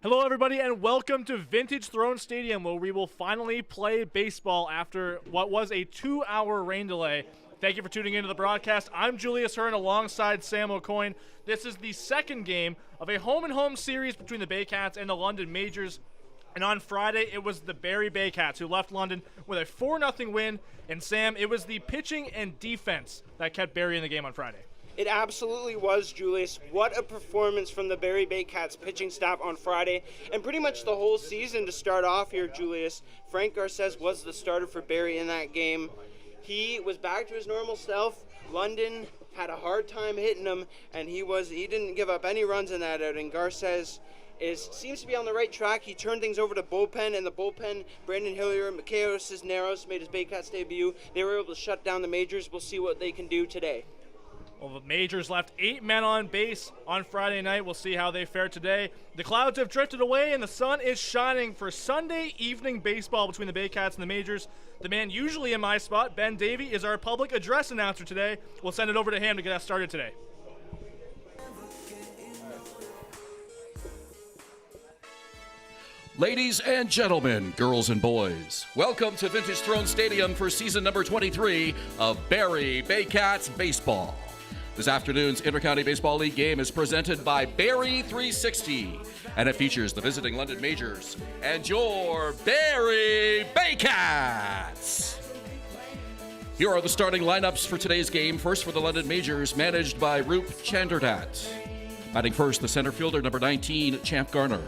Hello, everybody, and welcome to Vintage Throne Stadium, where we will finally play baseball after what was a 2-hour rain delay. Thank you for tuning into the broadcast. I'm Julius Hern alongside Sam O'Coin. This is the second game of a home-and-home series between the Baycats and the London Majors. And on Friday, it was the Barrie Baycats who left London with a 4-0 win. And Sam, it was the pitching and defense that kept Barrie in the game on Friday. It absolutely was, Julius. What a performance from the Barrie Baycats pitching staff on Friday, and pretty much the whole season to start off here, Julius. Frank Garces was the starter for Barrie in that game. He was back to his normal self. London had a hard time hitting him, and he didn't give up any runs in that outing. Garces seems to be on the right track. He turned things over to bullpen, and the bullpen, Brandon Hillier, Mikhail Cisneros made his Baycats debut. They were able to shut down the Majors. We'll see what they can do today. Well, the Majors left 8 men on base on Friday night. We'll see how they fare today. The clouds have drifted away, and the sun is shining for Sunday evening baseball between the Baycats and the Majors. The man usually in my spot, Ben Davy, is our public address announcer today. We'll send it over to him to get us started today. Ladies and gentlemen, girls and boys, welcome to Vintage Throne Stadium for season number 23 of Barrie Baycats Baseball. This afternoon's Intercounty Baseball League game is presented by Barrie 360, and it features the visiting London Majors and your Barrie Baycats. Here are the starting lineups for today's game. First for the London Majors, managed by Roop Chanderdat. Batting first, the center fielder, number 19, Champ Garner.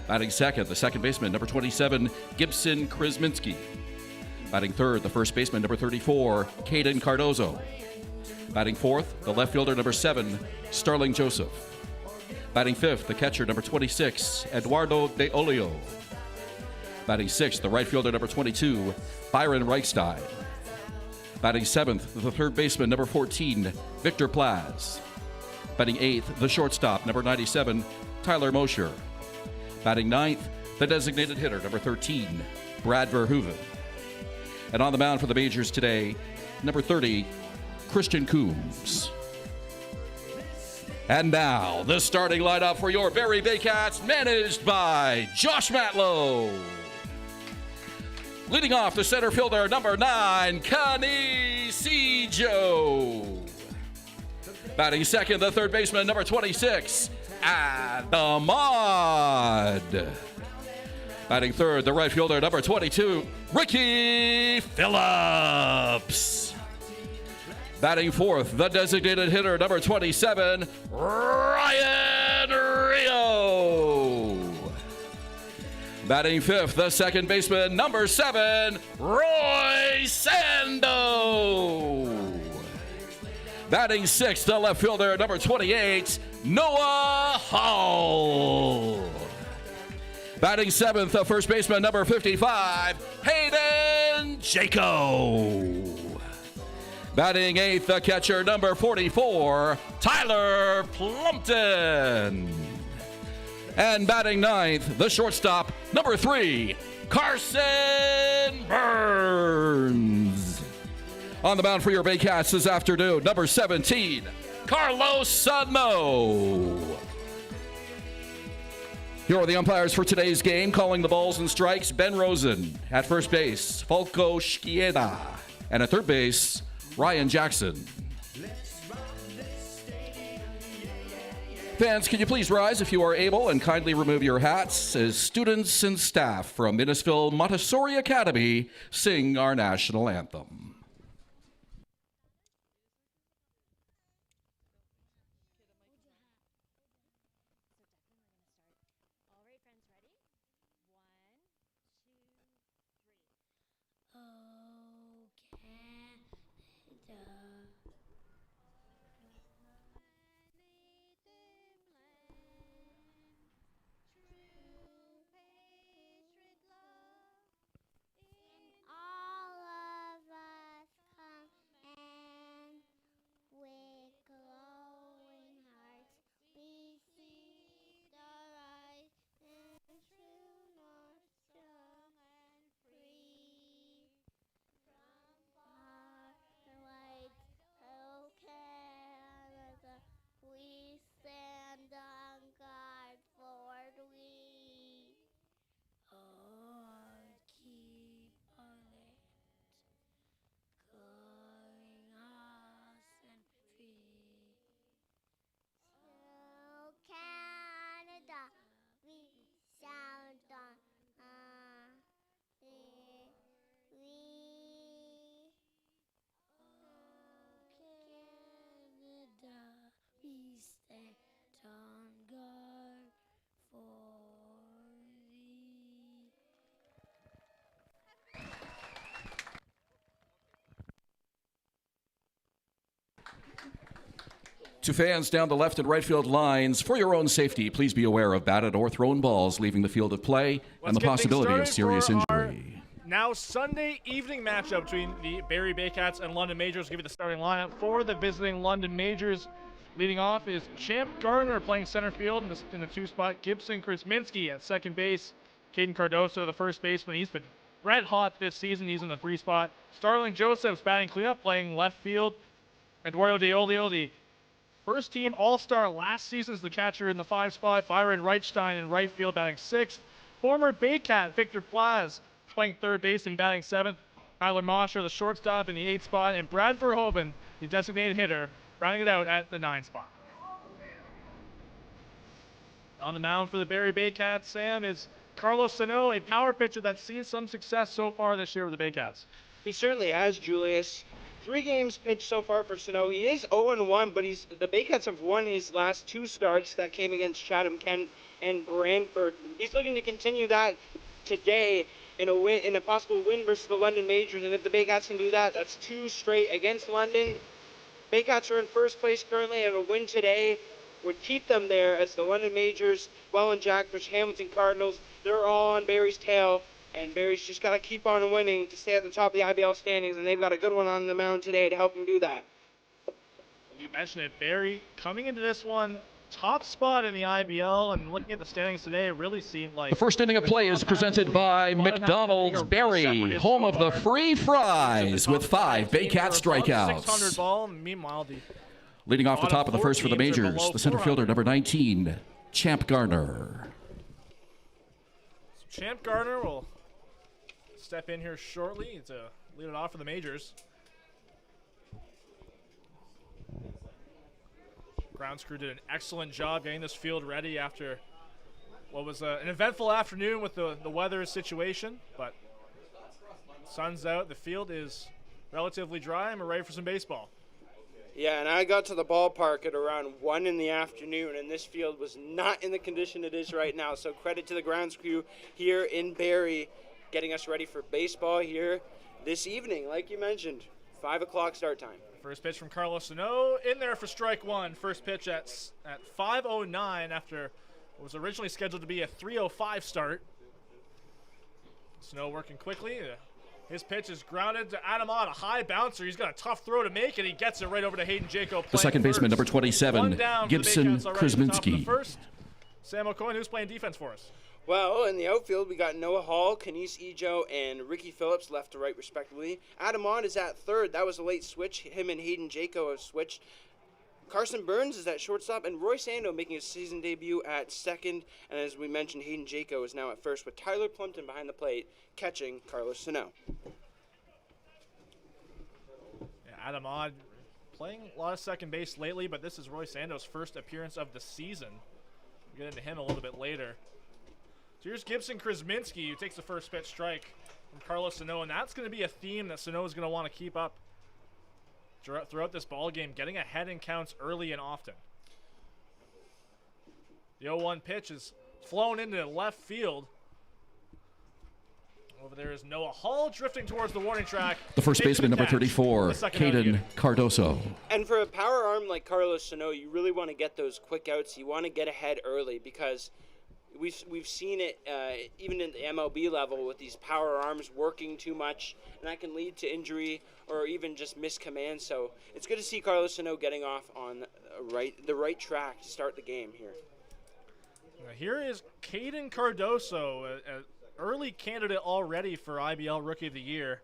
Batting second, the second baseman, number 27, Gibson Krasminski. Batting third, the first baseman, number 34, Caden Cardozo. Batting fourth, the left fielder, number 7, Starling Joseph. Batting fifth, the catcher, number 26, Eduardo De Olio. Batting sixth, the right fielder, number 22, Byron Reichstein. Batting seventh, the third baseman, number 14, Victor Plaz. Batting eighth, the shortstop, number 97, Tyler Mosher. Batting ninth, the designated hitter, number 13, Brad Verhoeven. And on the mound for the Majors today, number 30, Christian Coombs. And now, the starting lineup for your Barrie Baycats, managed by Josh Matlow. Leading off, the center fielder, number 9, Canisijo. Batting second, the third baseman, number 26, Adamad. Batting third, the right fielder, number 22, Ricky Phillips. Batting fourth, the designated hitter, number 27, Ryan Rio. Batting fifth, the second baseman, number 7, Roy Sando. Batting sixth, the left fielder, number 28, Noah Hall. Batting seventh, the first baseman, number 55, Hayden Jaco. Batting eighth, the catcher, number 44, Tyler Plumpton. And batting ninth, the shortstop, number 3, Carson Burns. On the mound for your Baycats this afternoon, number 17, Carlos Sudmo. Here are the umpires for today's game. Calling the balls and strikes, Ben Rosen. At first base, Falco Schkieda. And at third base, Ryan Jackson. Fans, can you please rise if you are able and kindly remove your hats as students and staff from Innisfil Montessori Academy sing our national anthem. To fans down the left and right field lines, for your own safety, please be aware of batted or thrown balls leaving the field of play and the possibility of serious injury. Now Sunday evening matchup between the Barrie Baycats and London Majors. Give you the starting lineup for the visiting London Majors. Leading off is Champ Gardner playing center field in the 2 spot. Gibson Krasminski at second base. Caden Cardoso, the first baseman. He's been red hot this season. He's in the 3 spot. Starling Joseph's batting cleanup, playing left field. Eduardo Deolio, the first team All-Star last season, is the catcher in the 5 spot. Byron Reichstein in right field, batting 6th. Former Baycat Victor Plaz playing third base and batting 7th. Tyler Mosher, the shortstop, in the 8th spot. And Brad Verhoeven, the designated hitter, rounding it out at the 9 spot. On the mound for the Barrie Baycats, Sam, is Carlos Sano, a power pitcher that's seen some success so far this year with the Baycats. He certainly has, Julius. 3 games pitched so far for Sano. He is 0-1, but the Baycats have won his last 2 starts that came against Chatham Kent and Brantford. He's looking to continue that today in a possible win versus the London Majors, and if the Baycats can do that, that's 2 straight against London. Baycats are in first place currently, and a win today would keep them there as the London Majors, Welland Jackers, Hamilton Cardinals, they're all on Barrie's tail, and Barrie's just got to keep on winning to stay at the top of the IBL standings, and they've got a good one on the mound today to help them do that. You mentioned it, Barrie coming into this one, top spot in the IBL, and looking at the standings today, it really seemed like... The first inning of play is presented by McDonald's Barrie, home of the free fries, with 5 Baycat strikeouts. 600 ball, meanwhile, leading off the top of the first for the Majors, the center fielder, number 19, Champ Gardner. So Champ Gardner will step in here shortly to lead it off for the Majors. Grounds crew did an excellent job getting this field ready after what was an eventful afternoon with the weather situation, but sun's out, the field is relatively dry, and we're ready for some baseball. Yeah, and I got to the ballpark at around 1 in the afternoon, and this field was not in the condition it is right now, so credit to the grounds crew here in Barrie getting us ready for baseball here this evening, like you mentioned, 5 o'clock start time. First pitch from Carlos Sano, in there for strike 1. First pitch at 5:09 after what was originally scheduled to be a 3:05 start. Sano working quickly. His pitch is grounded to Adam Ott, a high bouncer. He's got a tough throw to make, and he gets it right over to Hayden Jaco. The second baseman, number 27, Gibson Krasminski. First, Sam O'Coin, who's playing defense for us. Well, in the outfield, we got Noah Hall, Kenise Ejo, and Ricky Phillips left to right, respectively. Adam Ott is at third. That was a late switch. Him and Hayden Jaco have switched. Carson Burns is at shortstop, and Roy Sando making his season debut at second. And as we mentioned, Hayden Jaco is now at first, with Tyler Plumpton behind the plate, catching Carlos Sano. Yeah, Adam Ott playing a lot of second base lately, but this is Roy Sando's first appearance of the season. We'll get into him a little bit later. So here's Gibson Krasminski, who takes the first pitch strike from Carlos Sano, and that's going to be a theme that Sano is going to want to keep up throughout this ball game, getting ahead in counts early and often. The 0-1 pitch is flown into left field. Over there is Noah Hall drifting towards the warning track. The first baseman, number 34, Caden Cardoso. And for a power arm like Carlos Sano, you really want to get those quick outs. You want to get ahead early because we've seen it even in the MLB level with these power arms working too much, and that can lead to injury or even just missed command. So it's good to see Carlos Sano getting off on the right track to start the game here. Here is Caden Cardoso, an early candidate already for IBL Rookie of the Year.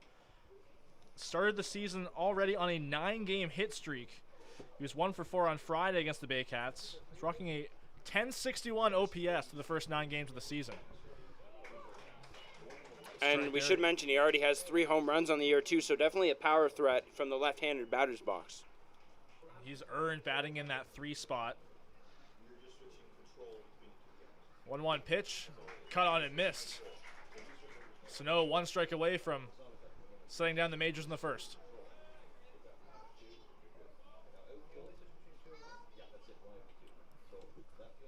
Started the season already on a 9-game hit streak. He was 1 for 4 on Friday against the Baycats. He's rocking a 1061 OPS through the first 9 games of the season. And we should mention he already has 3 home runs on the year too, so definitely a power threat from the left-handed batter's box. He's earned batting in that 3 spot. 1-1 pitch, cut on and missed. Sano 1 strike away from setting down the Majors in the first.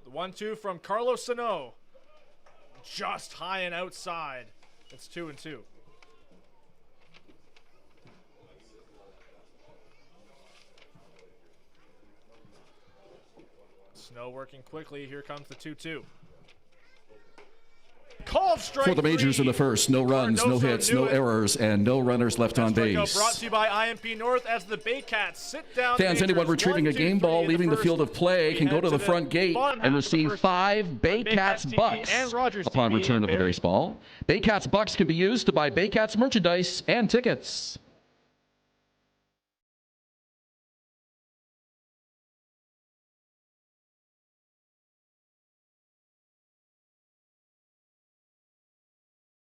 The 1-2 from Carlos Sano, just high and outside. It's 2-2. Snow working quickly. Here comes the 2-2. Called strike For the Majors in the first, no runs, no hits, no errors, and no runners left on base. Brought to you by IMP North as the Baycats sit down. Fans, anyone retrieving a game ball leaving the field of play can go to the front gate and receive 5 Baycats bucks upon return of the baseball. Baycats bucks can be used to buy Baycats merchandise and tickets.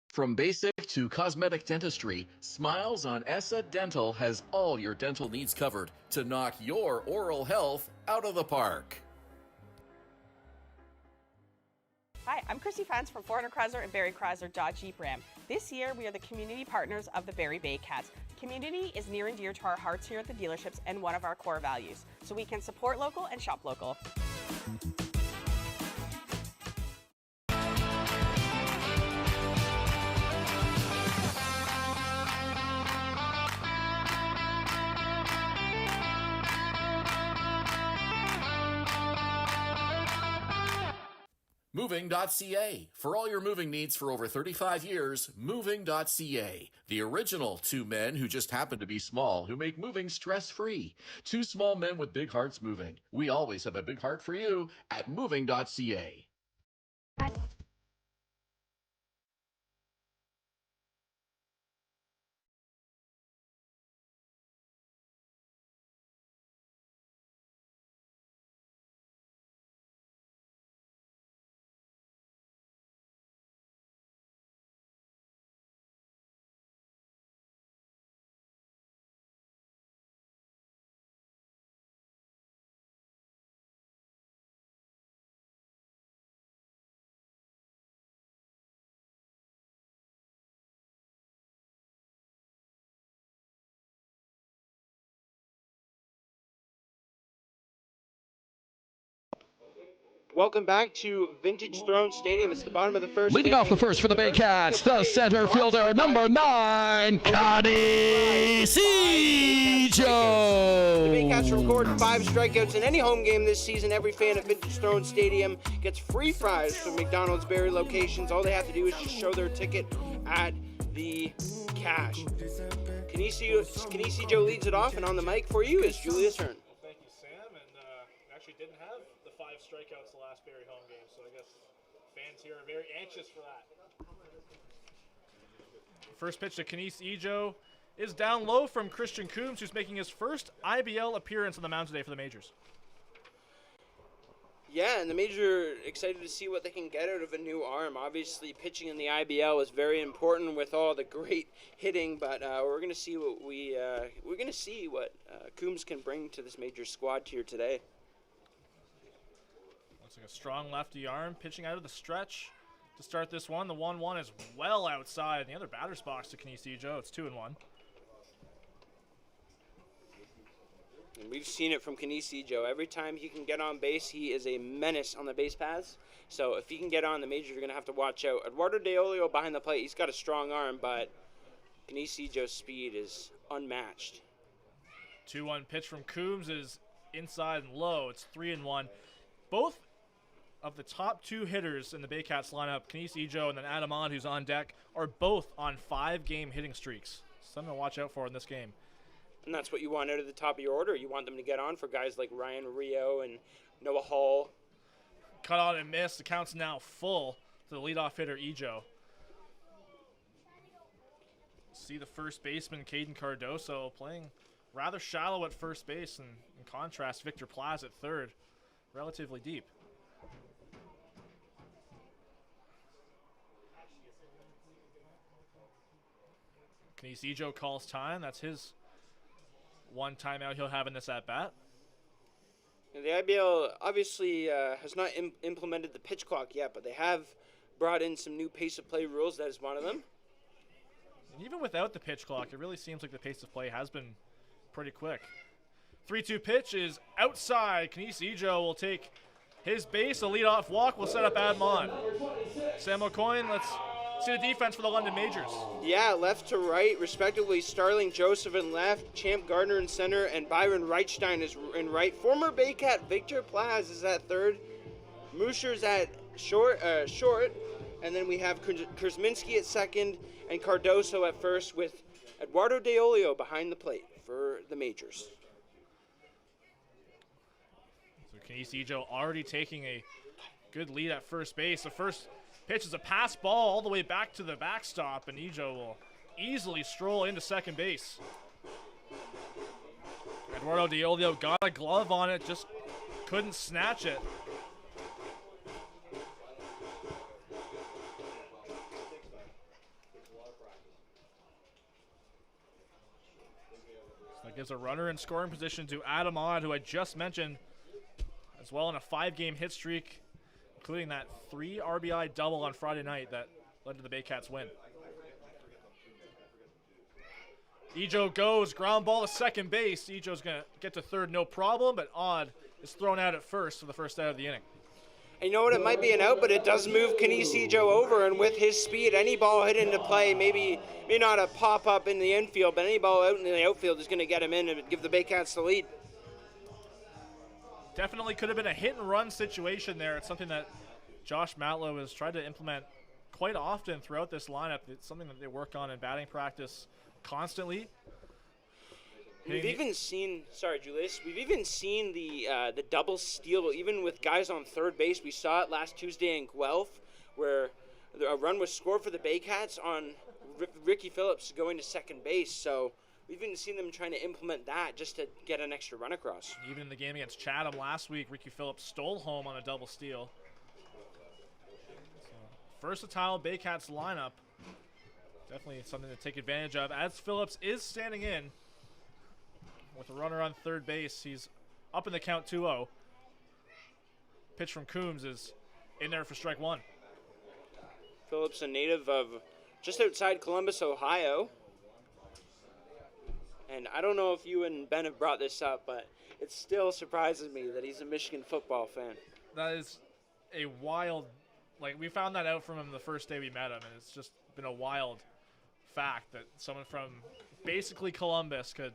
From basic to cosmetic dentistry, Smiles on Essa Dental has all your dental needs covered to knock your oral health out of the park. Hi, I'm Christy Fans from 400 Chrysler and Barrie Chrysler Dodge Jeep Ram. This year, we are the community partners of the Barrie Baycats. Community is near and dear to our hearts here at the dealerships and one of our core values, so we can support local and shop local. Moving.ca. For all your moving needs for over 35 years, Moving.ca. The original 2 men who just happen to be small, who make moving stress-free. 2 small men with big hearts moving. We always have a big heart for you at Moving.ca. Welcome back to Vintage Throne Stadium. It's the bottom of the first. Leading off the first for the Baycats, the center fielder, number 9, Connie Sejo. The Baycats record 5 strikeouts in any home game this season. Every fan at Vintage Throne Stadium gets free fries from McDonald's Barrie locations. All they have to do is just show their ticket at the cash. Kanisi Joe leads it off, and on the mic for you is Julius Hern. Thank you, Sam. And actually didn't have the 5 strikeouts the last Barrie home game, so I guess fans here are very anxious for that. First pitch to Kanisi Ejo is down low from Christian Coombs, who's making his first IBL appearance on the mound today for the Majors. Yeah, and the Major excited to see what they can get out of a new arm. Obviously, pitching in the IBL is very important with all the great hitting, but we're going to see what Coombs can bring to this Major squad here today. Looks like a strong lefty arm, pitching out of the stretch to start this one. The 1-1 is well outside in the other batter's box to Kanisi Ejo. It's 2-1. And we've seen it from Kanisi Ejo. Every time he can get on base, he is a menace on the base paths. So if he can get on the Major, you're going to have to watch out. Eduardo De Olio behind the plate, he's got a strong arm, but Kanisi Ejo's speed is unmatched. 2-1 pitch from Coombs is inside and low. It's 3-1. Both of the top 2 hitters in the Baycats lineup, Kanisi Ejo and then Adam Ahn, who's on deck, are both on 5-game hitting streaks. Something to watch out for in this game. And that's what you want out of the top of your order. You want them to get on for guys like Ryan Rio and Noah Hall. Cut on and miss. The count's now full to the leadoff hitter, Ejo. See the first baseman, Caden Cardoso, playing rather shallow at first base, and in contrast, Victor Plaz at third, relatively deep. Kanisi Ejo calls time. That's his one timeout he'll have in this at-bat. The IBL obviously has not implemented the pitch clock yet, but they have brought in some new pace of play rules. That is one of them. And even without the pitch clock, it really seems like the pace of play has been pretty quick. 3-2 pitch is outside. Kanisi Ejo will take his base. A leadoff walk will set up Adam Ahn. Sam O'Coin, let's see the defense for the London Majors. Yeah, left to right, respectively. Starling Joseph in left, Champ Gardner in center, and Byron Reichstein is in right. Former Baycat Victor Plaz is at third. Musher's at short, and then we have Kurzminski at second and Cardoso at first, with Eduardo De Olio behind the plate for the Majors. So Kenisi Ijo already taking a good lead at first base. The first pitch is a pass ball all the way back to the backstop, and Ijo will easily stroll into second base. Eduardo De Olio got a glove on it, just couldn't snatch it. That gives a runner in scoring position to Adam Odd, who I just mentioned, as well in a 5-game hit streak, including that 3 RBI double on Friday night that led to the Baycats win. Ijo goes, ground ball to second base. Ijo's going to get to third, no problem, but Odd is thrown out at first for the first out of the inning. And you know what? It might be an out, but it does move Kenisi Ijo over, and with his speed, any ball hit into play, maybe not a pop-up in the infield, but any ball out in the outfield is going to get him in and give the Baycats the lead. Definitely could have been a hit-and-run situation there. It's something that Josh Matlow has tried to implement quite often throughout this lineup. It's something that they work on in batting practice constantly. We've even seen, sorry, Julius, we've even seen the double steal, even with guys on third base. We saw it last Tuesday in Guelph, where a run was scored for the Baycats on Ricky Phillips going to second base. So we've even seen them trying to implement that just to get an extra run across. Even in the game against Chatham last week, Ricky Phillips stole home on a double steal. So, versatile Baycats lineup. Definitely something to take advantage of, as Phillips is standing in with a runner on third base. He's up in the count 2-0. Pitch from Coombs is in there for strike one. Phillips, a native of just outside Columbus, Ohio. And I don't know if you and Ben have brought this up, but it still surprises me that he's a Michigan football fan. That is a wild, like, we found that out from him the first day we met him, and it's just been a wild fact that someone from basically Columbus could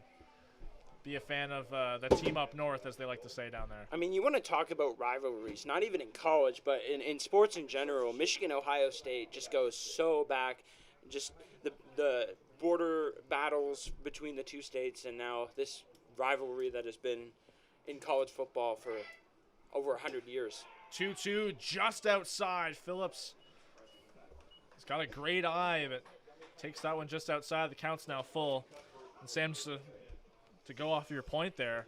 be a fan of the team up north, as they like to say down there. I mean, you want to talk about rivalries, not even in college, but in sports in general. Michigan, Ohio State just goes so back. Just the border battles between the two states, and now this rivalry that has been in college football for over 100 years. 2-2 just outside. Phillips has got a great eye, but takes that one just outside. The count's now full. And Sam, to go off your point there,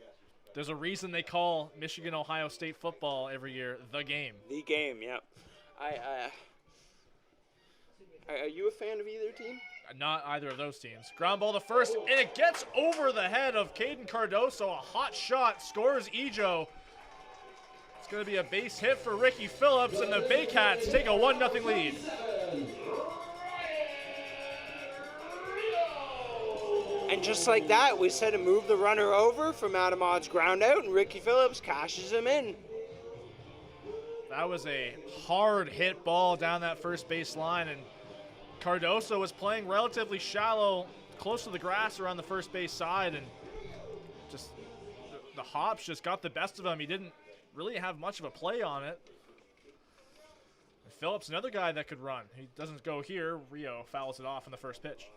there's a reason they call Michigan Ohio State football every year the game. The game, yeah. Are you a fan of either team? Not either of those teams. Ground ball to first, and it gets over the head of Caden Cardoso. A hot shot, scores Ijo. It's going to be a base hit for Ricky Phillips, and the Baycats take a 1-0 lead. And just like that, we said to move the runner over from Adam Odd's ground out, and Ricky Phillips cashes him in. That was a hard hit ball down that first base line, and Cardoso was playing relatively shallow, close to the grass around the first base side, and just the hops just got the best of him. He didn't really have much of a play on it. And Phillips, another guy that could run. He doesn't go here. Rio fouls it off in the first pitch.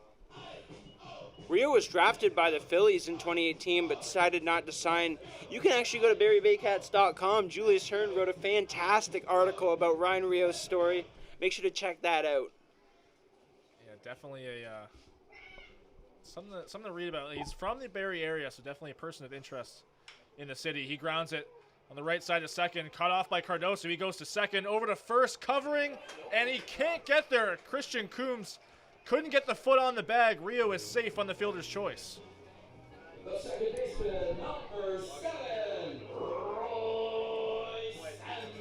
Rio was drafted by the Phillies in 2018, but decided not to sign. You can actually go to barriebaycats.com. Julius Hern wrote a fantastic article about Ryan Rio's story. Make sure to check that out. Yeah, definitely a something to read about. He's from the Barrie area, so definitely a person of interest in the city. He grounds it on the right side of second, cut off by Cardoso. He goes to second, over to first, covering, and he can't get there. Christian Coombs couldn't get the foot on the bag. Rio is safe on the fielder's choice. The second baseman, number 7, Roy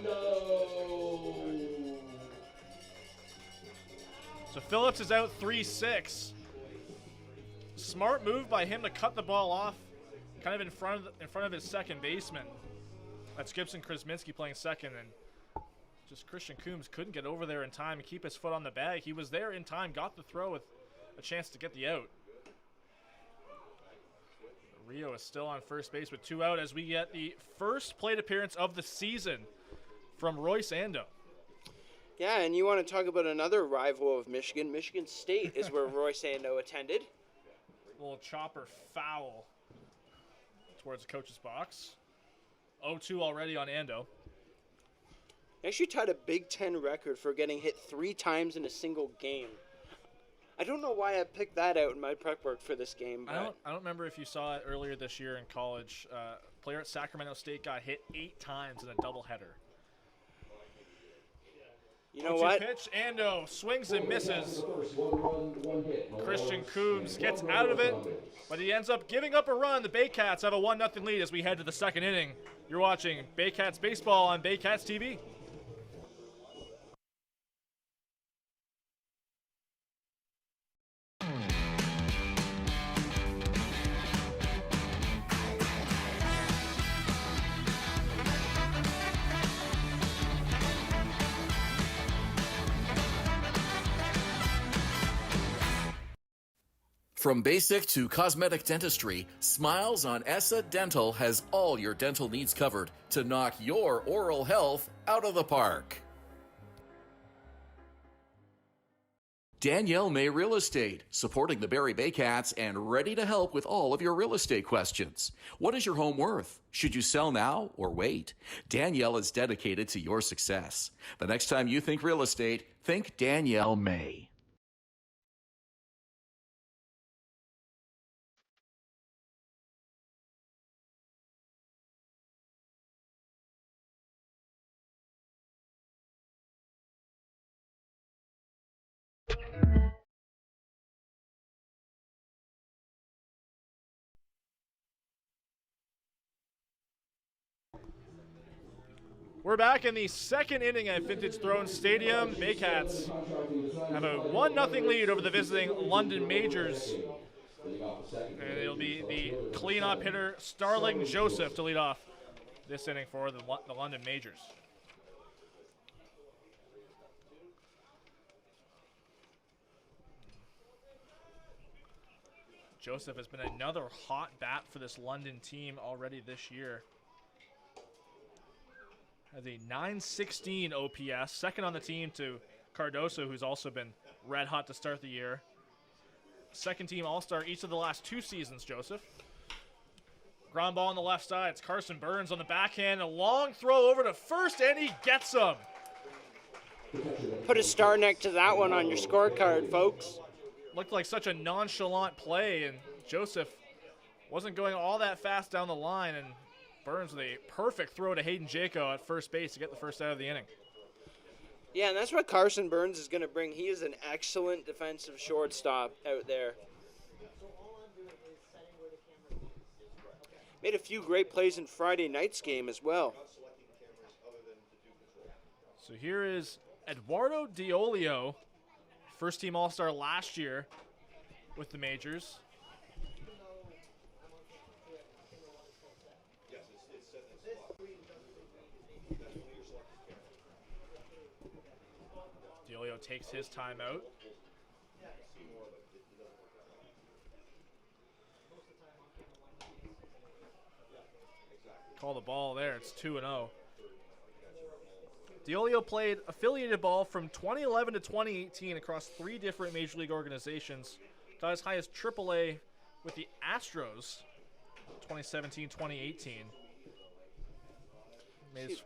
Sando. So Phillips is out 3-6. Smart move by him to cut the ball off, kind of in front of his second baseman. That's Gibson Krasminski playing second, and Just Christian Coombs couldn't get over there in time and keep his foot on the bag. He was there in time, got the throw with a chance to get the out. Rio is still on first base with 2 out as we get the first plate appearance of the season from Royce Ando. Yeah, and you want to talk about another rival of Michigan. Michigan State is where Royce Ando attended. Little chopper foul towards the coach's box. 0-2 already on Ando. He actually tied a Big Ten record for getting hit 3 times in a single game. I don't know why I picked that out in my prep work for this game. I don't remember if you saw it earlier this year in college. A player at Sacramento State got hit 8 times in a doubleheader. You know what? Pitch, Ando swings and misses. Christian Coombs gets out of it, but he ends up giving up a run. The Baycats have a 1-0 lead as we head to the second inning. You're watching Baycats baseball on Baycats TV. From basic to cosmetic dentistry, Smiles on Essa Dental has all your dental needs covered to knock your oral health out of the park. Danielle May Real Estate, supporting the Barrie Baycats and ready to help with all of your real estate questions. What is your home worth? Should you sell now or wait? Danielle is dedicated to your success. The next time you think real estate, think Danielle May. We're back in the second inning at Vintage Throne Stadium. Baycats have a 1-0 lead over the visiting London Majors. And it'll be the cleanup hitter Starling Joseph to lead off this inning for the London Majors. Joseph has been another hot bat for this London team already this year. Has a 916 OPS, second on the team to Cardoso, who's also been red hot to start the year. Second team All-Star each of the last 2 seasons, Joseph. Ground ball on the left side. It's Carson Burns on the backhand. A long throw over to first, and he gets him. Put a star next to that one on your scorecard, folks. Looked like such a nonchalant play, and Joseph wasn't going all that fast down the line, and Burns with a perfect throw to Hayden Jaco at first base to get the first out of the inning. Yeah, and that's what Carson Burns is going to bring. He is an excellent defensive shortstop out there. Made a few great plays in Friday night's game as well. So here is Eduardo Diolio, first team All-Star last year with the Majors. Diolio takes his time out. Call the ball there. It's 2-0. Diolio played affiliated ball from 2011 to 2018 across 3 different Major League organizations. Got as high as AAA with the Astros 2017-2018. Made his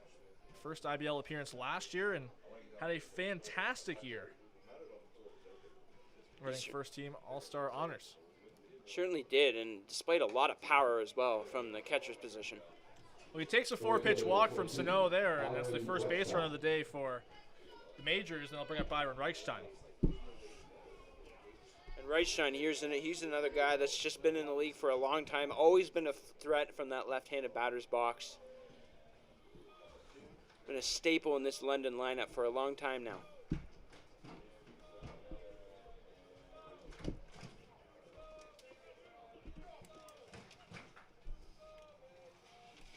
first IBL appearance last year and had a fantastic year. Running first team All-Star honors. Certainly did, and displayed a lot of power as well from the catcher's position. Well, he takes a 4-pitch walk from Sano there, and that's the first base run of the day for the Majors, and they'll bring up Byron Reichstein. And Reichstein, he's another guy that's just been in the league for a long time, always been a threat from that left-handed batter's box. Been a staple in this London lineup for a long time now.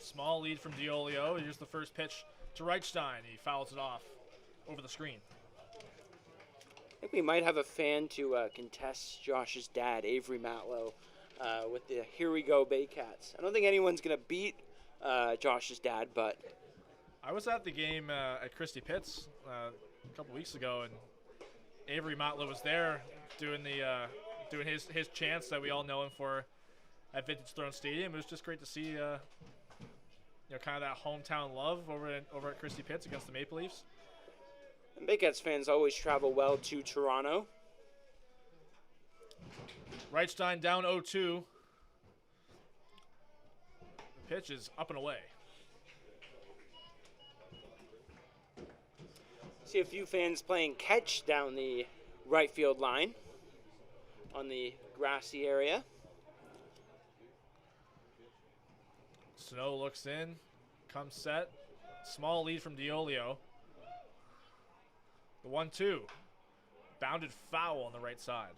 Small lead from Diolio. Here's the first pitch to Reichstein. He fouls it off. over the screen. I think we might have a fan to contest Josh's dad, Avery Matlow, with the Here We Go Baycats. I don't think anyone's going to beat Josh's dad, but... I was at the game at Christie Pitts a couple weeks ago, and Avery Matlow was there doing his chants that we all know him for at Vintage Throne Stadium. It was just great to see kind of that hometown love over at Christie Pitts against the Maple Leafs. And Baycats fans always travel well to Toronto. Reichstein down 0-2. The pitch is up and away. See a few fans playing catch down the right field line on the grassy area. Snow looks in, comes set. Small lead from Diolio. The 1-2. Bounded foul on the right side.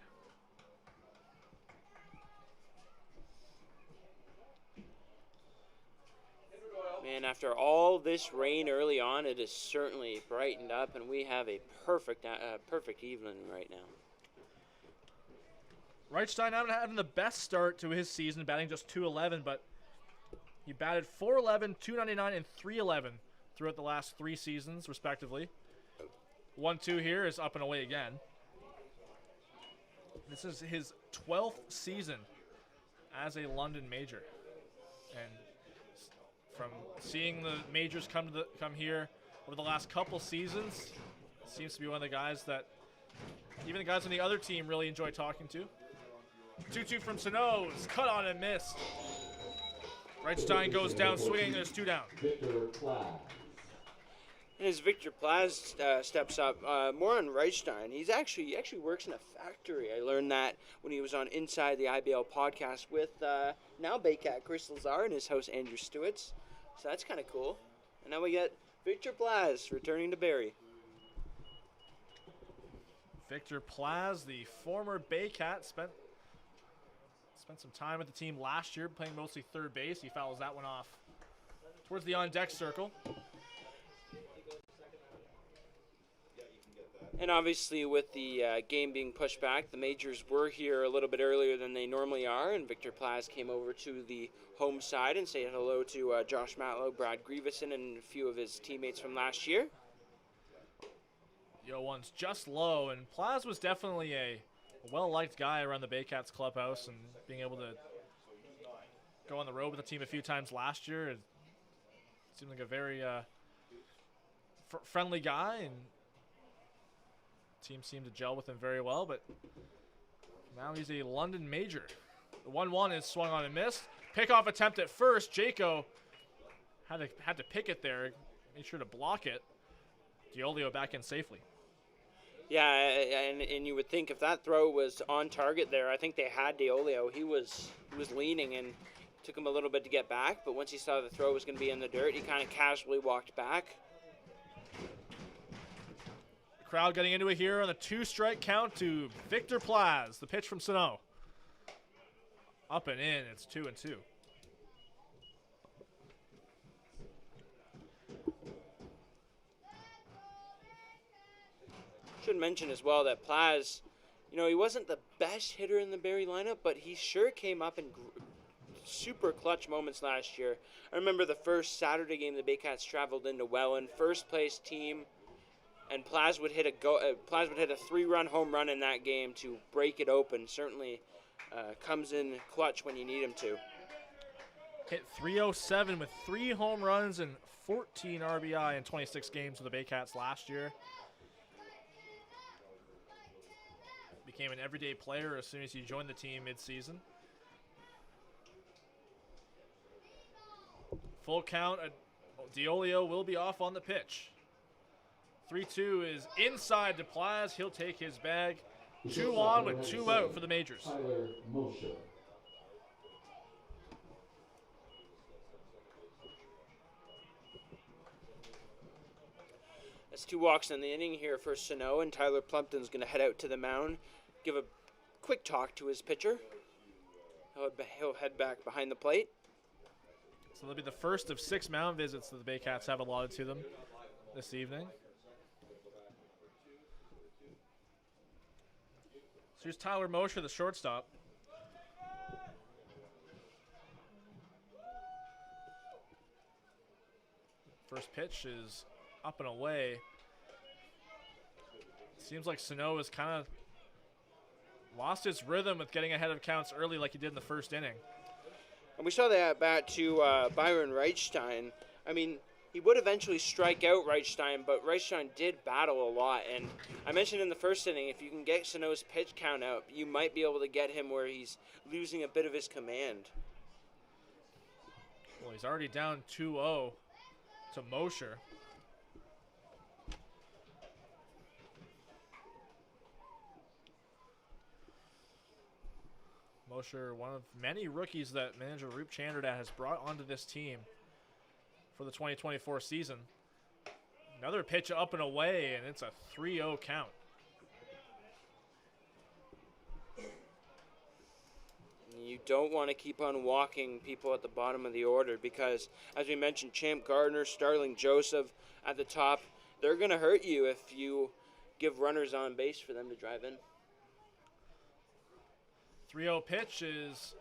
Man, after all this rain early on, it has certainly brightened up, and we have a perfect evening right now. Reichstein not having the best start to his season, batting just .211, but he batted .411, .299, and .311 throughout the last 3 seasons, respectively. 1-2 here is up and away again. This is his 12th season as a London major, and from seeing the majors come here over the last couple seasons, seems to be one of the guys that even the guys on the other team really enjoy talking to. 2-2 from Sano is cut on and missed. Reichstein goes down swinging, there's 2 down. Victor Plaz. And as Victor Plaz steps up, more on Reichstein, he actually works in a factory. I learned that when he was on Inside the IBL podcast with now Baycat Chris Lazar and his host Andrew Stewart's. So that's kind of cool. And now we get Victor Plaz returning to Barrie. Victor Plaz, the former Baycat, spent some time with the team last year, playing mostly third base. He fouls that one off towards the on-deck circle. And obviously with the game being pushed back, the majors were here a little bit earlier than they normally are, and Victor Plaz came over to the home side and said hello to Josh Matlow, Brad Grieveson, and a few of his teammates from last year. The 0-1's just low, and Plaz was definitely a well-liked guy around the Baycats clubhouse, and being able to go on the road with the team a few times last year, it seemed like a very friendly guy, and team seemed to gel with him very well, but now he's a London major. The 1-1 is swung on and missed. Pickoff attempt at first. Jaco had to pick it there, made sure to block it. Diolio back in safely. Yeah, and you would think if that throw was on target there, I think they had Diolio. He was leaning and took him a little bit to get back, but once he saw the throw was going to be in the dirt, he kind of casually walked back. Crowd getting into it here on a 2-strike count to Victor Plaz. The pitch from Sano. Up and in, it's 2-2. Should mention as well that Plaz, he wasn't the best hitter in the Barrie lineup, but he sure came up in super clutch moments last year. I remember the first Saturday game the Baycats traveled into Welland, first place team, and Plaz would hit a 3-run home run in that game to break it open. Certainly comes in clutch when you need him to. Hit .307 with 3 home runs and 14 RBI in 26 games with the Baycats last year. Became an everyday player as soon as he joined the team mid-season. Full count. Diolio will be off on the pitch. 3-2 is inside to Plaz. He'll take his bag. 2 on with 2 out for the majors. Tyler Mosher. That's 2 walks in the inning here for Sano, and Tyler Plumpton's going to head out to the mound, give a quick talk to his pitcher. He'll head back behind the plate. So they'll be the first of 6 mound visits that the Baycats have allotted to them this evening. here's Tyler Mosher, the shortstop. First pitch is up and away. Seems like Sano has kind of lost his rhythm with getting ahead of counts early like he did in the first inning. And we saw that at bat to Byron Reichstein. I mean, he would eventually strike out Reichstein, but Reichstein did battle a lot. And I mentioned in the first inning, if you can get Sano's pitch count up, you might be able to get him where he's losing a bit of his command. Well, he's already down 2-0 to Mosher. Mosher, one of many rookies that manager Roop Chandradat has brought onto this team for the 2024 season. Another pitch up and away, and it's a 3-0 count. You don't want to keep on walking people at the bottom of the order because, as we mentioned, Champ Gardner, Starling Joseph at the top, they're going to hurt you if you give runners on base for them to drive in. 3-0 pitch is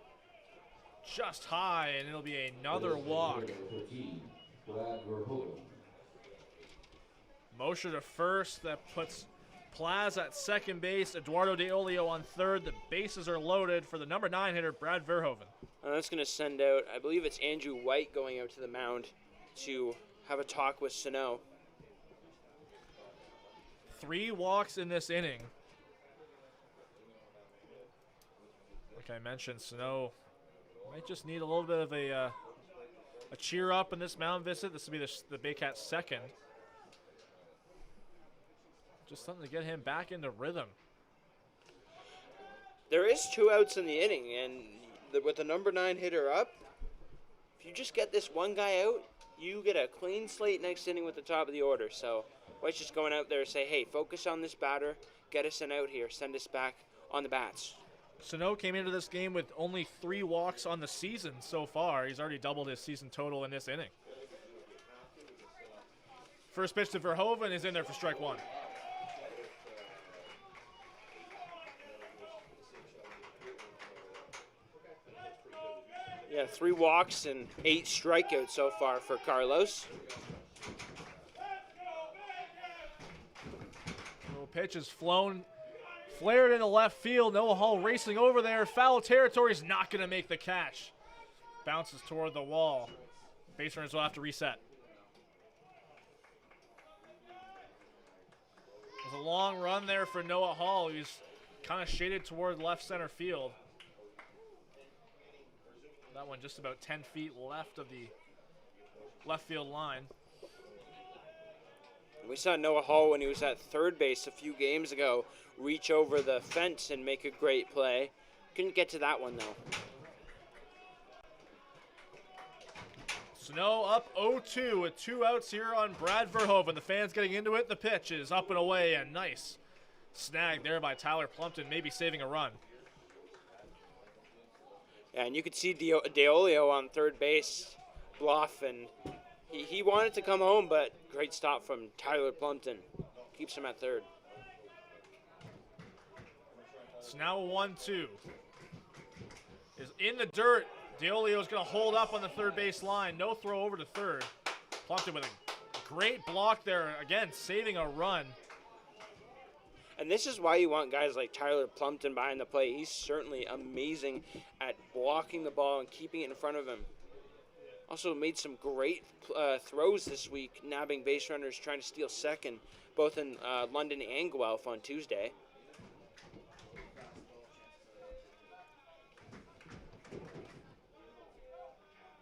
just high, and it'll be another walk. Mosher to first. That puts Plaz at second base. Eduardo De Olio on third. The bases are loaded for the number 9 hitter, Brad Verhoeven. And that's going to send out, I believe it's Andrew White going out to the mound to have a talk with Sano. 3 walks in this inning. Like I mentioned, Sano might just need a little bit of a cheer up in this mound visit. This will be the Baycats' second. Just something to get him back into rhythm. There is 2 outs in the inning, and with the number 9 hitter up, if you just get this one guy out, you get a clean slate next inning with the top of the order. So White's just going out there and say, hey, focus on this batter, get us an out here, send us back on the bats. Sano came into this game with only 3 walks on the season so far. He's already doubled his season total in this inning. First pitch to Verhoeven is in there for strike 1. Yeah, 3 walks and 8 strikeouts so far for Carlos. Little pitch is flared into left field. Noah Hall racing over there. Foul territory, is not going to make the catch. Bounces toward the wall. Base runners will have to reset. There's a long run there for Noah Hall. He's kind of shaded toward left center field. That one just about 10 feet left of the left field line. We saw Noah Hall when he was at third base a few games ago reach over the fence and make a great play. Couldn't get to that one, though. Sano up 0-2 with 2 outs here on Brad Verhoeven. The fans getting into it. The pitch is up and away, and nice snag there by Tyler Plumpton, maybe saving a run. Yeah, and you could see De Olio on third base bluff, and he wanted to come home, but great stop from Tyler Plumpton. Keeps him at third. It's now 1-2. Is in the dirt. De Olio is going to hold up on the third base line. No throw over to third. Plumpton with a great block there. Again, saving a run. And this is why you want guys like Tyler Plumpton behind the plate. He's certainly amazing at blocking the ball and keeping it in front of him. Also made some great throws this week, nabbing base runners trying to steal second, both in London and Guelph on Tuesday.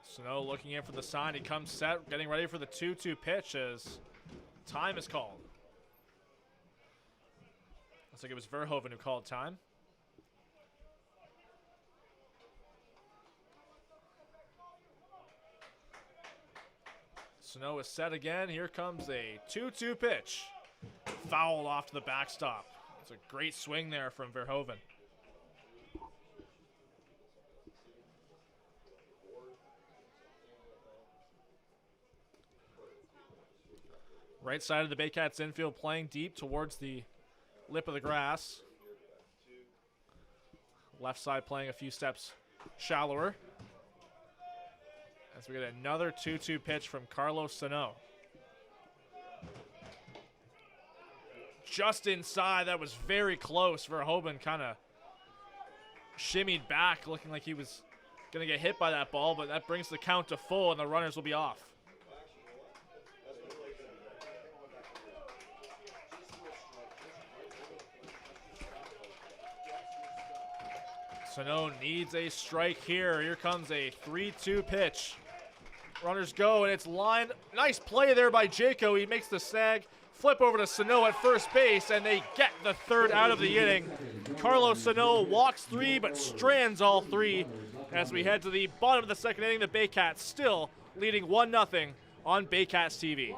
Sano looking in for the sign. He comes set, getting ready for the 2-2 pitch as time is called. Looks like it was Verhoeven who called time. Sano is set again. Here comes a 2-2 pitch. Fouled off to the backstop. It's a great swing there from Verhoeven. Right side of the Baycats infield playing deep towards the lip of the grass. Left side playing a few steps shallower. As we get another 2-2 pitch from Carlos Sano. Just inside, that was very close. Verhoeven kind of shimmied back, looking like he was going to get hit by that ball, but that brings the count to full, and the runners will be off. Sano needs a strike here. Here comes a 3-2 pitch. Runners go, and it's lined. Nice play there by Jaco. He makes the snag. Flip over to Sano at first base, and they get the third out of the inning. Carlos Sano walks 3, but strands all 3. As we head to the bottom of the second inning, the Baycats still leading 1-0 on Baycats TV.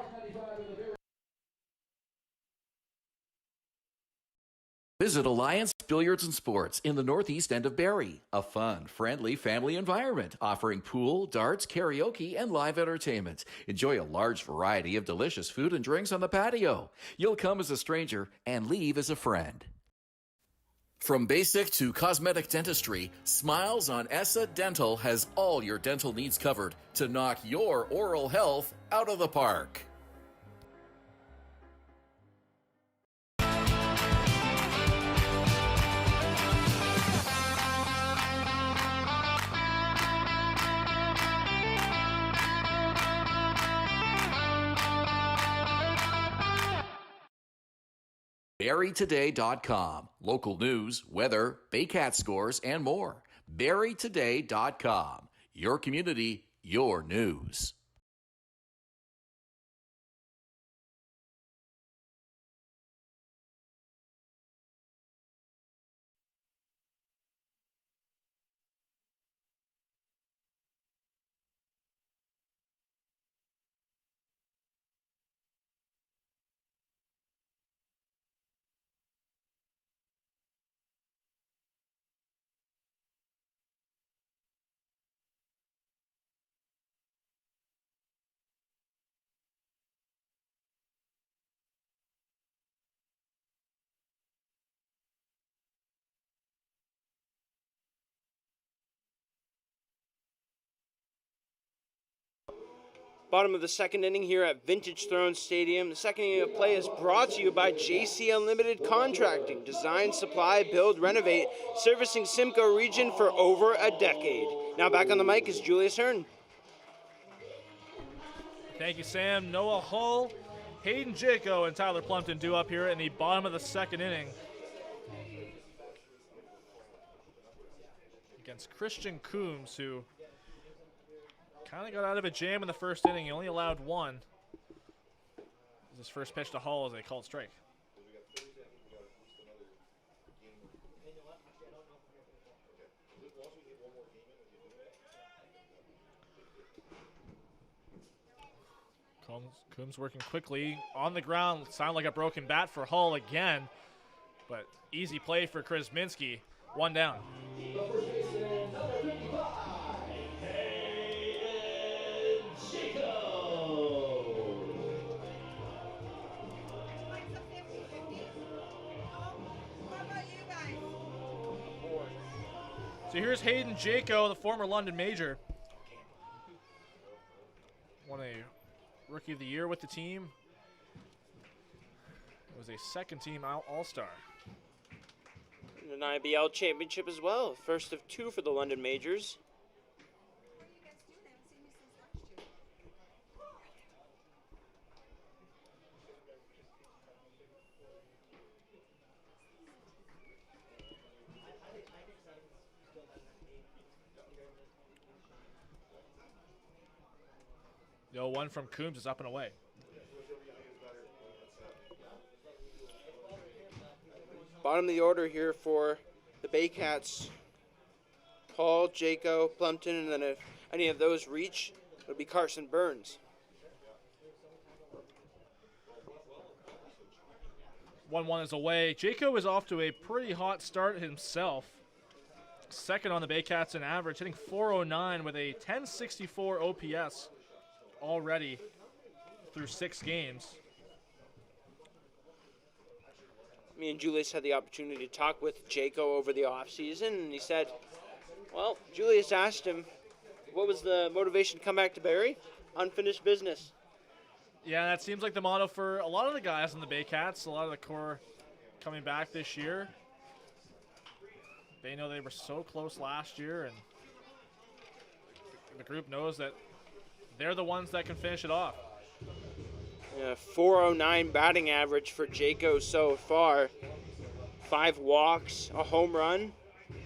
Visit Alliance Billiards and Sports in the northeast end of Barrie. A fun, friendly family environment offering pool, darts, karaoke, and live entertainment. Enjoy a large variety of delicious food and drinks on the patio. You'll come as a stranger and leave as a friend. From basic to cosmetic dentistry, Smiles on Essa Dental has all your dental needs covered to knock your oral health out of the park. BarrieToday.com. Local news, weather, Baycat scores, and more. BarrieToday.com. Your community, your news. Bottom of the second inning here at Vintage Throne Stadium. The second inning of play is brought to you by JC Unlimited Contracting. Design, supply, build, renovate, servicing Simcoe region for over a decade. Now back on the mic is Julius Hern. Thank you, Sam. Noah Hull, Hayden Jaco, and Tyler Plumpton due up here in the bottom of the second inning. Against Christian Coombs, who kind of got out of a jam in the first inning. He only allowed 1. His first pitch to Hull as a called strike. Coombs working quickly on the ground. Sound like a broken bat for Hull again, but easy play for Krasminski. 1 down. So here's Hayden Jaco, the former London Major. Won a Rookie of the Year with the team. Was a second-team All-Star. An IBL championship as well. First of 2 for the London Majors. The 0-1 from Coombs is up and away. Bottom of the order here for the Baycats. Paul, Jaco, Plumpton, and then if any of those reach, it'll be Carson Burns. 1-1 is away. Jaco is off to a pretty hot start himself. Second on the Baycats in average, hitting .409 with a 1064 OPS already through 6 games. Me and Julius had the opportunity to talk with Jaco over the offseason, and he said, well, Julius asked him, what was the motivation to come back to Barrie? Unfinished business. Yeah, that seems like the motto for a lot of the guys in the Baycats, a lot of the core coming back this year. They know they were so close last year, and the group knows that they're the ones that can finish it off. Yeah, 409 batting average for Jaco so far. 5 walks, a home run,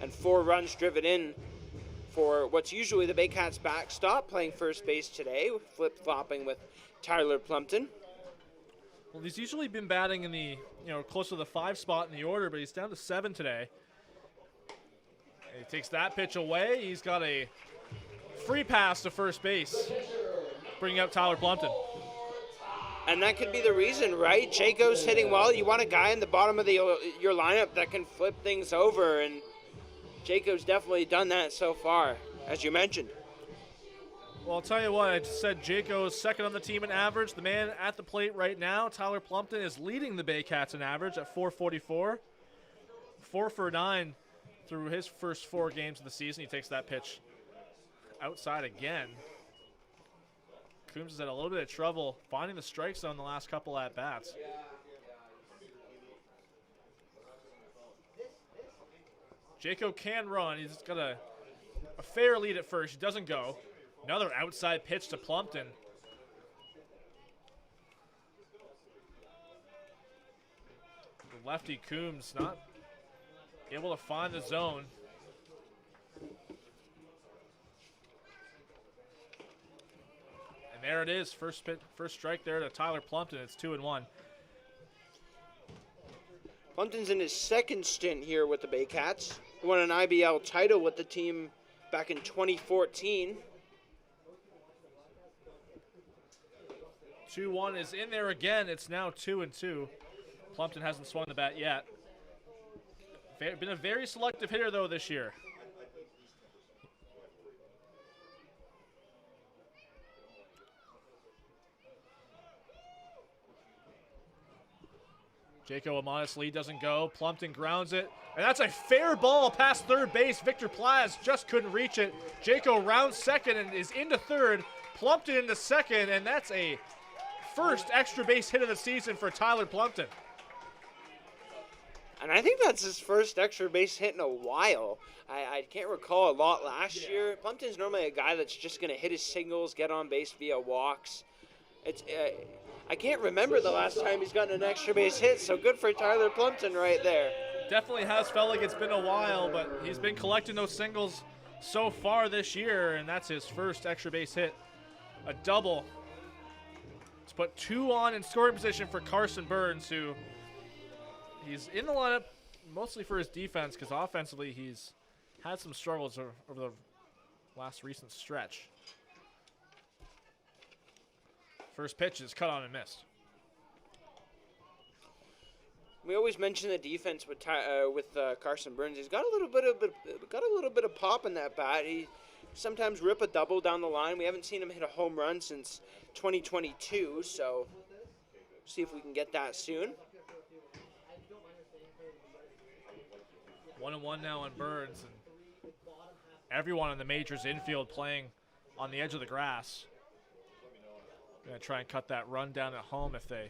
and 4 runs driven in for what's usually the Baycats' backstop, playing first base today, flip-flopping with Tyler Plumpton. Well, he's usually been batting in the, close to the 5 spot in the order, but he's down to 7 today. And he takes that pitch away. He's got a free pass to first base, bringing up Tyler Plumpton. And that could be the reason, right? Jaco's hitting well. You want a guy in the bottom of your lineup that can flip things over, and Jaco's definitely done that so far, as you mentioned. Well, I'll tell you what, I just said Jaco's second on the team in average. The man at the plate right now, Tyler Plumpton, is leading the Baycats in average at 444. 4 for 9 through his first 4 games of the season. He takes that pitch outside again. Coombs has had a little bit of trouble finding the strike zone the last couple at-bats. Jaco can run. He's got a fair lead at first. He doesn't go. Another outside pitch to Plumpton. The lefty Coombs not able to find the zone. And there it is, first strike there to Tyler Plumpton. It's 2-1. Plumpton's in his second stint here with the Baycats. He won an IBL title with the team back in 2014. 2-1 is in there again. It's now 2-2. Plumpton hasn't swung the bat yet. Been a very selective hitter, though, this year. Jaco, a modest lead, doesn't go. Plumpton grounds it. And that's a fair ball past third base. Victor Plaz just couldn't reach it. Jaco rounds second and is into third. Plumpton into second, and that's a first extra base hit of the season for Tyler Plumpton. And I think that's his first extra base hit in a while. I can't recall a lot last year. Plumpton's normally a guy that's just going to hit his singles, get on base via walks. I can't remember the last time he's gotten an extra base hit, so good for Tyler Plumpton right there. Definitely has felt like it's been a while, but he's been collecting those singles so far this year, and that's his first extra base hit. A double. Let's put 2 on in scoring position for Carson Burns, who he's in the lineup mostly for his defense, because offensively he's had some struggles over the last recent stretch. First pitch is cut on and missed. We always mention the defense with Carson Burns. He's got a little bit of pop in that bat. He sometimes rip a double down the line. We haven't seen him hit a home run since 2022, so see if we can get that soon. 1-1 now on Burns, and everyone in the majors infield playing on the edge of the grass. Gonna try and cut that run down at home if they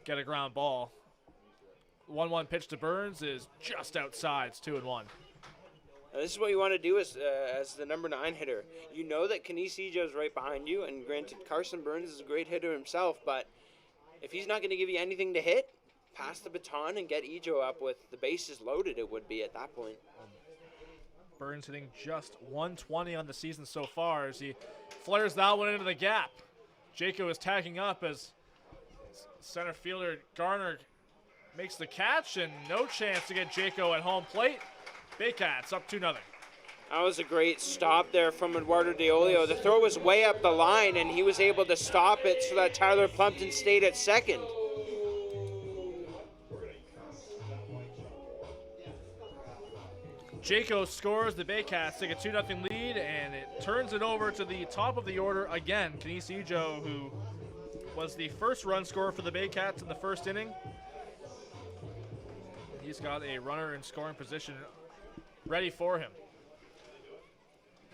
get a ground ball. 1-1 pitch to Burns is just outside. It's 2-1. Now, this is what you want to do as the number 9 hitter. You know that Canisijo is right behind you, and granted, Carson Burns is a great hitter himself, but if he's not going to give you anything to hit, pass the baton and get Ijo up with the bases loaded, it would be at that point. Burns hitting just 120 on the season so far as he flares that one into the gap. Jaco is tagging up as center fielder Garner makes the catch, and no chance to get Jaco at home plate. Baycats up 2-0. That was a great stop there from Eduardo DeOlio. The throw was way up the line, and he was able to stop it so that Tyler Plumpton stayed at second. Jaco scores. The Baycats take a 2-0 lead, and it turns it over to the top of the order again. Canisijo, who was the first run scorer for the Baycats in the first inning. he's got a runner in scoring position ready for him.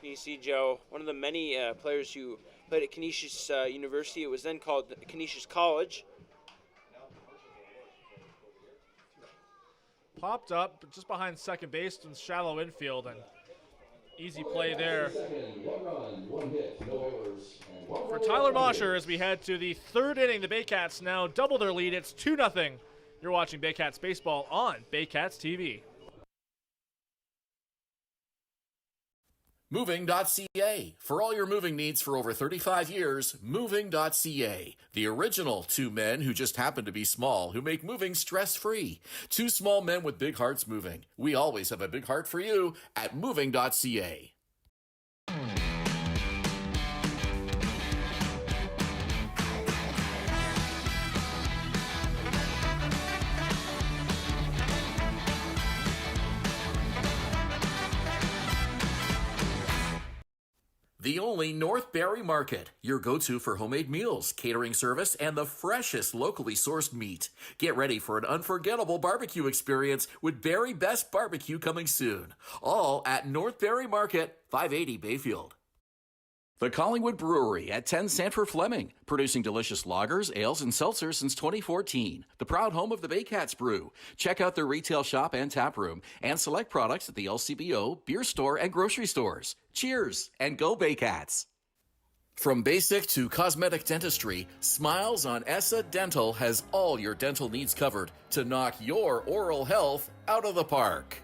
You see, Joe, one of the many players who played at Canisius University. It was then called Canisius College. Popped up just behind second base in shallow infield, and easy play there for Tyler Mosher as we head to the third inning. The Baycats now double their lead. It's 2-0. You're watching Baycats baseball on Baycats TV. Moving.ca. For all your moving needs for over 35 years, Moving.ca. The original two men who just happen to be small, who make moving stress-free. Two small men with big hearts moving. We always have a big heart for you at Moving.ca. The only North Barrie Market, your go-to for homemade meals, catering service, and the freshest locally sourced meat. Get ready for an unforgettable barbecue experience with Barrie Best Barbecue coming soon. All at North Barrie Market, 580 Bayfield. The Collingwood Brewery at 10 Sanford Fleming, producing delicious lagers, ales, and seltzers since 2014. The proud home of the Baycats Brew. Check out their retail shop and tap room, and select products at the LCBO, beer store, and grocery stores. Cheers, and go Baycats! From basic to cosmetic dentistry, Smiles on ESSA Dental has all your dental needs covered to knock your oral health out of the park.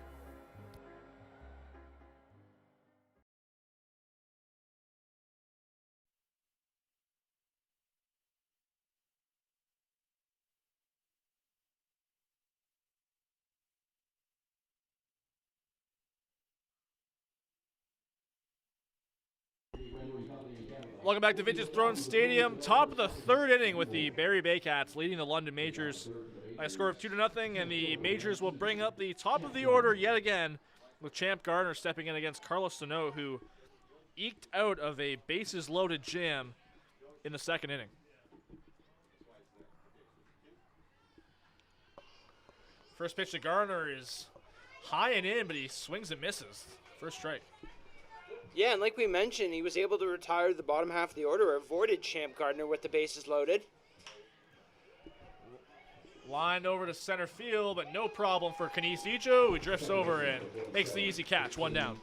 Welcome back to Vintage Throne Stadium. Top of the third inning with the Barrie Baycats leading the London Majors by a score of 2-0, and the Majors will bring up the top of the order yet again with Champ Gardner stepping in against Carlos Sano, who eked out of a bases-loaded jam in the second inning. First pitch to Gardner is high and in, but he swings and misses. First strike. Yeah, and like we mentioned, he was able to retire the bottom half of the order, avoided Champ Gardner with the bases loaded. Lined over to center field, but no problem for Canisius, who drifts over and makes the easy catch, one down.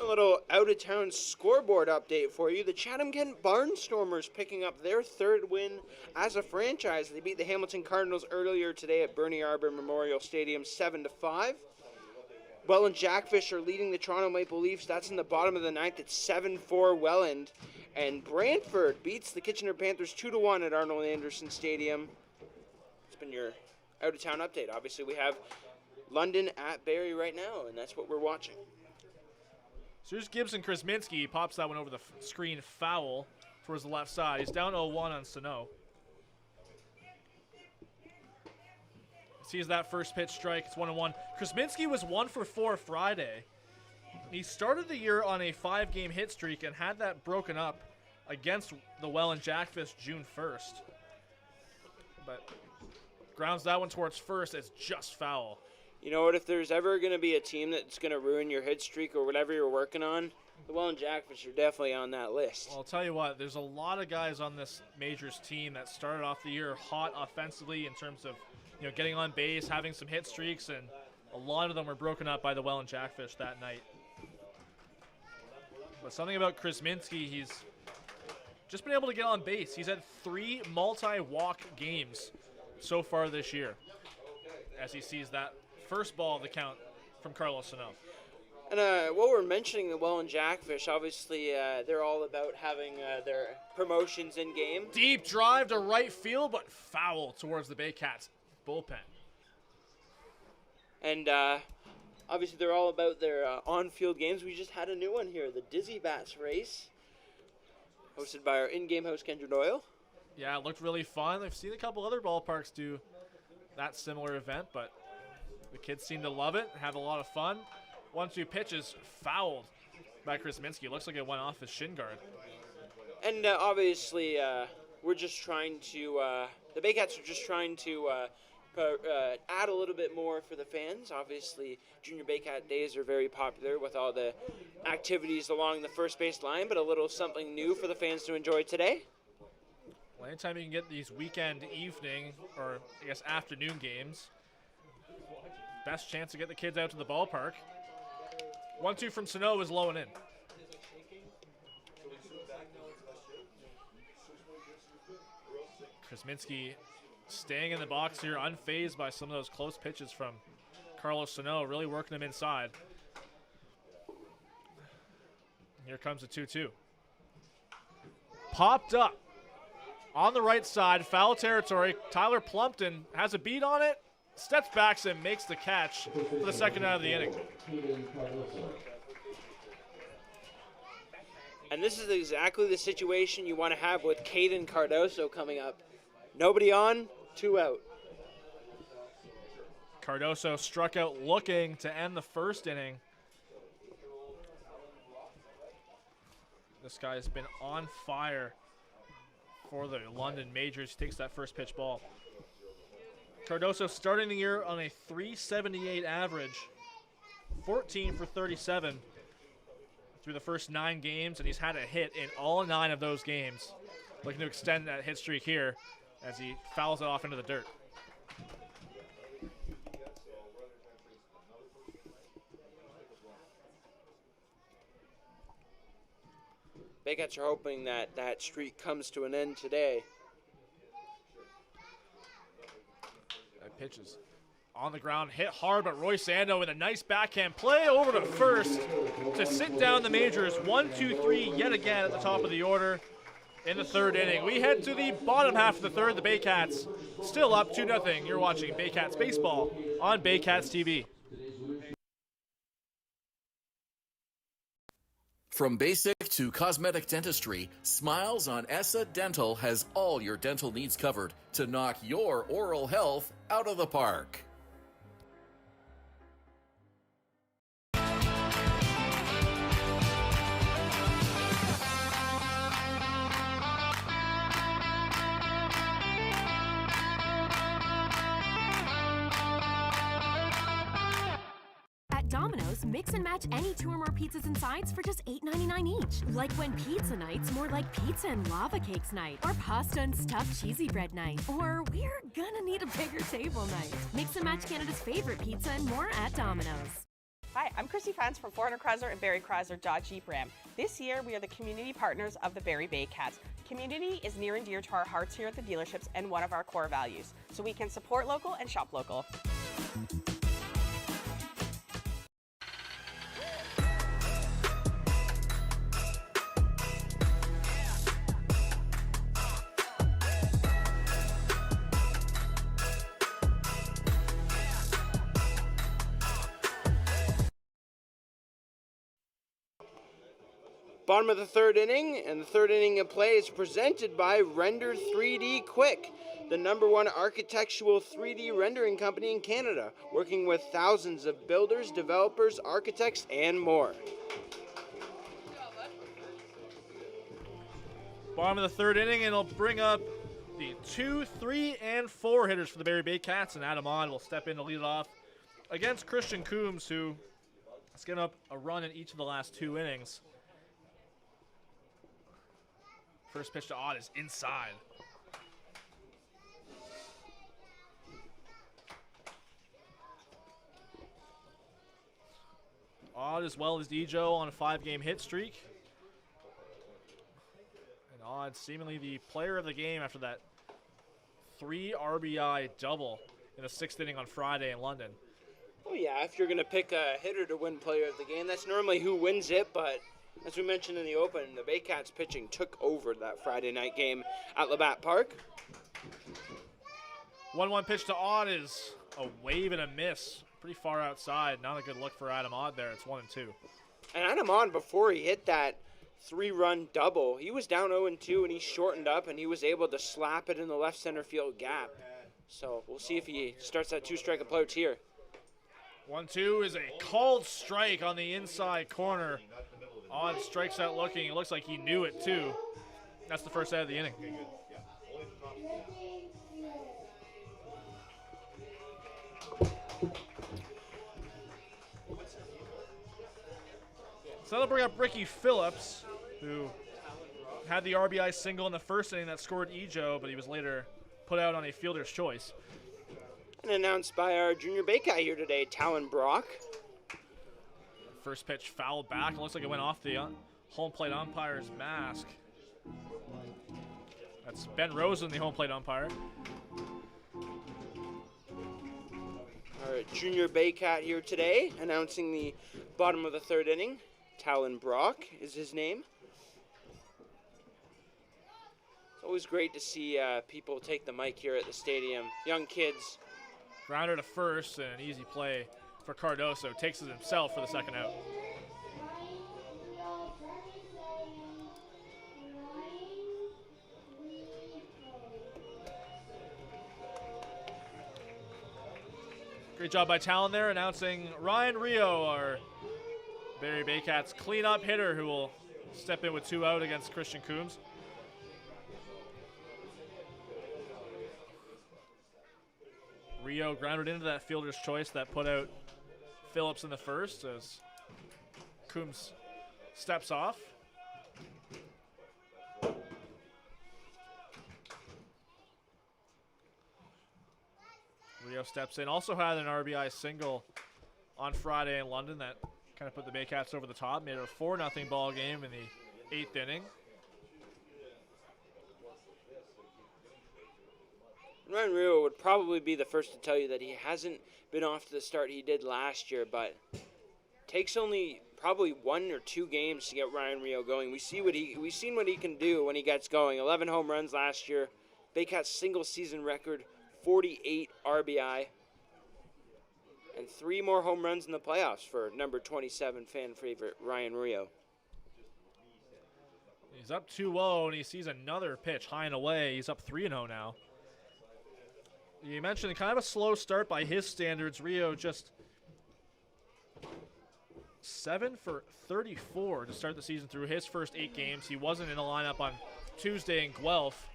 A little out-of-town scoreboard update for you. The Chatham-Kent Barnstormers picking up their third win as a franchise. They beat the Hamilton Cardinals earlier today at Bernie Arbor Memorial Stadium 7-5. Welland Jackfish are leading the Toronto Maple Leafs. That's in the bottom of the ninth. It's 7-4 Welland. And Brantford beats the Kitchener Panthers 2-1 at Arnold Anderson Stadium. It's been your out-of-town update. Obviously, we have London at Barrie right now, and that's what we're watching. So here's Gibson Krasminski. He pops that one over the screen, foul towards the left side. He's down 0-1 on Sano. Sees that first pitch strike. It's 1-1. Krasminski was 1 for 4 Friday. He started the year on a 5-game hit streak and had that broken up against the Welland Jackfish June 1st. But grounds that one towards first. It's just foul. You know what, if there's ever going to be a team that's going to ruin your hit streak or whatever you're working on, the Welland Jackfish are definitely on that list. Well, I'll tell you what, there's a lot of guys on this Majors team that started off the year hot offensively in terms of, getting on base, having some hit streaks, and a lot of them were broken up by the Welland Jackfish that night. But something about Krasminski, he's just been able to get on base. He's had 3 multi-walk games so far this year as he sees that first ball of the count from Carlos Sano. And while we're mentioning the Welland Jackfish, obviously they're all about having their promotions in game. Deep drive to right field, but foul towards the Baycats bullpen. And obviously they're all about their on-field games. We just had a new one here, the Dizzy Bats race, hosted by our in-game host, Kendra Doyle. Yeah, it looked really fun. I've seen a couple other ballparks do that similar event, but the kids seem to love it, have a lot of fun. 1-2 pitches fouled by Krasminski. Looks like it went off his shin guard. And obviously, we're just trying to, the Baycats are just trying to add a little bit more for the fans. Obviously, Junior Baycat Days are very popular with all the activities along the first base line, but a little something new for the fans to enjoy today. Well, anytime you can get these weekend evening, or I guess afternoon games, best chance to get the kids out to the ballpark. 1-2 from Sano is low and in. Krasminski staying in the box here, unfazed by some of those close pitches from Carlos Sano, really working him inside. Here comes the 2-2. Popped up on the right side, foul territory. Tyler Plumpton has a beat on it, steps back and makes the catch for the second out of the inning. And this is exactly the situation you want to have with Caden Cardoso coming up. Nobody on, 2 out. Cardoso struck out looking to end the first inning. This guy has been on fire for the London Majors. He takes that first pitch ball. Cardoso starting the year on a .378 average, 14 for 37 through the first 9 games, and he's had a hit in all 9 of those games. Looking to extend that hit streak here as he fouls it off into the dirt. Baycats are hoping that that streak comes to an end today. That pitch is on the ground, hit hard, but Roy Sando with a nice backhand play over to first to sit down the Majors. 1-2-3 yet again at the top of the order in the third inning. We head to the bottom half of the third. The Baycats still up 2-0. You're watching Baycats baseball on Baycats TV. From basic to cosmetic dentistry, Smiles on ESSA Dental has all your dental needs covered to knock your oral health out of the park. Domino's, mix and match any 2 or more pizzas and sides for just $8.99 each. Like when pizza night's more like pizza and lava cakes night, or pasta and stuffed cheesy bread night, or we're gonna need a bigger table night. Mix and match Canada's favorite pizza and more at Domino's. Hi, I'm Chrissy Fans from Hern and Barrie Dodge Jeep Ram. This year, we are the community partners of the Barrie Baycats. Community is near and dear to our hearts here at the dealerships and one of our core values, so we can support local and shop local. Bottom of the third inning, and the third inning of play is presented by Render 3D Quick, the #1 architectural 3D rendering company in Canada, working with thousands of builders, developers, architects, and more. Bottom of the third inning, and it'll bring up the 2, 3, and 4 hitters for the Barrie Baycats, and Adam Odd will step in to lead it off against Christian Coombs, who has given up a run in each of the last 2 innings. First pitch to Odd is inside. Odd as well as Dejo on a 5-game hit streak. And Odd seemingly the player of the game after that 3 RBI double in the 6th inning on Friday in London. Oh yeah, if you're going to pick a hitter to win player of the game, that's normally who wins it, but as we mentioned in the open, the Baycats pitching took over that Friday night game at Labatt Park. 1-1 pitch to Odd is a wave and a miss. Pretty far outside. Not a good look for Adam Odd there. It's 1-2. And Adam Odd, before he hit that 3-run double, he was down 0-2 and he shortened up and he was able to slap it in the left center field gap. So we'll see if he starts that 2-strike approach here. 1-2 is a called strike on the inside corner. Odd strikes out looking. It looks like he knew it too. That's the first out of the inning. So that'll bring up Ricky Phillips, who had the RBI single in the first inning that scored Ejo, but he was later put out on a fielder's choice. And announced by our junior Baycat here today, Talon Brock. First pitch fouled back. It looks like it went off the home plate umpire's mask. That's Ben Rosen, the home plate umpire. Our junior Baycat here today, announcing the bottom of the third inning. Talon Brock is his name. It's always great to see people take the mic here at the stadium. Young kids. Grounder to first, and an easy play for Cardoso. Takes it himself for the second out. Great job by Talon there, announcing Ryan Rio, our Barrie Baycats cleanup hitter, who will step in with 2 out against Christian Coombs. Rio grounded into that fielder's choice that put out Phillips in the first as Coombs steps off. Rio steps in. Also had an RBI single on Friday in London that kind of put the Baycats over the top. Made it a 4-0 ball game in the 8th inning. Ryan Rio would probably be the first to tell you that he hasn't been off to the start he did last year, but takes only probably 1 or 2 games to get Ryan Rio going. We've seen what he can do when he gets going. 11 home runs last year. Baycats single season record, 48 RBI, and 3 more home runs in the playoffs for number 27 fan favorite Ryan Rio. He's up 2-0 and he sees another pitch high and away. He's up 3-0 now. You mentioned kind of a slow start by his standards. Rio just 7 for 34 to start the season through his first 8 games. He wasn't in the lineup on Tuesday in Guelph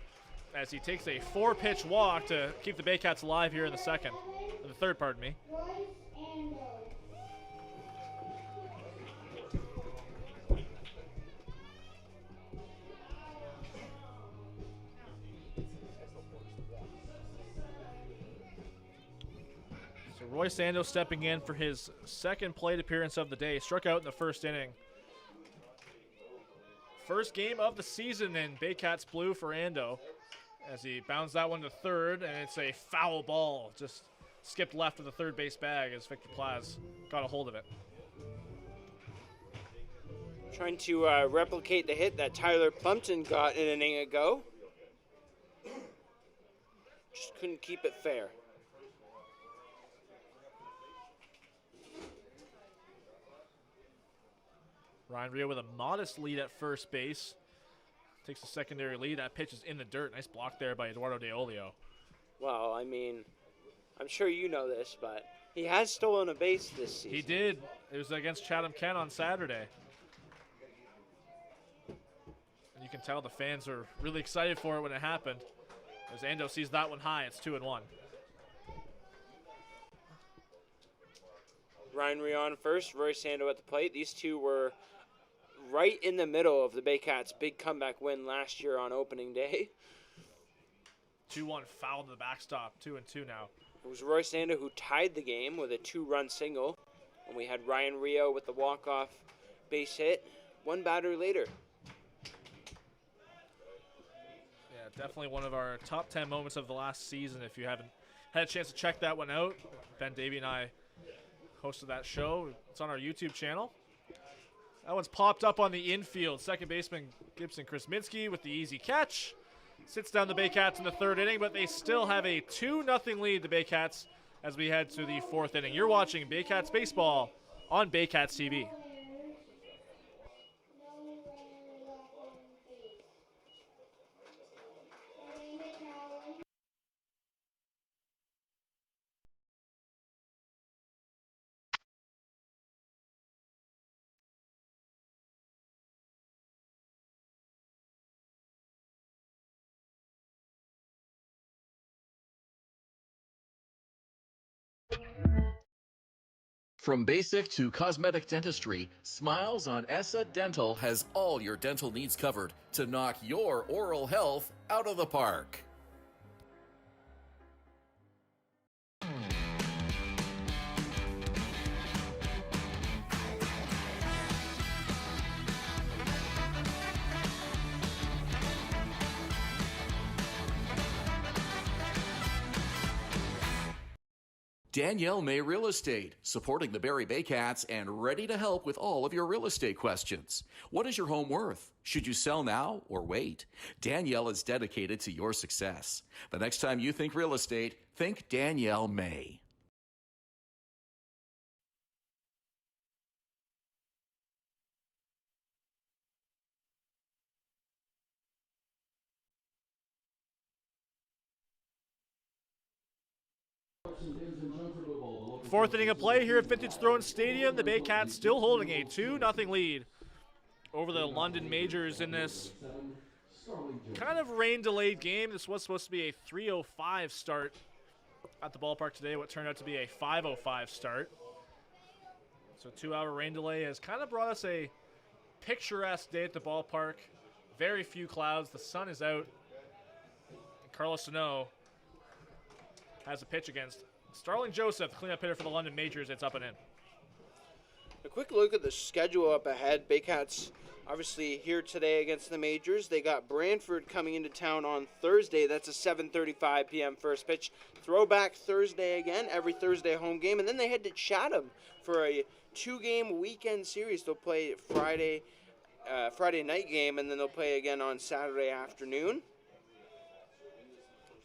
as he takes a 4-pitch walk to keep the Baycats alive here in the third, pardon me. Roy Sando stepping in for his second plate appearance of the day. Struck out in the first inning. First game of the season in Baycats blue for Ando as he bounds that one to third, and it's a foul ball. Just skipped left of the third base bag as Victor Plaz got a hold of it. Trying to replicate the hit that Tyler Plumpton got an inning ago. Just couldn't keep it fair. Ryan Rio with a modest lead at first base. Takes a secondary lead. That pitch is in the dirt. Nice block there by Eduardo De Olio. Well, I mean, I'm sure you know this, but he has stolen a base this season. He did. It was against Chatham Kent on Saturday. And you can tell the fans are really excited for it when it happened. As Ando sees that one high, it's 2-1. Ryan Rio on first, Roy Sando at the plate. These two were right in the middle of the Baycats' big comeback win last year on opening day. 2-1 foul to the backstop, 2-2 now. It was Roy Sando who tied the game with a 2-run single. And we had Ryan Rio with the walk-off base hit 1 batter later. Yeah, definitely one of our top 10 moments of the last season. If you haven't had a chance to check that one out, Ben, Davy, and I hosted that show. It's on our YouTube channel. That one's popped up on the infield. Second baseman Gibson Krasminski with the easy catch. Sits down the Baycats in the third inning, but they still have a 2-0 lead, the Baycats, as we head to the fourth inning. You're watching Baycats Baseball on Baycats TV. From basic to cosmetic dentistry, Smiles on Essa Dental has all your dental needs covered to knock your oral health out of the park. Danielle May Real Estate, supporting the Barrie Baycats and ready to help with all of your real estate questions. What is your home worth? Should you sell now or wait? Danielle is dedicated to your success. The next time you think real estate, think Danielle May. Fourth inning of play here at Vintage Throne Stadium. The Baycats still holding a 2-0 lead over the London Majors in this kind of rain-delayed game. This was supposed to be a 3:05 start at the ballpark today, what turned out to be a 5:05 start. So 2-hour rain delay has kind of brought us a picturesque day at the ballpark. Very few clouds. The sun is out. Carlos Sano has a pitch against Starling Joseph, cleanup hitter for the London Majors. It's up and in. A quick look at the schedule up ahead. Baycats obviously here today against the Majors. They got Brantford coming into town on Thursday. That's a 7:35 p.m. first pitch. Throwback Thursday again, every Thursday home game. And then they head to Chatham for a 2-game weekend series. They'll play Friday night game, and then they'll play again on Saturday afternoon.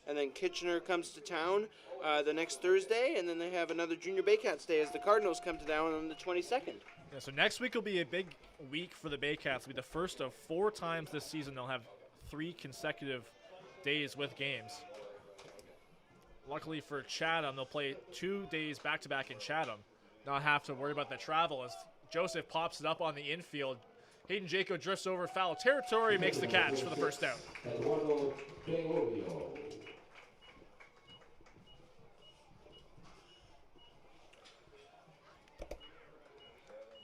And then Kitchener comes to town the next Thursday, and then they have another Junior Baycats Day as the Cardinals come to town on the 22nd. Yeah, so next week will be a big week for the Baycats. It'll be the first of 4 times this season they'll have 3 consecutive days with games. Luckily for Chatham, they'll play 2 days back-to-back in Chatham. Not have to worry about the travel as Joseph pops it up on the infield. Hayden Jaco drifts over foul territory, makes the catch for the first down.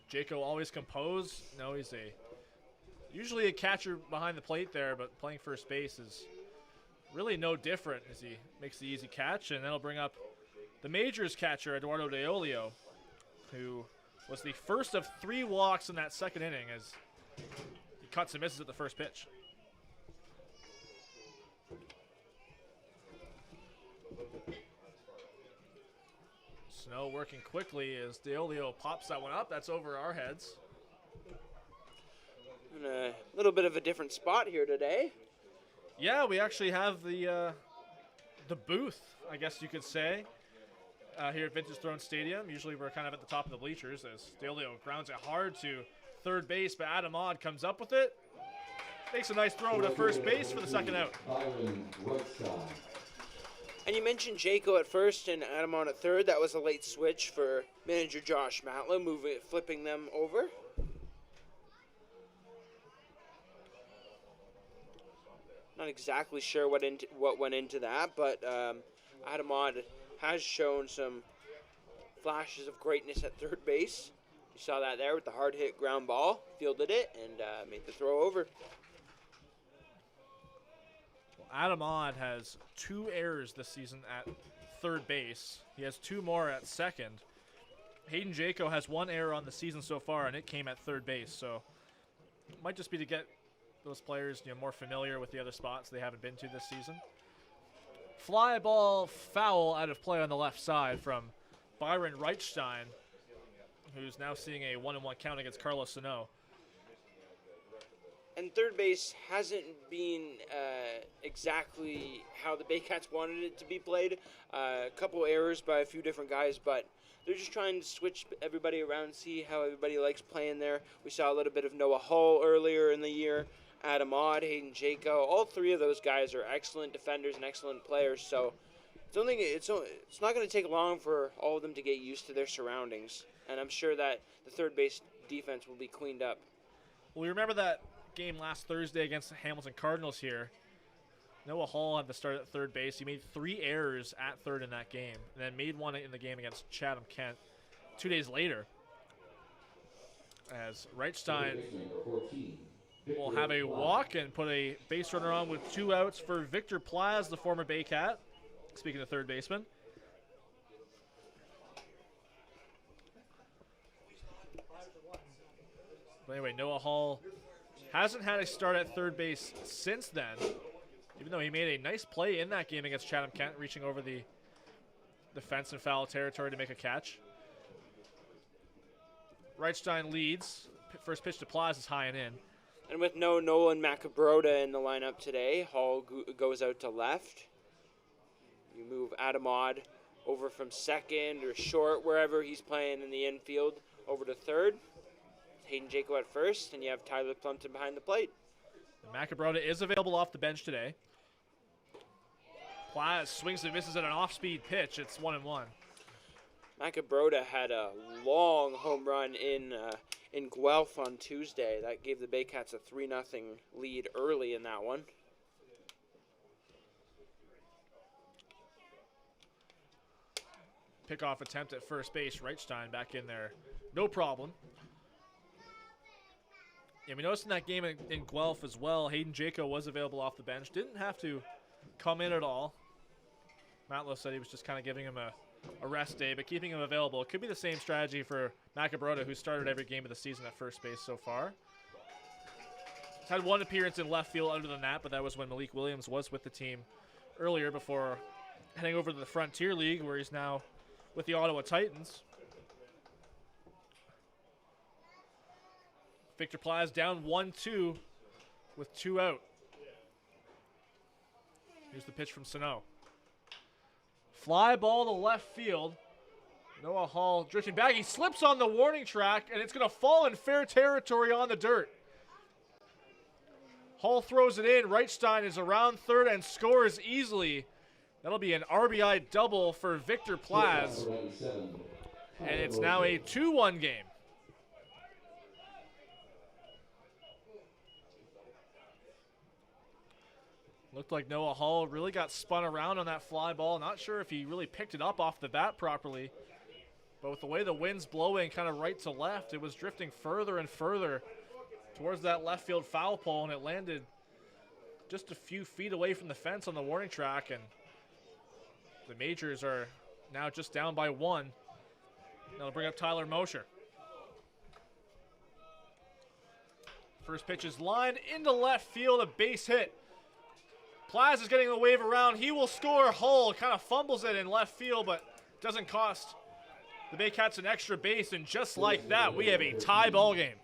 Jaco always composed. No, he's usually a catcher behind the plate there, but playing first base is really no different as he makes the easy catch, and that'll bring up the Majors catcher, Eduardo De Olio, who was the first of 3 walks in that second inning as he cuts and misses at the first pitch. Snow working quickly as DeOlio pops that one up. That's over our heads. And a little bit of a different spot here today. Yeah, we actually have the booth, I guess you could say, here at Vintage Throne Stadium. Usually we're kind of at the top of the bleachers as DeOlio grounds it hard to third base, but Adam Odd comes up with it. Makes a nice throw to first base for the second out. And you mentioned Jaco at first and Adamon at third. That was a late switch for manager Josh Matla, flipping them over. Not exactly sure what went into that, but Adamon has shown some flashes of greatness at third base. You saw that there with the hard hit ground ball, fielded it, and made the throw over. Adam Odd has 2 errors this season at third base. He has 2 more at second. Hayden Jaco has 1 error on the season so far, and it came at third base. So it might just be to get those players more familiar with the other spots they haven't been to this season. Fly ball foul out of play on the left side from Byron Reichstein, who's now seeing a 1-1 count against Carlos Sano. And third base hasn't been exactly how the Baycats wanted it to be played. A couple errors by a few different guys, but they're just trying to switch everybody around, see how everybody likes playing there. We saw a little bit of Noah Hull earlier in the year, Adam Odd, Hayden Jaco. All 3 of those guys are excellent defenders and excellent players, so it's not going to take long for all of them to get used to their surroundings. And I'm sure that the third base defense will be cleaned up. Well, we remember that game last Thursday against the Hamilton Cardinals here Noah Hall had to start at third base. He made 3 errors at third in that game, and then made one in the game against Chatham-Kent 2 days later. As Reichstein will have a walk and put a base runner on with 2 outs for Victor Plaz, the former Baycat. Speaking of third baseman. But anyway, Noah Hall hasn't had a start at third base since then, even though he made a nice play in that game against Chatham-Kent, reaching over the fence in foul territory to make a catch. Reichstein leads. First pitch to Plaz is high and in. And with no Nolan Macabrota in the lineup today, Hall goes out to left. You move Adamad over from second or short, wherever he's playing in the infield, over to third. Hayden Jaco at first, and you have Tyler Plumpton behind the plate. Macabrota is available off the bench today. Plaz swings and misses at an off-speed pitch. It's 1-1. Macabrota had a long home run in Guelph on Tuesday. That gave the Baycats a 3-0 lead early in that one. Pickoff attempt at first base. Reichstein back in there. No problem. Yeah, we noticed in that game in Guelph as well, Hayden Jaco was available off the bench. Didn't have to come in at all. Matlow said he was just kind of giving him a rest day, but keeping him available. It could be the same strategy for Macabrota, who started every game of the season at first base so far. He's had 1 appearance in left field other than that, but that was when Malik Williams was with the team earlier before heading over to the Frontier League, where he's now with the Ottawa Titans. Victor Plaz down 1-2 with 2 out. Here's the pitch from Sano. Fly ball to left field. Noah Hall drifting back. He slips on the warning track, and it's going to fall in fair territory on the dirt. Hall throws it in. Reichstein is around third and scores easily. That'll be an RBI double for Victor Plaz. And it's now a 2-1 game. Looked like Noah Hall really got spun around on that fly ball. Not sure if he really picked it up off the bat properly. But with the way the wind's blowing kind of right to left, it was drifting further and further towards that left field foul pole, and it landed just a few feet away from the fence on the warning track. And the Majors are now just down by 1. That'll bring up Tyler Mosher. First pitch is lined into left field, a base hit. Plaz is getting the wave around. He will score. Hull kind of fumbles it in left field, but doesn't cost the Baycats an extra base. And just like that, we have a tie ball game.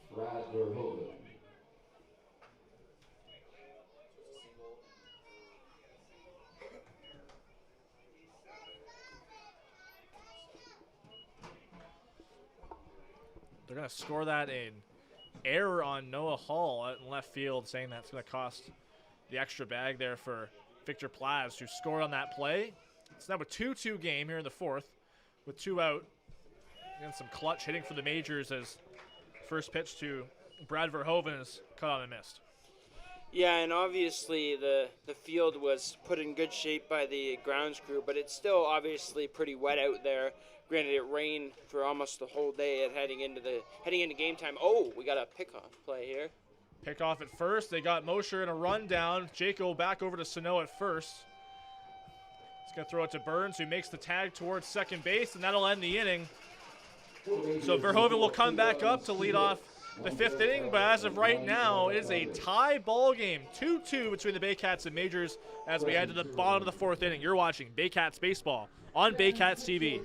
They're going to score that in error on Noah Hall out in left field, saying that's going to cost the extra bag there for Victor Plaz, who scored on that play. It's now a 2-2 game here in the 4th with 2 out. And some clutch hitting for the Majors as first pitch to Brad Verhoeven is cut on and missed. Yeah, and obviously the field was put in good shape by the grounds crew, but it's still obviously pretty wet out there. Granted, it rained for almost the whole day heading into game time. Oh, we got a pickoff play here. Pick off at first. They got Mosher in a rundown. Jaco back over to Sano at first. He's going to throw it to Burns, who makes the tag towards second base, and that'll end the inning. So Verhoeven will come back up to lead off the 5th inning, but as of right now, it is a tie ball game. 2-2 between the Baycats and Majors as we head to the bottom of the 4th inning. You're watching Baycats Baseball on Baycats TV.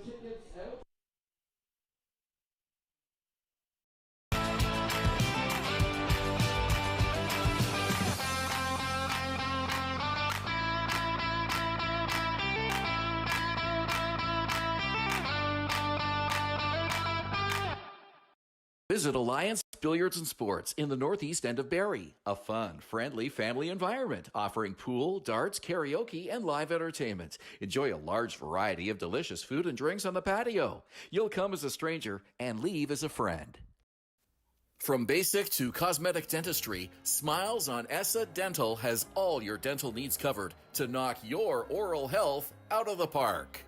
Visit Alliance Billiards and Sports in the northeast end of Barrie. A fun, friendly family environment offering pool, darts, karaoke, and live entertainment. Enjoy a large variety of delicious food and drinks on the patio. You'll come as a stranger and leave as a friend. From basic to cosmetic dentistry, Smiles on ESSA Dental has all your dental needs covered to knock your oral health out of the park.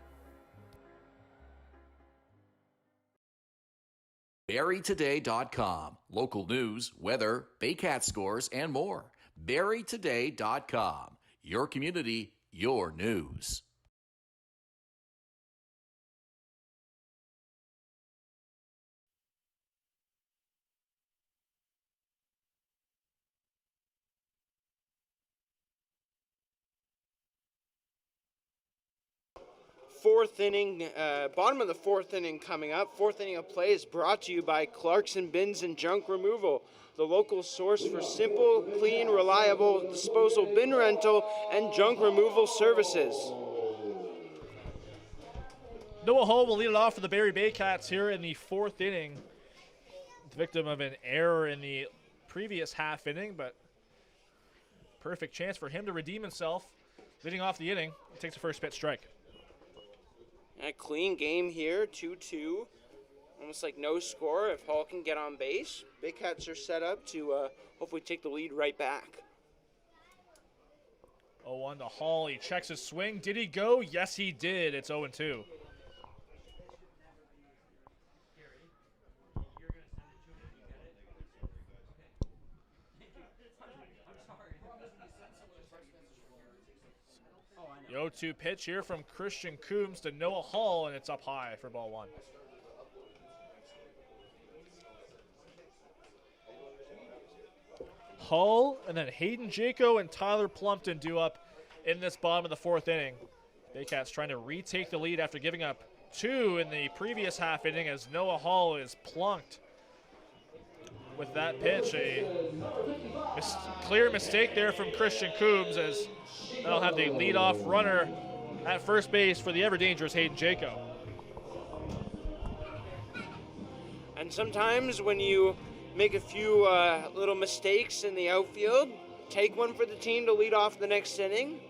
BarrieToday.com. Local news, weather, Baycat scores, and more. BarrieToday.com. Your community, your news. Fourth inning, bottom of the fourth inning coming up. Fourth inning of play is brought to you by Clarkson Bins and Junk Removal, the local source for simple, clean, reliable disposal bin rental and junk removal services. Noah Hull will lead it off for the Barrie Baycats here in the fourth inning. The victim of an error in the previous half inning, but perfect chance for him to redeem himself. Leading off the inning, he takes a first pitch strike. A clean game here, 2-2. Almost like no score if Hall can get on base. Baycats are set up to hopefully take the lead right back. 0-1 to Hall. He checks his swing. Did he go? Yes, he did. It's 0-2. The 0-2 pitch here from Christian Coombs to Noah Hall, and it's up high for ball one. Hull and then Hayden Jaco and Tyler Plumpton due up in this bottom of the fourth inning. Baycats trying to retake the lead after giving up 2 in the previous half inning as Noah Hall is plunked with that pitch. A clear mistake there from Christian Coombs as that'll have the leadoff runner at first base for the ever-dangerous Hayden Jaco. And sometimes when you make a few little mistakes in the outfield, take one for the team to lead off the next inning.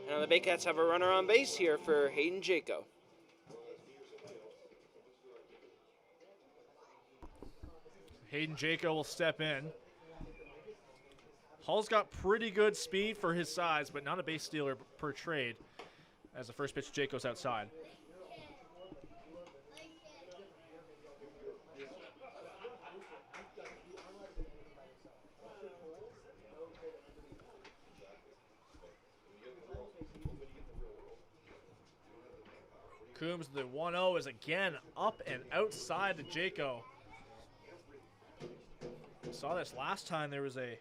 Now the Baycats have a runner on base here for Hayden Jaco. Hayden Jaco will step in. Hall's got pretty good speed for his size, but not a base stealer per trade as the first pitch Jaco's outside. Coombs, the 1-0 is again up and outside to Jaco. Saw this last time. There was a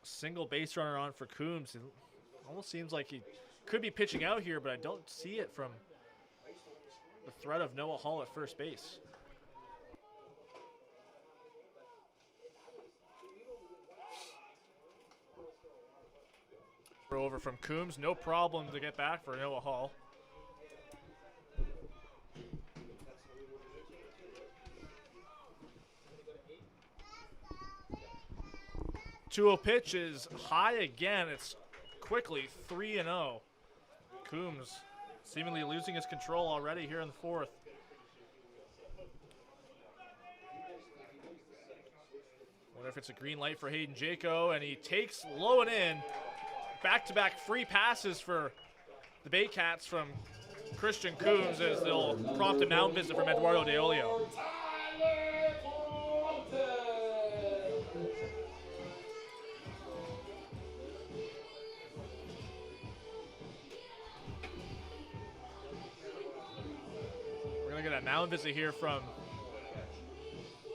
single base runner on for Coombs. It almost seems like he could be pitching out here, but I don't see it from the threat of Noah Hall at first base. Over from Coombs, no problem to get back for Noah Hall. Pitch is high again. It's quickly 3-0. Coombs seemingly losing his control already here in the fourth. Wonder if it's a green light for Hayden Jaco, and he takes low and in. Back-to-back free passes for the Baycats from Christian Coombs as they'll prompt a mound visit from Eduardo De Olio. Get a mound visit here from,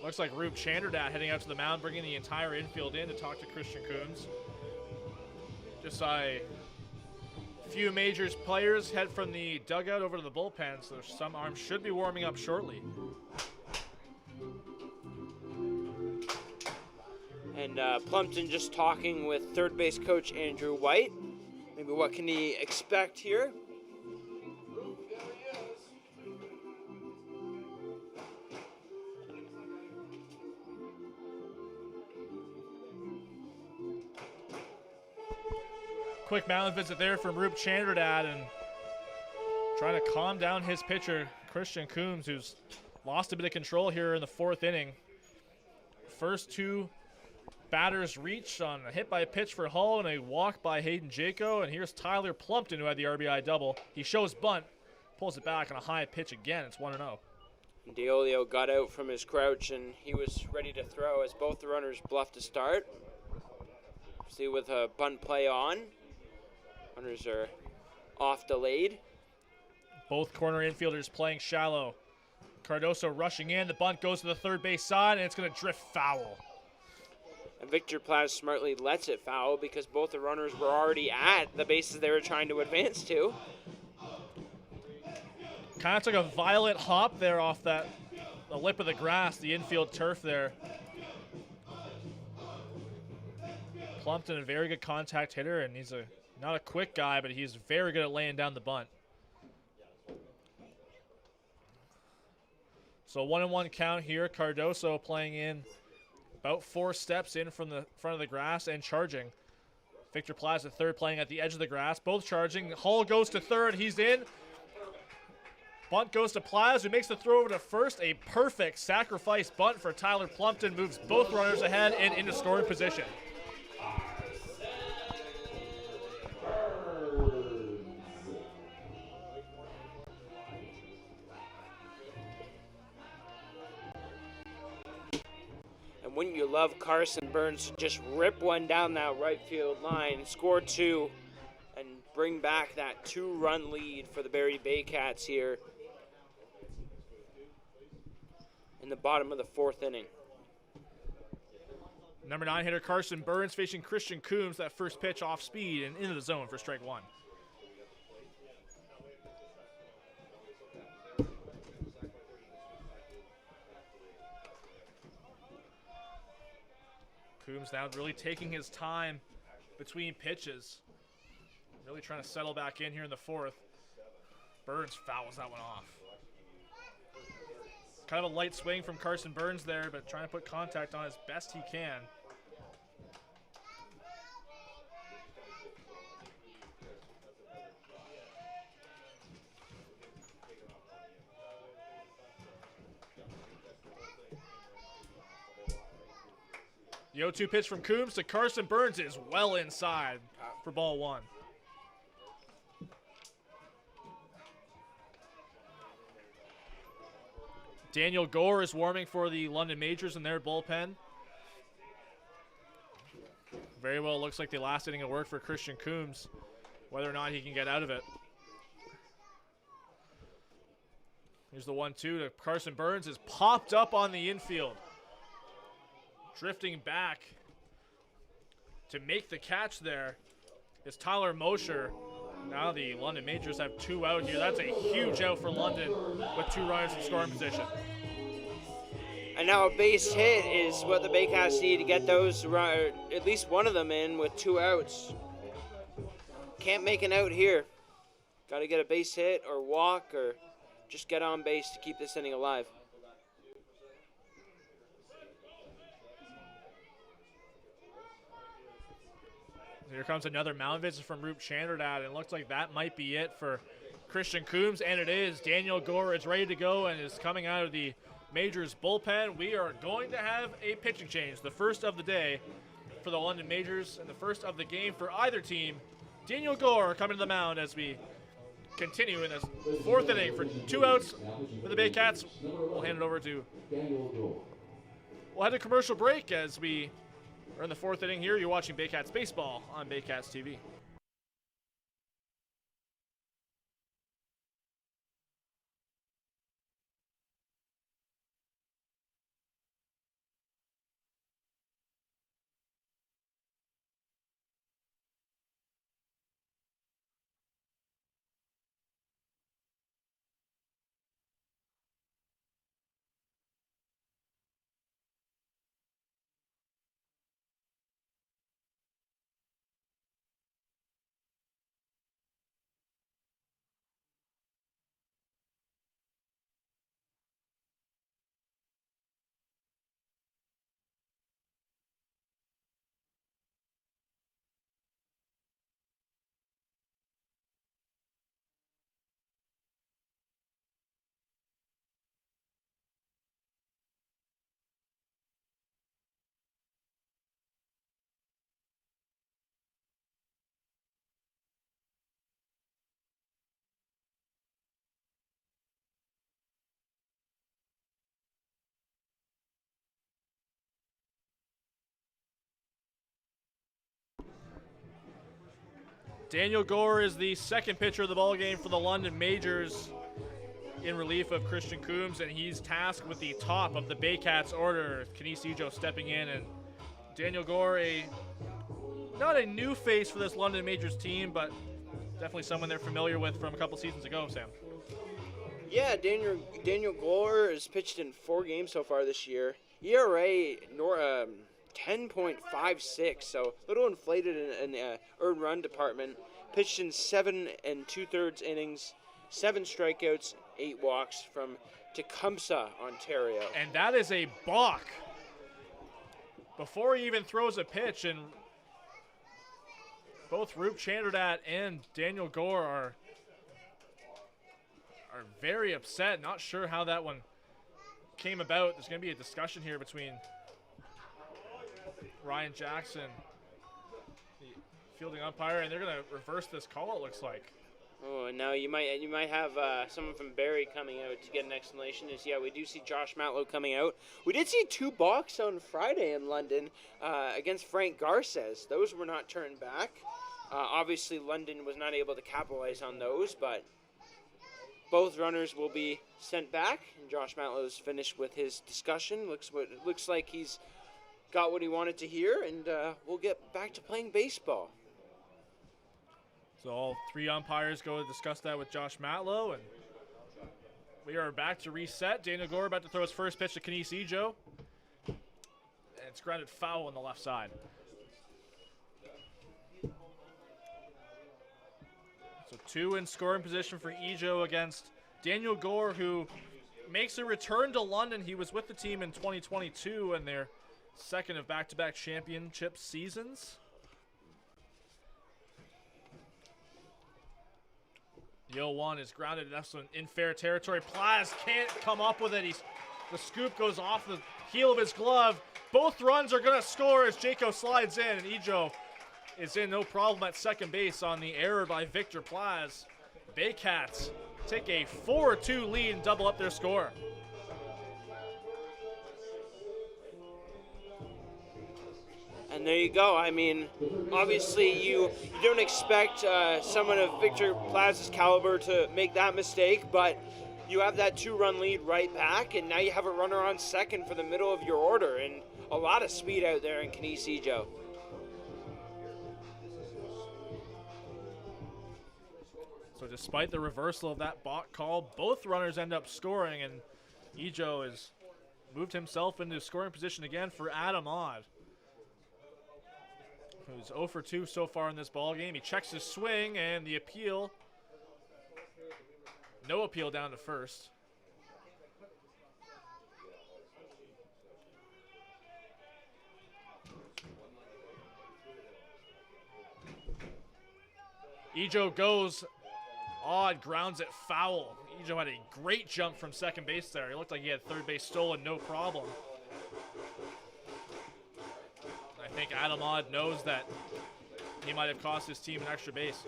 looks like Rube Chanderdat heading out to the mound, bringing the entire infield in to talk to Christian Coombs. Just saw a few majors players head from the dugout over to the bullpen, so some arms should be warming up shortly. And Plumpton just talking with third base coach Andrew White. Maybe what can he expect here? Quick mound visit there from Rube Chanderdat and trying to calm down his pitcher, Christian Coombs, who's lost a bit of control here in the 4th inning. First 2 batters reach on a hit by a pitch for Hull and a walk by Hayden Jaco. And here's Tyler Plumpton, who had the RBI double. He shows bunt, pulls it back on a high pitch again. It's 1-0. Diolio got out from his crouch and he was ready to throw as both the runners bluffed to start. See, with a bunt play on, runners are off delayed. Both corner infielders playing shallow. Cardoso rushing in. The bunt goes to the third base side, and it's going to drift foul. And Victor Plaz smartly lets it foul because both the runners were already at the bases they were trying to advance to. Kind of took a violent hop there off the lip of the grass, the infield turf there. Plumpton, a very good contact hitter, and he's not a quick guy, but he's very good at laying down the bunt. So 1-1 count here. Cardoso playing in about 4 steps in from the front of the grass and charging. Victor Plaz at third, playing at the edge of the grass, both charging. Hull goes to third. He's in. Bunt goes to Plaz, who makes the throw over to first. A perfect sacrifice bunt for Tyler Plumpton. Moves both runners ahead and into scoring position. Wouldn't you love Carson Burns to just rip one down that right field line, score 2, and bring back that 2-run lead for the Barrie Baycats here in the bottom of the 4th inning. Number 9 hitter Carson Burns facing Christian Coombs. That first pitch off speed and into the zone for strike 1. Coombs now really taking his time between pitches. Really trying to settle back in here in the 4th. Burns fouls that one off. Kind of a light swing from Carson Burns there, but trying to put contact on as best he can. The 0-2 pitch from Coombs to Carson Burns is well inside for ball 1. Daniel Gore is warming for the London Majors in their bullpen. Very well looks like the last inning of work for Christian Coombs, whether or not he can get out of it. Here's the 1-2 to Carson Burns, is popped up on the infield. Drifting back to make the catch there is Tyler Mosher. Now the London Majors have 2 out here. That's a huge out for London with 2 runners in scoring position. And now a base hit is what the Baycats need to get those, at least one of them in with 2 outs. Can't make an out here. Got to get a base hit or walk or just get on base to keep this inning alive. Here comes another mound visit from Roop Chanderdad, and it looks like that might be it for Christian Coombs, and it is. Daniel Gore is ready to go and is coming out of the Majors bullpen. We are going to have a pitching change, the first of the day for the London Majors and the first of the game for either team. Daniel Gore coming to the mound as we continue in this 4th inning for 2 outs for the Baycats. We'll hand it over to. We'll head to commercial break as we are in the 4th inning here. You're watching Baycats Baseball on Baycats TV. Daniel Gore is the second pitcher of the ballgame for the London Majors in relief of Christian Coombs, and he's tasked with the top of the Baycats order. Kinesijo stepping in, and Daniel Gore, not a new face for this London Majors team, but definitely someone they're familiar with from a couple seasons ago, Sam. Yeah, Daniel Gore has pitched in 4 games so far this year. ERA 10.56, so a little inflated in the earned run department. Pitched in 7 2/3 innings, 7 strikeouts, 8 walks from Tecumseh, Ontario. And that is a balk before he even throws a pitch, and both Roop Chanderdat and Daniel Gore are very upset. Not sure how that one came about. There's going to be a discussion here between Ryan Jackson, the fielding umpire, and they're going to reverse this call, it looks like. Oh, and now you might have someone from Barrie coming out to get an explanation. Yeah, we do see Josh Matlow coming out. We did see 2 balks on Friday in London against Frank Garces. Those were not turned back. Obviously, London was not able to capitalize on those, but both runners will be sent back. And Josh Matlow's finished with his discussion. Looks like he's got what he wanted to hear, and we'll get back to playing baseball. So all 3 umpires go to discuss that with Josh Matlow, and we are back to reset. Daniel Gore about to throw his first pitch to Kinesijo, and it's grounded foul on the left side. So 2 in scoring position for Ejo against Daniel Gore, who makes a return to London. He was with the team in 2022 and their second of back-to-back championship seasons. The 0-1 is grounded. That's in fair territory. Plaz can't come up with it. The scoop goes off the heel of his glove. Both runs are going to score as Jaco slides in, and Ejo is in no problem at second base on the error by Victor Plaz. Baycats take a 4-2 lead and double up their score. And there you go. I mean, obviously you don't expect someone of Victor Plaz's caliber to make that mistake, but you have that 2-run lead right back, and now you have a runner on second for the middle of your order, and a lot of speed out there in Kinesijo. So despite the reversal of that balk call, both runners end up scoring, and Ejo has moved himself into scoring position again for Adam Odd, who's 0 for 2 so far in this ballgame. He checks his swing, and the appeal. No appeal down to first. Ejo goes. Odd grounds it foul. Ejo had a great jump from second base there. He looked like he had third base stolen, no problem. I think Adam Odd knows that he might have cost his team an extra base.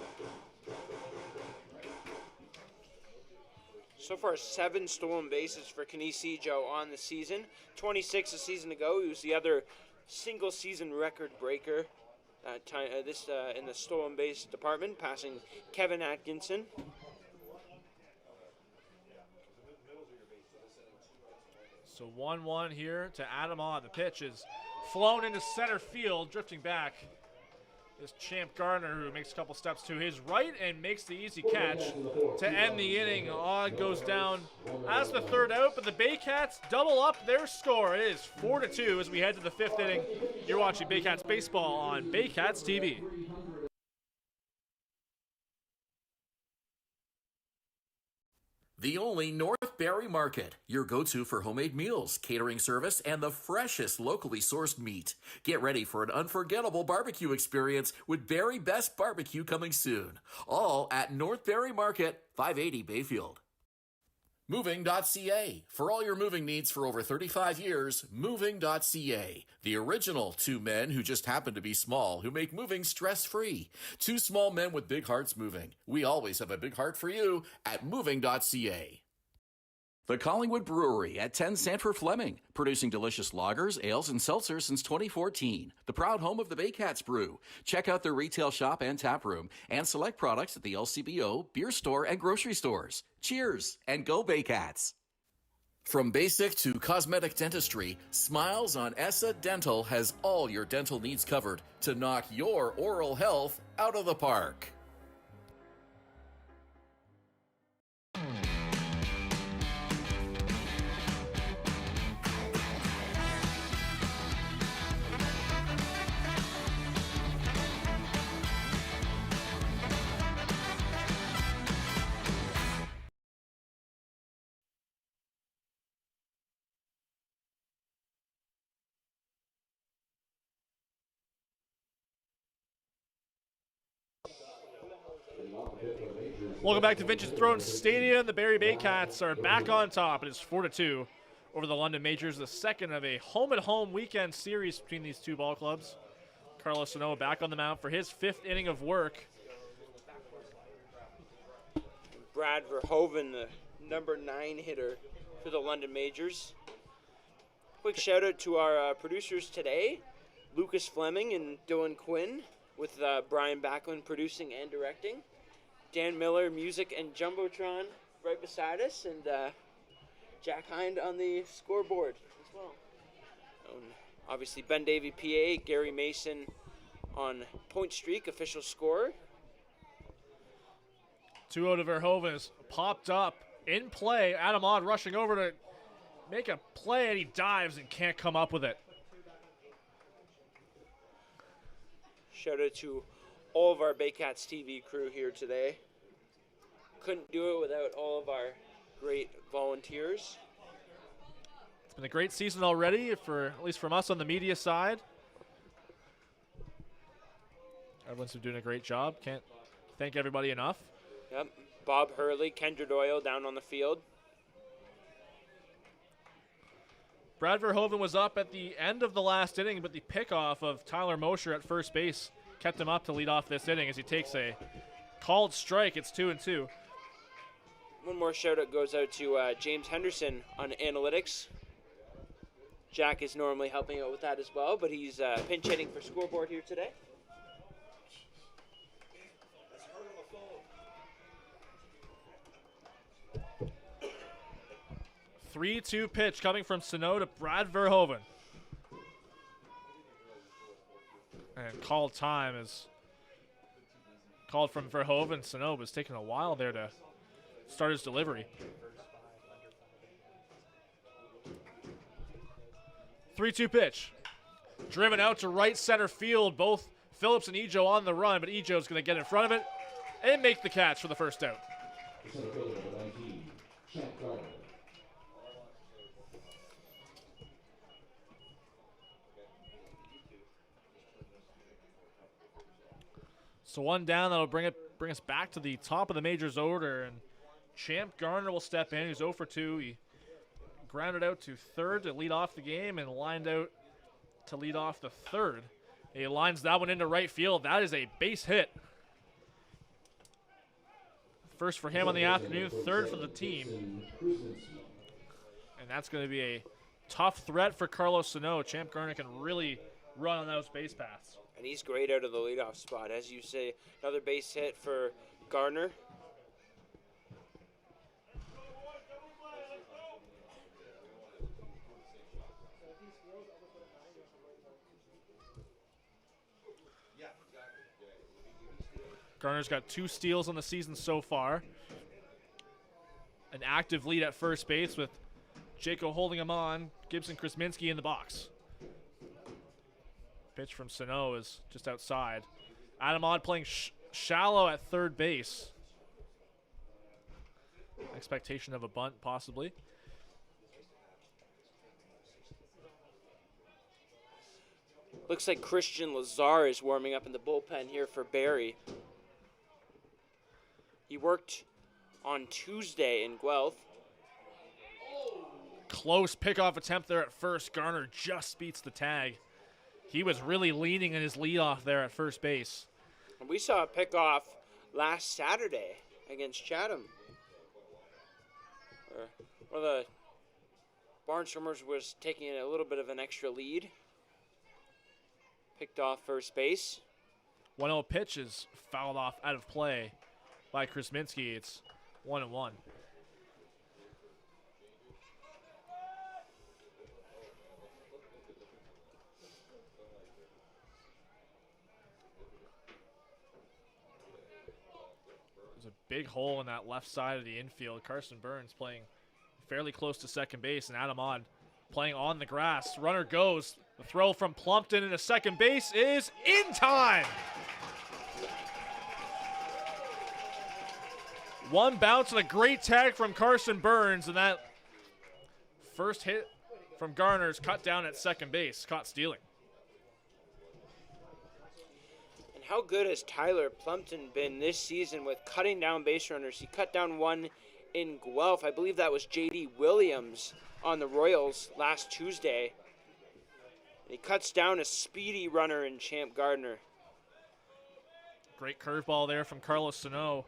So far, 7 stolen bases for Kinesijo on the season. 26 a season ago. He was the other single-season record breaker in the stolen base department, passing Kevin Atkinson. So 1-1 here to Adam Odd. The pitch is flown into center field, drifting back is Champ Gardner, who makes a couple steps to his right and makes the easy catch to end the inning. Odd goes down as the third out, but the Baycats double up their score. It is 4-2 as we head to the 5th inning. You're watching Baycats baseball on Baycats TV. The only North Barrie Market, your go-to for homemade meals, catering service, and the freshest locally sourced meat. Get ready for an unforgettable barbecue experience with Barrie Best Barbecue coming soon. All at North Barrie Market, 580 Bayfield. Moving.ca. For all your moving needs for over 35 years, Moving.ca. The original 2 men who just happen to be small, who make moving stress-free. 2 small men with big hearts moving. We always have a big heart for you at Moving.ca. The Collingwood Brewery at 10 Sanford Fleming, producing delicious lagers, ales, and seltzers since 2014. The proud home of the Baycats Brew. Check out their retail shop and tap room and select products at the LCBO, beer store, and grocery stores. Cheers and go Baycats! From basic to cosmetic dentistry, Smiles on Essa Dental has all your dental needs covered to knock your oral health out of the park. Welcome back to Vintage Throne Stadium. The Barrie Baycats are back on top. It is 4-2 over the London Majors, the second of a home-and-home weekend series between these two ball clubs. Carlos Sano back on the mound for his fifth inning of work. Brad Verhoeven, the number 9 hitter for the London Majors. Quick shout out to our producers today, Lucas Fleming and Dylan Quinn, with Brian Backland producing and directing. Dan Miller, music and Jumbotron right beside us, and Jack Hind on the scoreboard as well. And obviously Ben Davy PA, Gary Mason on point streak, official scorer. 2-0 to Verhoeven is popped up in play. Adam Odd rushing over to make a play, and he dives and can't come up with it. Shout out to all of our Baycats TV crew here today. Couldn't do it without all of our great volunteers. It's been a great season already, at least from us on the media side. Everyone's been doing a great job. Can't thank everybody enough. Yep. Bob Hurley, Kendra Doyle down on the field. Brad Verhoeven was up at the end of the last inning, but the pickoff of Tyler Mosher at first base kept him up to lead off this inning as he takes a called strike. It's 2-2. One more shout out goes out to James Henderson on analytics. Jack is normally helping out with that as well, but he's pinch hitting for scoreboard here today. Three-two pitch coming from Sano to Brad Verhoeven. And called time is called from Verhoeven. Sano was taking a while there to start his delivery. 3-2 pitch. Driven out to right center field. Both Phillips and Ejo on the run, but Ejo's going to get in front of it and make the catch for the first out. So one down, that'll bring us back to the top of the majors order, and Champ Garner will step in. He's 0 for 2. He grounded out to third to lead off the game and lined out to lead off the third. He lines that one into right field. That is a base hit. First for him on the afternoon, third for the team. And that's going to be a tough threat for Carlos Sano. Champ Garner can really run on those base paths. And he's great out of the leadoff spot. As you say, another base hit for Garner. Garner's got 2 steals on the season so far. An active lead at first base with Jaco holding him on. Gibson Krasminski in the box. Pitch from Sano is just outside. Adam Odd playing shallow at third base. Expectation of a bunt, possibly. Looks like Christian Lazar is warming up in the bullpen here for Barrie. He worked on Tuesday in Guelph. Close pickoff attempt there at first. Garner just beats the tag. He was really leaning in his leadoff there at first base. And we saw a pickoff last Saturday against Chatham. Or One of the Barnstormers was taking a little bit of an extra lead. Picked off first base. 1-0 pitch is fouled off out of play by Krasminski. It's 1-1. There's a big hole in that left side of the infield. Carson Burns playing fairly close to second base, and Adam Odd playing on the grass. Runner goes. The throw from Plumpton into second base is in time. One bounce and a great tag from Carson Burns, and that first hit from Garner's cut down at second base, caught stealing. And how good has Tyler Plumpton been this season with cutting down base runners? He cut down one in Guelph. I believe that was J.D. Williams on the Royals last Tuesday. And he cuts down a speedy runner in Champ Gardner. Great curveball there from Carlos Sano.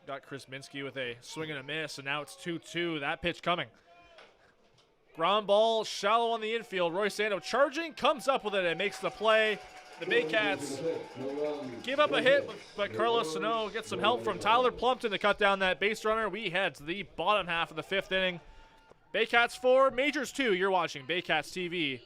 Got Krasminski with a swing and a miss, and now it's 2-2. That pitch coming. Ground ball shallow on the infield. Roy Sando charging, comes up with it and makes the play. The Baycats give up a hit, but Carlos Sano gets some help from Tyler Plumpton to cut down that base runner. We head to the bottom half of the fifth inning. Baycats 4, Majors 2. You're watching Baycats TV.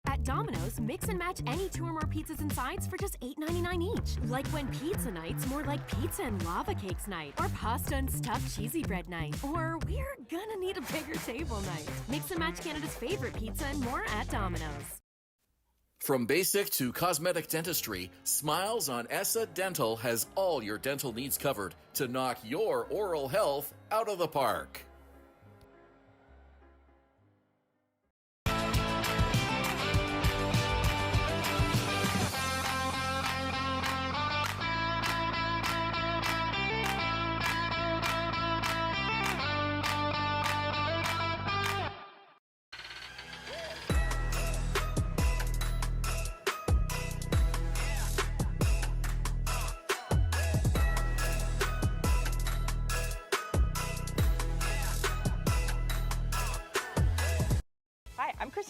At Domino's, mix and match any 2 or more pizzas and sides for just $8.99 each. Like when pizza night's more like pizza and lava cakes night, or pasta and stuffed cheesy bread night, or we're gonna need a bigger table night. Mix and match Canada's favorite pizza and more at Domino's. From basic to cosmetic dentistry, Smiles on Essa Dental has all your dental needs covered to knock your oral health out of the park.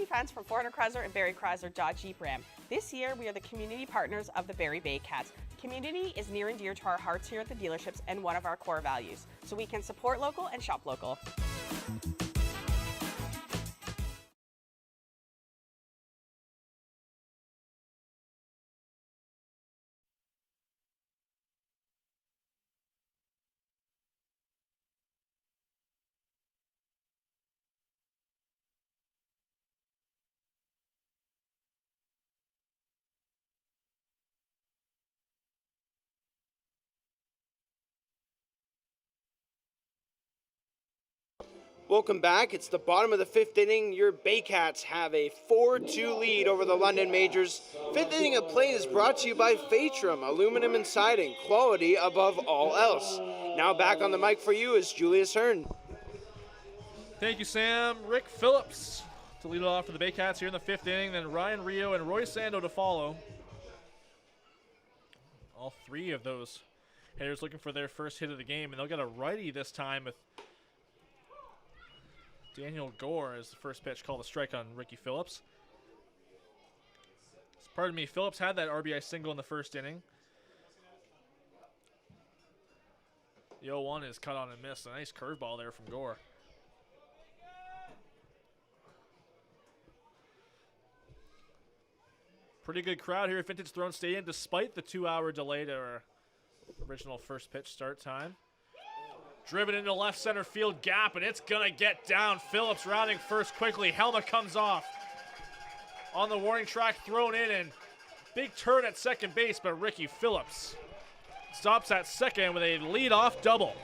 Fans from 400 Chrysler and Barrie Chrysler Dodge Jeep Ram. This year, we are the community partners of the Barrie Baycats. Community is near and dear to our hearts here at the dealerships and one of our core values, so we can support local and shop local. Welcome back. It's the bottom of the fifth inning. Your Baycats have a 4-2 lead over the London Majors. Fifth inning of play is brought to you by Phaetrum, aluminum and siding, quality above all else. Now back on the mic for you is Julius Hern. Thank you, Sam. Rick Phillips to lead it off for the Baycats here in the fifth inning. Then Ryan Rio and Roy Sando to follow. All three of those hitters looking for their first hit of the game, and they'll get a righty this time with Daniel Gore as the first pitch called a strike on Ricky Phillips. Pardon me, Phillips had that RBI single in the first inning. The 0-1 is cut on and missed. A nice curveball there from Gore. Pretty good crowd here at Vintage Throne Stadium despite the 2-hour delay to our original first pitch start time. Driven into left center field gap, and it's going to get down. Phillips rounding first quickly. Helmet comes off on the warning track, thrown in, and big turn at second base, but Ricky Phillips stops at second with a leadoff double.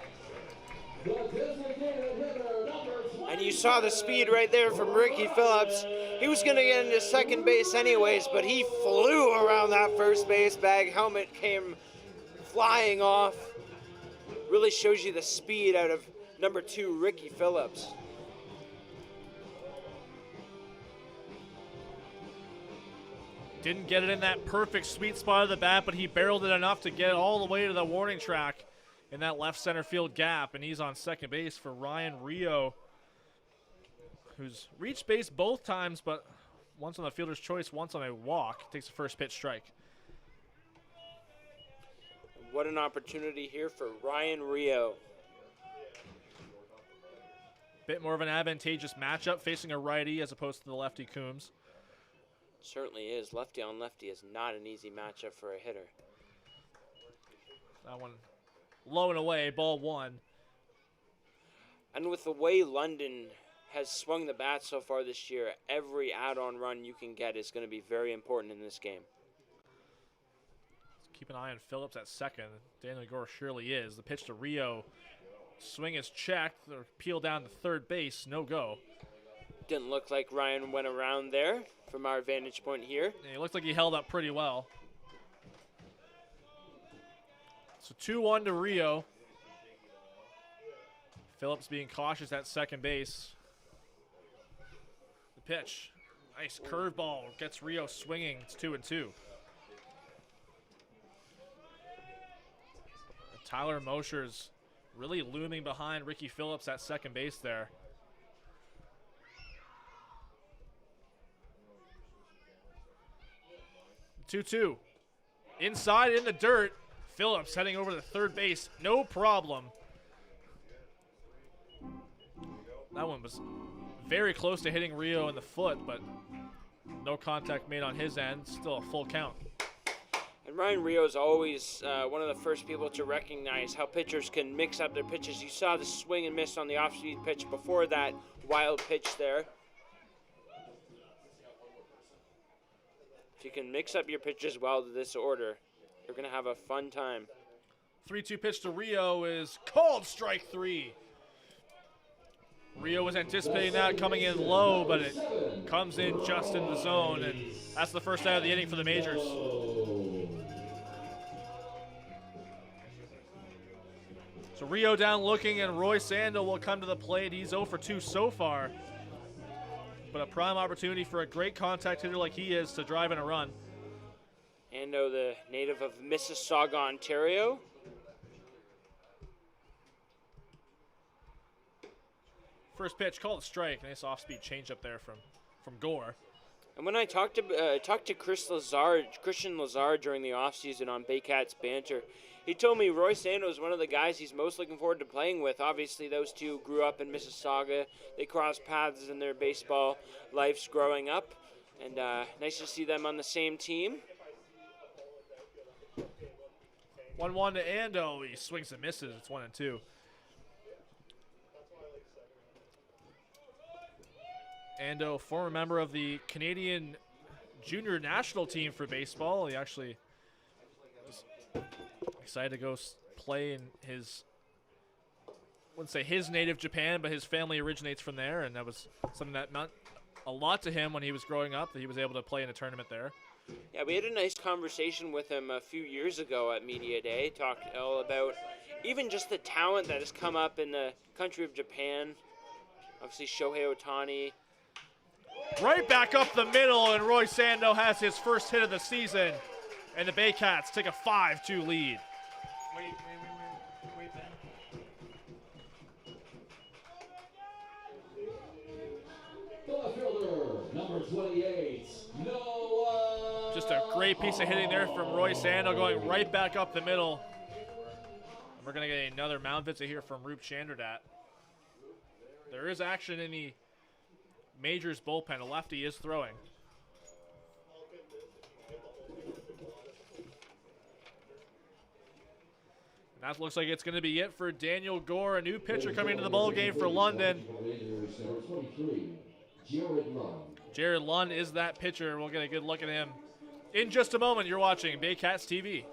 And you saw the speed right there from Ricky Phillips. He was going to get into second base anyways, but he flew around that first base bag. Helmet came flying off. Really shows you the speed out of number 2, Ricky Phillips. Didn't get it in that perfect sweet spot of the bat, but he barreled it enough to get all the way to the warning track. in that left center field gap, and he's on second base for Ryan Rio, who's reached base both times, but once on the fielder's choice, once on a walk. Takes the first pitch strike. What an opportunity here for Ryan Rio. Bit more of an advantageous matchup facing a righty as opposed to the lefty Coombs. Certainly is. Lefty on lefty is not an easy matchup for a hitter. That one low and away, ball one. And with the way London has swung the bat so far this year, every add-on run you can get is going to be very important in this game. Keep an eye on Phillips at second. Daniel Gore surely is. The pitch to Rio. Swing is checked. The peel down to third base. No go. Didn't look like Ryan went around there from our vantage point here. Yeah, it looked like he held up pretty well. So 2-1 to Rio. Phillips being cautious at second base. The pitch. Nice curveball. Gets Rio swinging. It's 2-2. Tyler Mosher's really looming behind Ricky Phillips at second base there. The 2-2. Inside in the dirt. Phillips heading over to third base. No problem. That one was very close to hitting Rio in the foot, but no contact made on his end. Still a full count. And Ryan Rio is always one of the first people to recognize how pitchers can mix up their pitches. You saw the swing and miss on the off-speed pitch before that wild pitch there. If you can mix up your pitches well to this order, you're going to have a fun time. 3-2 pitch to Rio is called strike three. Rio was anticipating that coming in low, but it comes in just in the zone, and that's the first out of the inning for the Majors. So Rio down looking, and Roy Sandel will come to the plate. He's 0 for 2 so far, but a prime opportunity for a great contact hitter like he is to drive in a run. Ando, the native of Mississauga, Ontario. First pitch, called a strike. Nice off-speed changeup there from Gore. And when I talked to Christian Lazard during the offseason on Baycats Banter, he told me Roy Sandel is one of the guys he's most looking forward to playing with. Obviously, those two grew up in Mississauga. They crossed paths in their baseball lives growing up. And nice to see them on the same team. 1-1 to Ando. He swings and misses. It's 1-2. Ando, former member of the Canadian junior national team for baseball. He actually was excited to go play in his, I wouldn't say his native Japan, but his family originates from there, and that was something that meant a lot to him when he was growing up, that he was able to play in a tournament there. Yeah, we had a nice conversation with him a few years ago at Media Day, talked all about even just the talent that has come up in the country of Japan. Obviously, Shohei Ohtani. Right back up the middle, and Roy Sandel has his first hit of the season, and the Baycats take a 5-2 lead. Wait, Ben. The left fielder, number 28, Noah. Just a great piece of hitting there from Roy Sandel, going right back up the middle. And we're going to get another mound visit here from Roop Chandradat. There is action in the Majors bullpen. A lefty is throwing. And that looks like it's going to be it for Daniel Gore, a new pitcher coming into the ball game for London. Jared Lund is that pitcher. We'll get a good look at him in just a moment. You're watching Baycats TV.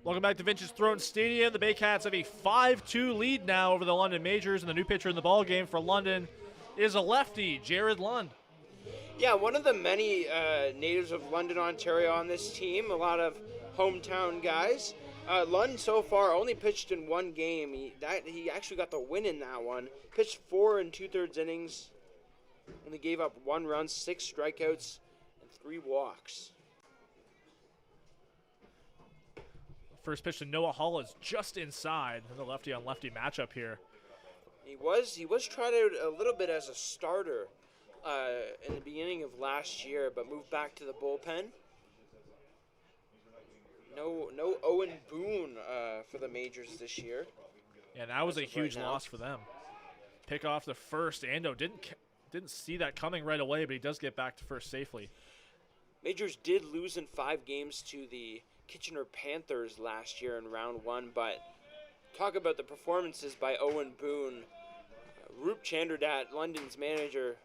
Welcome back to Vintage Throne Stadium. The Baycats have a 5-2 lead now over the London Majors, and the new pitcher in the ball game for London is a lefty, Jared Lund. Yeah, one of the many natives of London, Ontario on this team, a lot of hometown guys. Lund so far only pitched in one game. He actually got the win in that one. Pitched 4 2/3 innings, only gave up 1 run, 6 strikeouts, and 3 walks. First pitch to Noah Hall is just inside. The lefty-on-lefty matchup here. He was tried out a little bit as a starter in the beginning of last year, but moved back to the bullpen. No Owen Boone for the Majors this year. Yeah, that was a huge loss for them. Pick off the first. Ando didn't see that coming right away, but he does get back to first safely. Majors did lose in 5 games to the Kitchener Panthers last year in round 1, but talk about the performances by Owen Boone. Roop Chandradat, London's manager,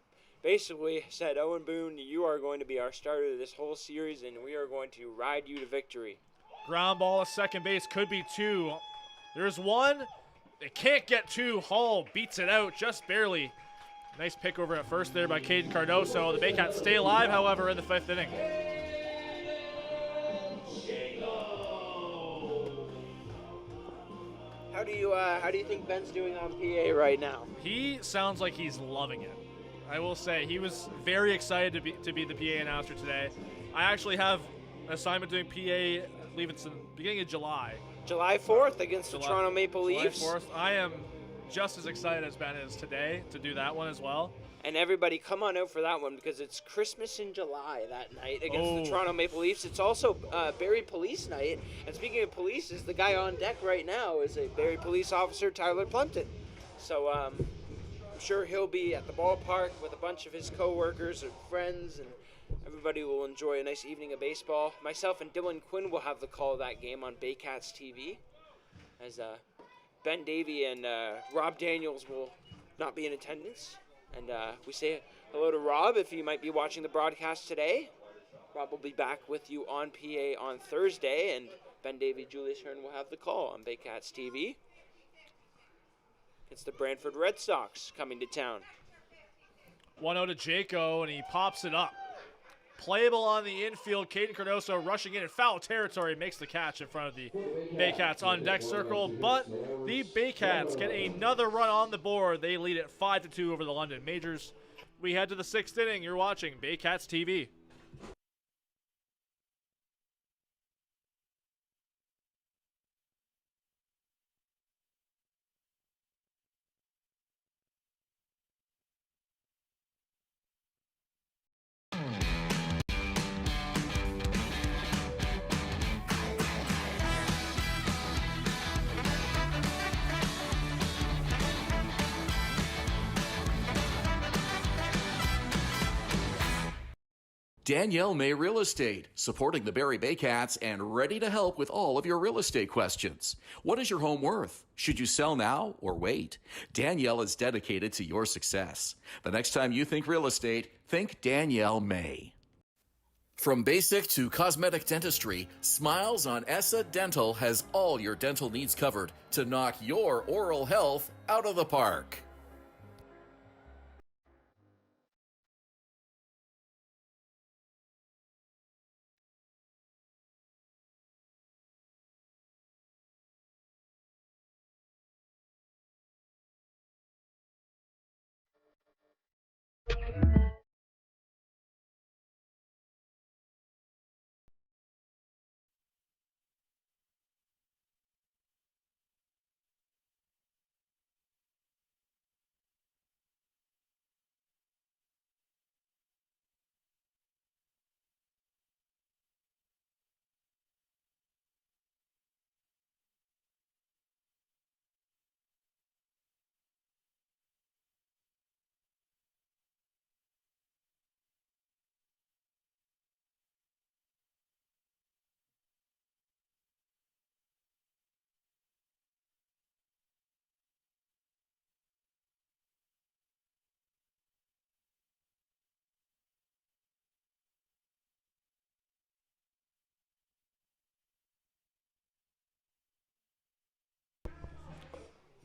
basically said, Owen Boone, you are going to be our starter this whole series, and we are going to ride you to victory. Ground ball at second base, could be 2. There's 1. They can't get 2. Hall beats it out just barely. Nice pick over at first there by Caden Cardoso. The Baycats stay alive, however, in the 5th inning. How do you think Ben's doing on PA right now? He sounds like he's loving it. I will say he was very excited to be the PA announcer today. I actually have an assignment doing PA. I believe it's in the beginning of July. July 4th against the Toronto Maple Leafs. July 4th. I am just as excited as Ben is today to do that one as well. And everybody come on out for that one because it's Christmas in July that night against the Toronto Maple Leafs. It's also Barrie Police Night. And speaking of police, is the guy on deck right now is a Barrie Police Officer, Tyler Plumpton. So I'm sure he'll be at the ballpark with a bunch of his co-workers and friends, and everybody will enjoy a nice evening of baseball. Myself and Dylan Quinn will have the call of that game on Baycats TV, as Ben Davy and Rob Daniels will not be in attendance. And we say hello to Rob if you might be watching the broadcast today. Rob will be back with you on PA on Thursday, and Ben Davy, Julius Hern will have the call on Baycats TV. It's the Brantford Red Sox coming to town. 1-0 to Jaco, and he pops it up. Playable on the infield. Caden Cardoso rushing in foul territory, makes the catch in front of the Baycats on deck circle, but the Baycats get another run on the board. They lead it 5-2 over the London Majors. We head to the 6th inning. You're watching Baycats TV. Danielle May Real Estate, supporting the Barrie Baycats and ready to help with all of your real estate questions. What is your home worth? Should you sell now or wait? Danielle is dedicated to your success. The next time you think real estate, think Danielle May. From basic to cosmetic dentistry, Smiles on Essa Dental has all your dental needs covered to knock your oral health out of the park.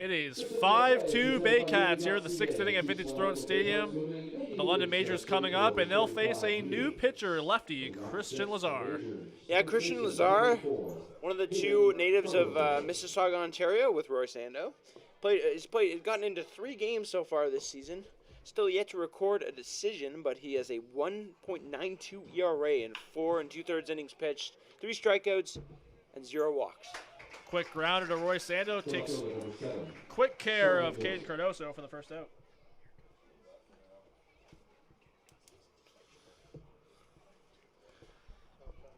It is 5-2 Baycats here at the 6th inning at Vintage Throne Stadium. The London Majors coming up, and they'll face a new pitcher, lefty Christian Lazar. Yeah, Christian Lazar, one of the two natives of Mississauga, Ontario, with Roy Sando. He's gotten into 3 games so far this season. Still yet to record a decision, but he has a 1.92 ERA in 4 2/3 innings pitched, 3 strikeouts, and 0 walks. Quick grounder to Roy Sando, takes quick care of Caden Cardoso for the first out.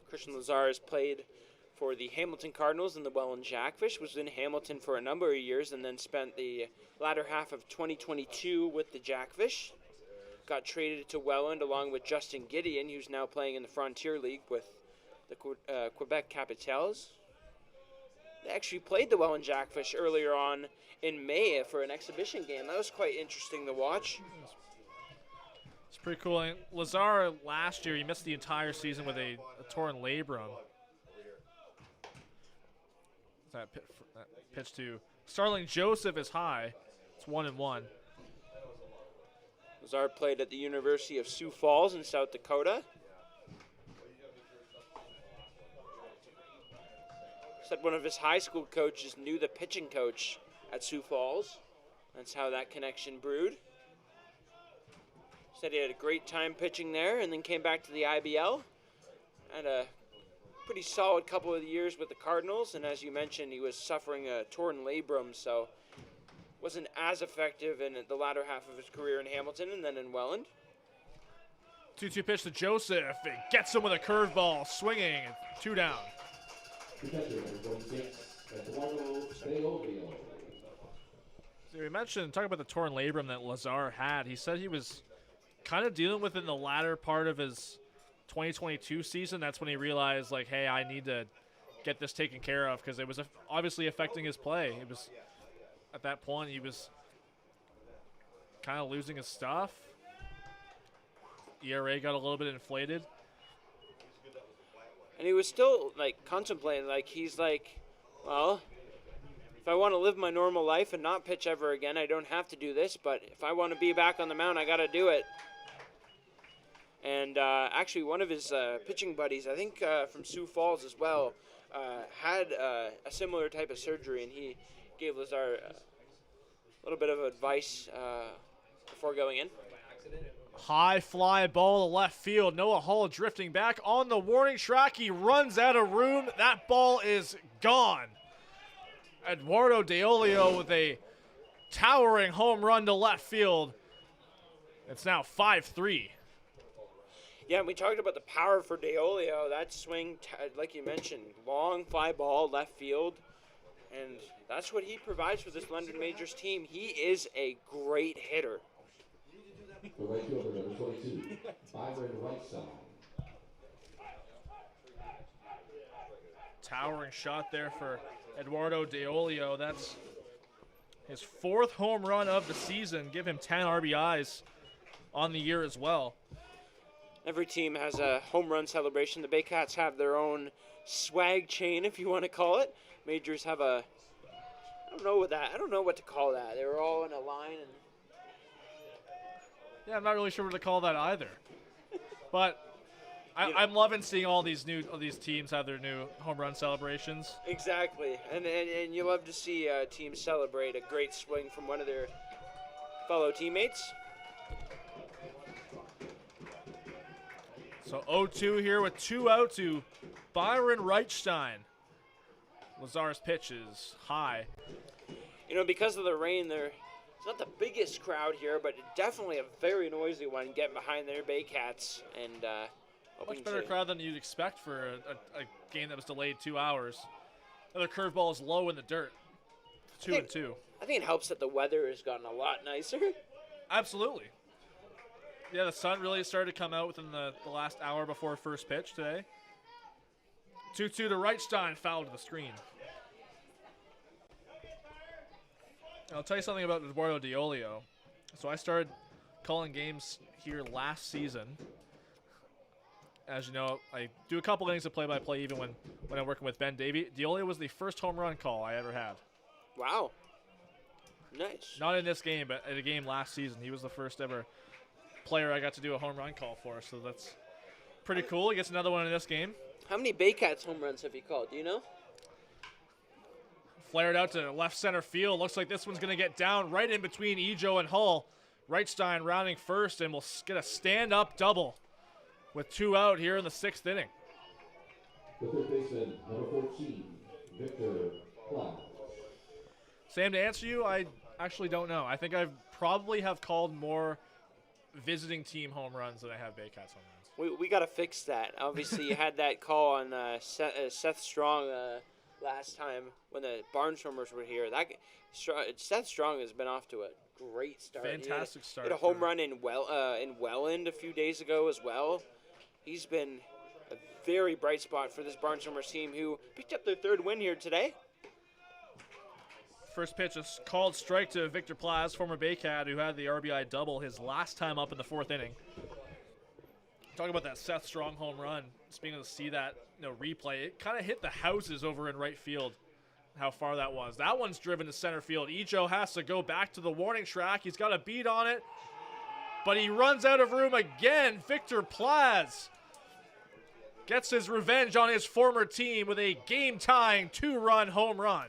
Christian Lazar has played for the Hamilton Cardinals and the Welland Jackfish, was in Hamilton for a number of years and then spent the latter half of 2022 with the Jackfish. Got traded to Welland along with Justin Gideon, who's now playing in the Frontier League with the Quebec Capitals. They actually played the Welland Jackfish earlier on in May for an exhibition game. That was quite interesting to watch. It's pretty cool. And Lazar last year, he missed the entire season with a torn labrum. That pitch to Starling Joseph is high. It's 1-1. Lazar played at the University of Sioux Falls in South Dakota. Said one of his high school coaches knew the pitching coach at Sioux Falls. That's how that connection brewed. Said he had a great time pitching there and then came back to the IBL. Had a pretty solid couple of years with the Cardinals, and as you mentioned, he was suffering a torn labrum, so wasn't as effective in the latter half of his career in Hamilton and then in Welland. 2-2 pitch to Joseph. It gets him with a curveball, swinging, 2 down. So we mentioned, talking about the torn labrum that Lazar had, he said he was kind of dealing with it in the latter part of his 2022 season. That's when he realized, like, hey, I need to get this taken care of because it was obviously affecting his play. It was, at that point, he was kind of losing his stuff. ERA got a little bit inflated. And he was still, like, contemplating, like, he's like, well, if I want to live my normal life and not pitch ever again, I don't have to do this, but if I want to be back on the mound, I got to do it. And actually, one of his pitching buddies, I think from Sioux Falls as well, had a similar type of surgery, and he gave Lazar a little bit of advice before going in. High fly ball to left field. Noah Hull drifting back on the warning track. He runs out of room. That ball is gone. Eduardo Deolio with a towering home run to left field. It's now 5-3. Yeah, and we talked about the power for Deolio. That swing, like you mentioned, long fly ball left field. And that's what he provides for this London Majors team. He is a great hitter. The right fielder, number 22, Byron Whiteside. Towering shot there for Eduardo Deolio. That's his 4th home run of the season. Give him 10 RBIs on the year as well. Every team has a home run celebration. The Baycats have their own swag chain, if you want to call it. Majors have a, I don't know what to call that. They were all in a line and. Yeah, I'm not really sure what to call that either. But I'm loving seeing all these teams have their new home run celebrations. Exactly, and you love to see teams celebrate a great swing from one of their fellow teammates. So 0-2 here with 2 out to Byron Reichstein. Lazar's pitch is high. You know, because of the rain, it's not the biggest crowd here, but definitely a very noisy one getting behind their Baycats. And much better crowd than you'd expect for a game that was delayed 2 hours. Another curveball is low in the dirt. 2-2. I think it helps that the weather has gotten a lot nicer. Absolutely. Yeah, the sun really started to come out within the last hour before first pitch today. 2-2 to Reichstein, foul to the screen. I'll tell you something about Eduardo Deolio. So I started calling games here last season. As you know, I do a couple innings of play-by-play even when I'm working with Ben Davy. Deolio was the first home run call I ever had. Wow. Nice. Not in this game, but at a game last season. He was the first ever player I got to do a home run call for, so that's pretty cool. He gets another one in this game. How many Baycats home runs have you called? Do you know? Flared out to left center field. Looks like this one's going to get down right in between Ejo and Hull. Reitstein rounding first, and we'll get a stand-up double with 2 out here in the 6th inning. The third baseman, number 14, Victor Platt. Sam, to answer you, I actually don't know. I think I probably have called more visiting team home runs than I have Baycats home runs. We got to fix that. Obviously, you had that call on Seth Strong last time when the Barnstormers were here. Seth Strong has been off to a great start. Fantastic start. Hit a home run in Welland a few days ago as well. He's been a very bright spot for this Barnstormers team, who picked up their 3rd win here today. First pitch is called strike to Victor Plaz, former Baycat, who had the RBI double his last time up in the 4th inning. Talking about that Seth Strong home run, just being able to see that replay, it kind of hit the houses over in right field, how far that was. That one's driven to center field. Ejo has to go back to the warning track. He's got a beat on it, but he runs out of room again. Victor Plaz gets his revenge on his former team with a game-tying 2-run home run.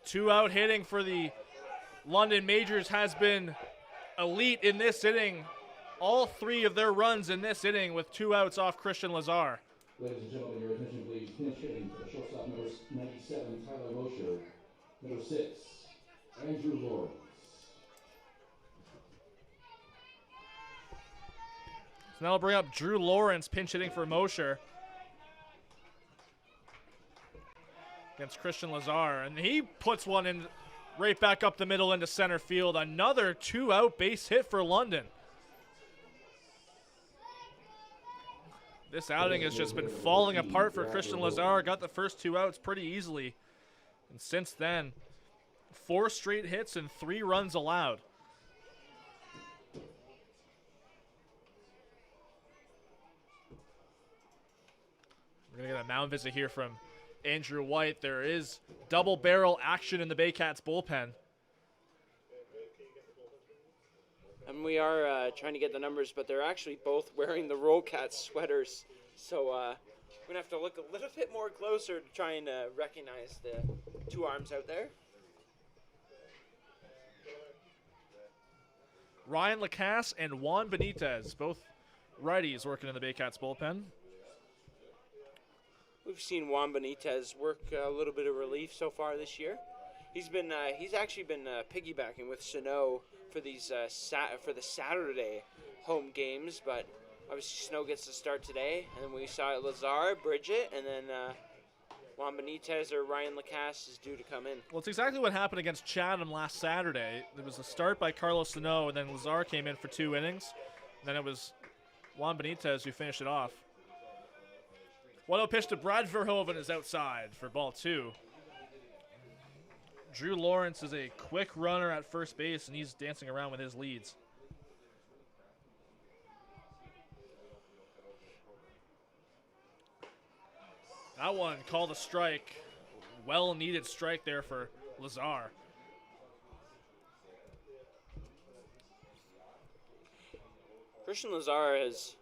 Two out hitting for the London Majors has been elite in this inning. All 3 of their runs in this inning with 2 outs off Christian Lazar. Ladies and gentlemen, your attention please. Pinch hitting for shortstop number 97, Tyler Mosher. Number 6, Andrew Lawrence. So now we'll bring up Drew Lawrence pinch hitting for Mosher against Christian Lazar, and he puts one in right back up the middle into center field. Another 2-out base hit for London. This outing has just been falling apart for Christian Lazar. Got the first 2 outs pretty easily, and since then 4 straight hits and 3 runs allowed. We're gonna get a mound visit here from Andrew White. There is double barrel action in the Baycats bullpen. And we are trying to get the numbers, but they're actually both wearing the Roll Cats sweaters. So we're going to have to look a little bit more closer to try and recognize the 2 arms out there. Ryan Lacasse and Juan Benitez, both righties working in the Baycats bullpen. We've seen Juan Benitez work a little bit of relief so far this year. He's actually been piggybacking with Sano for these for the Saturday home games, but obviously Sano gets to start today, and then we saw Lazar, Bridget, and then Juan Benitez or Ryan Lacasse is due to come in. Well, it's exactly what happened against Chatham last Saturday. There was a start by Carlos Sano, and then Lazar came in for 2 innings. And then it was Juan Benitez who finished it off. 1-0 pitch to Brad Verhoeven is outside for ball 2. Drew Lawrence is a quick runner at first base, and he's dancing around with his leads. That one called a strike. Well-needed strike there for Lazar. Christian Lazar has,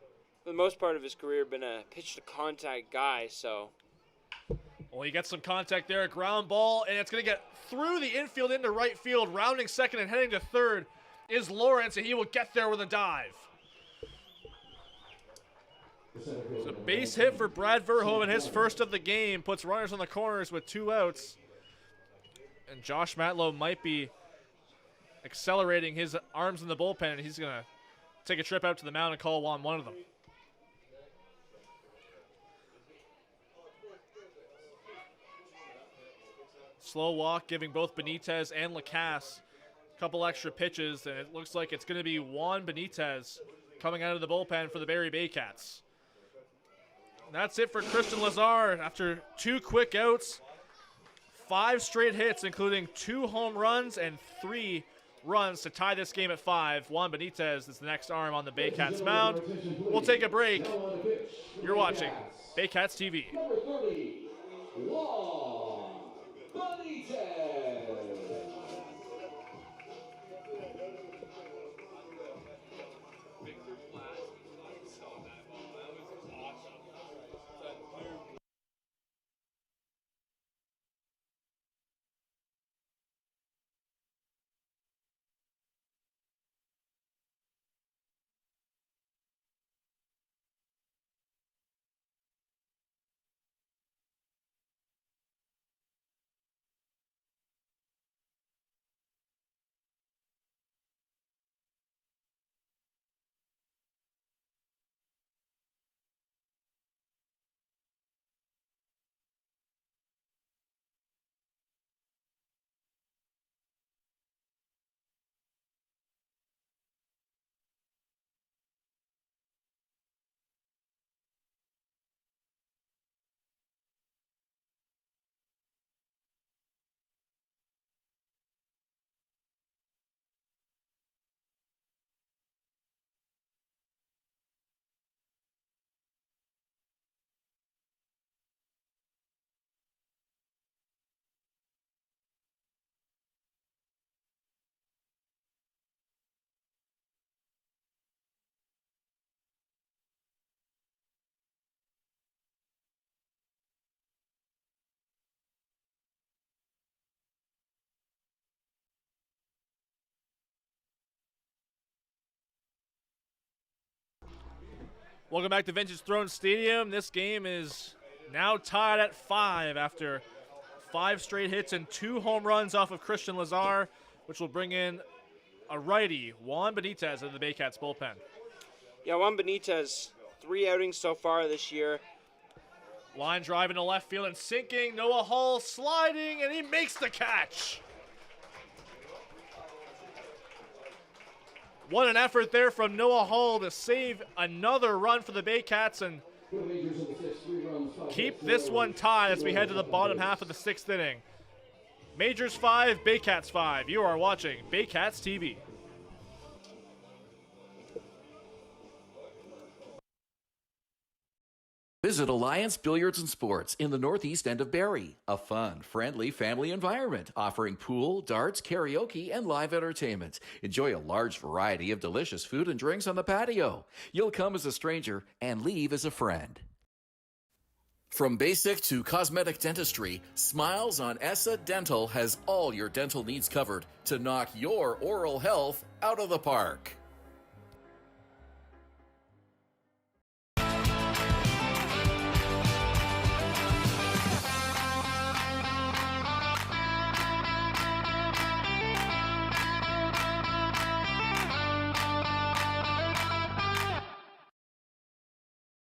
for the most part of his career, been a pitch-to-contact guy, so... Well, he gets some contact there, a ground ball, and it's going to get through the infield into right field. Rounding second and heading to third is Lawrence, and he will get there with a dive. It's a base hit for Brad Verhoeven, his first of the game. Puts runners on the corners with 2 outs. And Josh Matlow might be accelerating his arms in the bullpen, and he's going to take a trip out to the mound and call on one of them. Slow walk, giving both Benitez and Lacasse a couple extra pitches, and it looks like it's going to be Juan Benitez coming out of the bullpen for the Barrie Baycats. That's it for Christian Lazar after 2 quick outs, 5 straight hits, including 2 home runs and 3 runs to tie this game at 5. Juan Benitez is the next arm on the Baycats mound. We'll take a break. You're watching Baycats TV. Number 30, Juan Benitez. Welcome back to Vintage Throne Stadium. This game is now tied at 5 after 5 straight hits and 2 home runs off of Christian Lazar, which will bring in a righty, Juan Benitez, of the Baycats bullpen. Yeah, Juan Benitez, 3 outings so far this year. Line drive into left field and sinking. Noah Hall sliding, and he makes the catch. What an effort there from Noah Hall to save another run for the Baycats and keep this one tied as we head to the bottom half of the 6th inning. Majors 5, Baycats 5. You are watching Baycats TV. Visit Alliance Billiards and Sports in the northeast end of Barrie. A fun, friendly family environment offering pool, darts, karaoke, and live entertainment. Enjoy a large variety of delicious food and drinks on the patio. You'll come as a stranger and leave as a friend. From basic to cosmetic dentistry, Smiles on Essa Dental has all your dental needs covered to knock your oral health out of the park.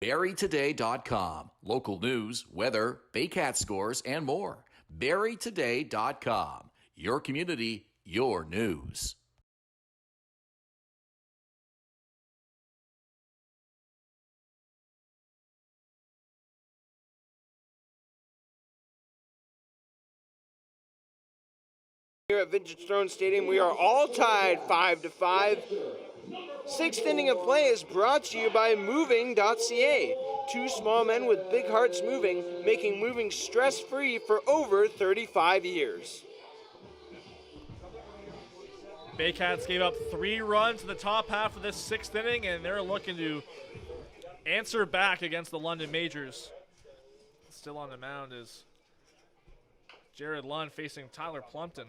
BarrieToday.com. Local news, weather, Baycat scores, and more. BarrieToday.com. Your community, your news. Here at Vintage Throne Stadium, we are all tied 5-5. 6th inning of play is brought to you by Moving.ca. 2 small men with big hearts moving, making moving stress-free for over 35 years. Baycats gave up 3 runs in the top half of this 6th inning, and they're looking to answer back against the London Majors. Still on the mound is Jared Lund facing Tyler Plumpton.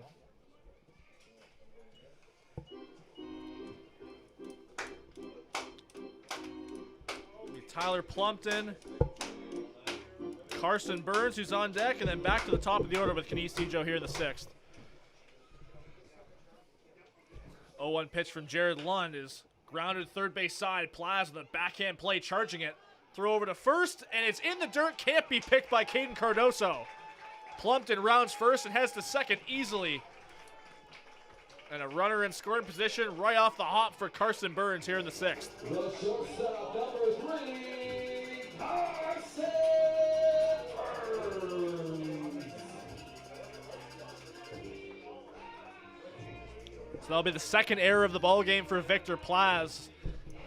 Tyler Plumpton, Carson Burns, who's on deck, and then back to the top of the order with Kenise Tijo here in the 6th. 0-1 pitch from Jared Lund is grounded third base side. Plaz with a backhand play, charging it. Throw over to first, and it's in the dirt. Can't be picked by Caden Cardoso. Plumpton rounds first and heads to second easily. And a runner in scoring position right off the hop for Carson Burns here in the 6th. The shortstop, number 3, Carson Burns. So that'll be the second error of the ball game for Victor Plaz.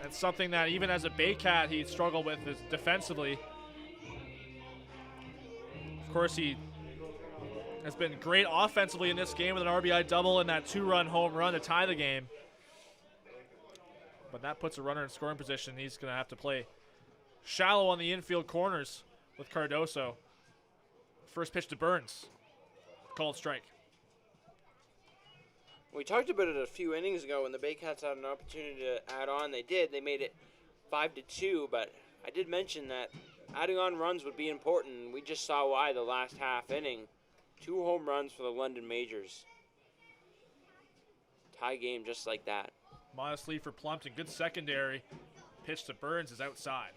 That's something that even as a Baycat he struggled with is defensively. Of course, he has been great offensively in this game with an RBI double and that 2-run home run to tie the game. But that puts a runner in scoring position. He's going to have to play shallow on the infield corners with Cardoso. First pitch to Burns. Called strike. We talked about it a few innings ago when the Baycats had an opportunity to add on. They did. They made it 5-2, but I did mention that adding on runs would be important. We just saw why the last half inning. 2 home runs for the London Majors. Tie game just like that. Modest lead for Plumpton. Good secondary. Pitch to Burns is outside.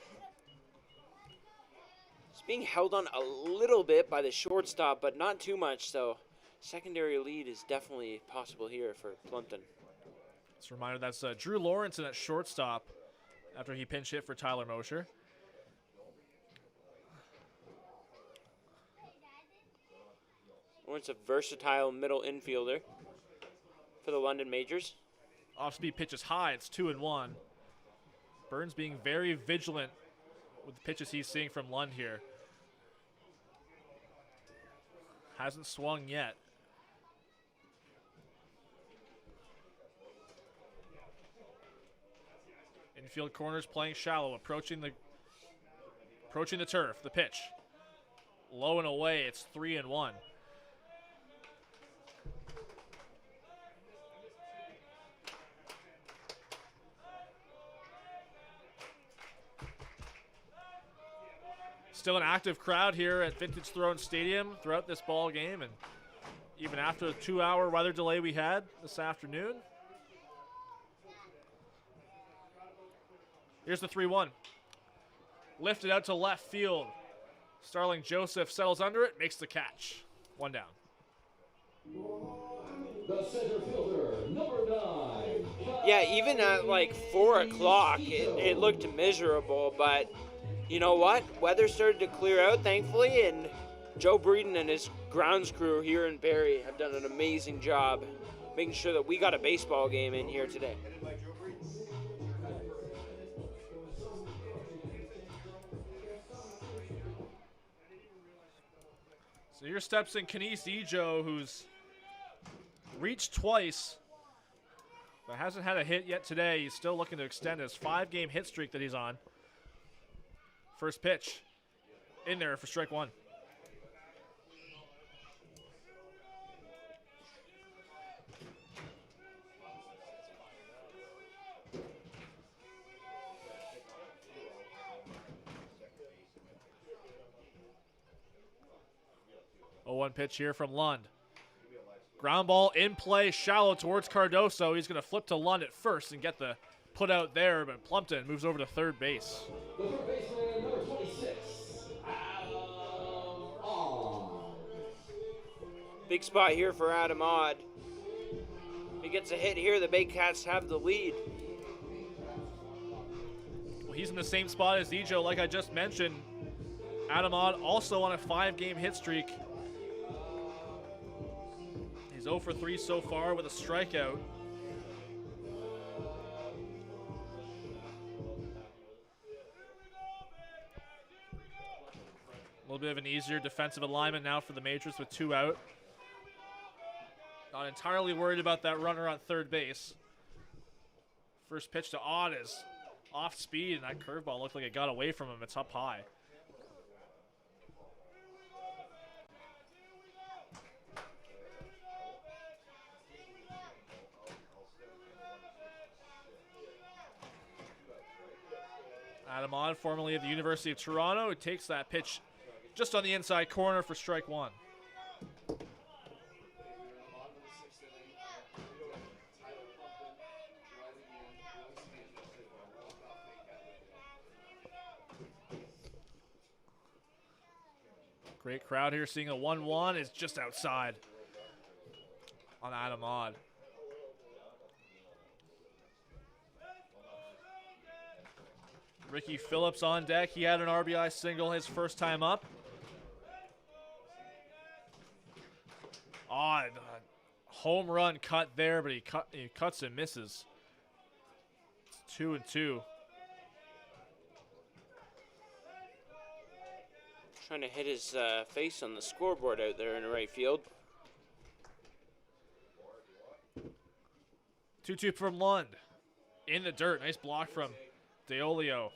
It's being held on a little bit by the shortstop, but not too much, so secondary lead is definitely possible here for Plumpton. Just a reminder, that's Drew Lawrence at shortstop after he pinch hit for Tyler Mosher. Lawrence, a versatile middle infielder for the London Majors. Off-speed pitch is high. It's 2-1. Burns being very vigilant with the pitches he's seeing from Lund here. Hasn't swung yet. Infield corners playing shallow, approaching the turf. The pitch. Low and away. It's 3-1. Still an active crowd here at Vintage Throne Stadium throughout this ball game, and even after the 2-hour weather delay we had this afternoon. Here's the 3-1. Lifted out to left field. Starling Joseph settles under it, makes the catch. 1 down. The center fielder, number 9. Yeah, even at like 4 o'clock, it looked miserable, but you know what? Weather started to clear out, thankfully, and Joe Breeden and his grounds crew here in Barrie have done an amazing job making sure that we got a baseball game in here today. So here steps in Kenise Ejo, who's reached twice, but hasn't had a hit yet today. He's still looking to extend his 5-game hit streak that he's on. First pitch in there for strike 1. Oh, 1 pitch here from Lund. Ground ball in play, shallow towards Cardoso. He's going to flip to Lund at first and get the put out there, but Plumpton moves over to third base. The third baseman, number 26, Adam Odd. Big spot here for Adam Odd. If he gets a hit here, the Baycats have the lead. Well, he's in the same spot as Ejo, like I just mentioned. Adam Odd also on a 5-game hit streak. He's 0 for 3 so far with a strikeout. A little bit of an easier defensive alignment now for the Majors with 2 out. Not entirely worried about that runner on third base. First pitch to Odd is off speed, and that curveball looked like it got away from him. It's up high. Adam Odd, formerly of the University of Toronto, who takes that pitch just on the inside corner for strike 1. Great crowd here, seeing a 1-1 is just outside on Adam Odd. Ricky Phillips on deck. He had an RBI single his first time up. Odd home run cut there, but he cuts and misses. It's 2-2. Trying to hit his face on the scoreboard out there in the right field. 2-2 from Lund. In the dirt. Nice block from DeOlio.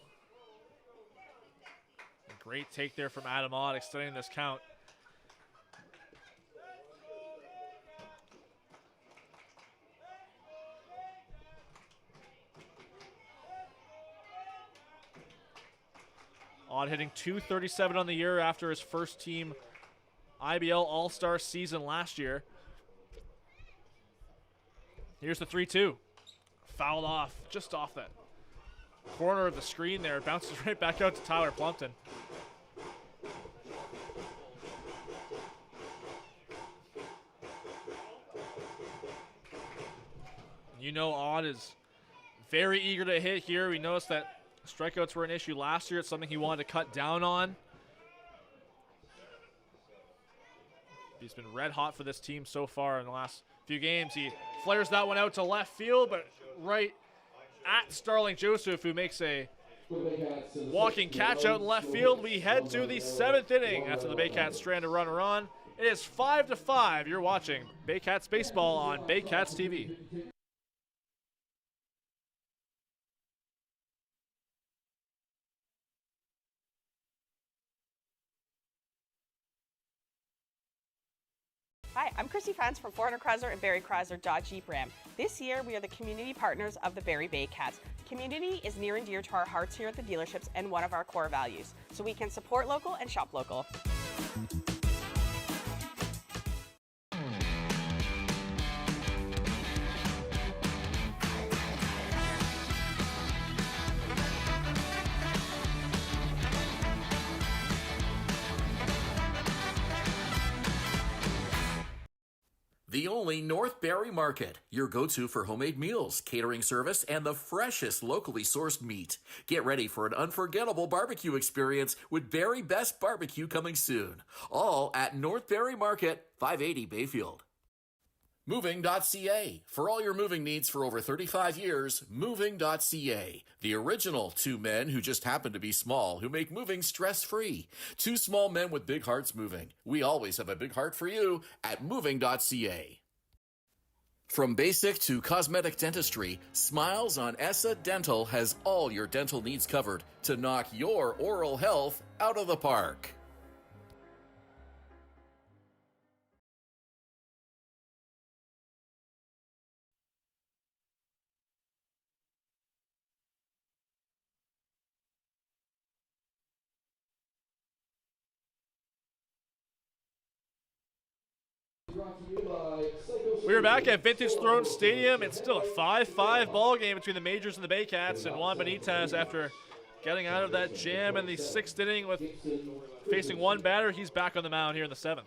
A great take there from Adam Ott, extending this count. Ott hitting .237 on the year after his first team IBL All-Star season last year. Here's the 3-2. Fouled off, just off that corner of the screen there. It bounces right back out to Tyler Plumpton. You know Ott is very eager to hit here. We noticed that strikeouts were an issue last year. It's something he wanted to cut down on. He's been red hot for this team so far in the last few games. He flares that one out to left field, but right at Starling Joseph, who makes a walking catch out in left field. We head to the 7th inning after the Baycats strand a runner on. It is 5-5. You're watching Baycats baseball on Baycats TV. Hi, I'm Christy Fans from Hern and Barrie Jeep Ram. This year, we are the community partners of the Barrie Baycats. Community is near and dear to our hearts here at the dealerships and one of our core values, so we can support local and shop local. The only North Barrie Market, your go-to for homemade meals, catering service, and the freshest locally sourced meat. Get ready for an unforgettable barbecue experience with Barrie Best Barbecue coming soon. All at North Barrie Market, 580 Bayfield. Moving.ca. For all your moving needs for over 35 years, Moving.ca. The original two men who just happen to be small, who make moving stress-free. Two small men with big hearts moving. We always have a big heart for you at Moving.ca. From basic to cosmetic dentistry, Smiles on Essa Dental has all your dental needs covered to knock your oral health out of the park. We are back at Vintage Throne Stadium. It's still a 5-5 ball game between the Majors and the Baycats, and Juan Benitez, after getting out of that jam in the 6th inning with facing one batter, he's back on the mound here in the 7th.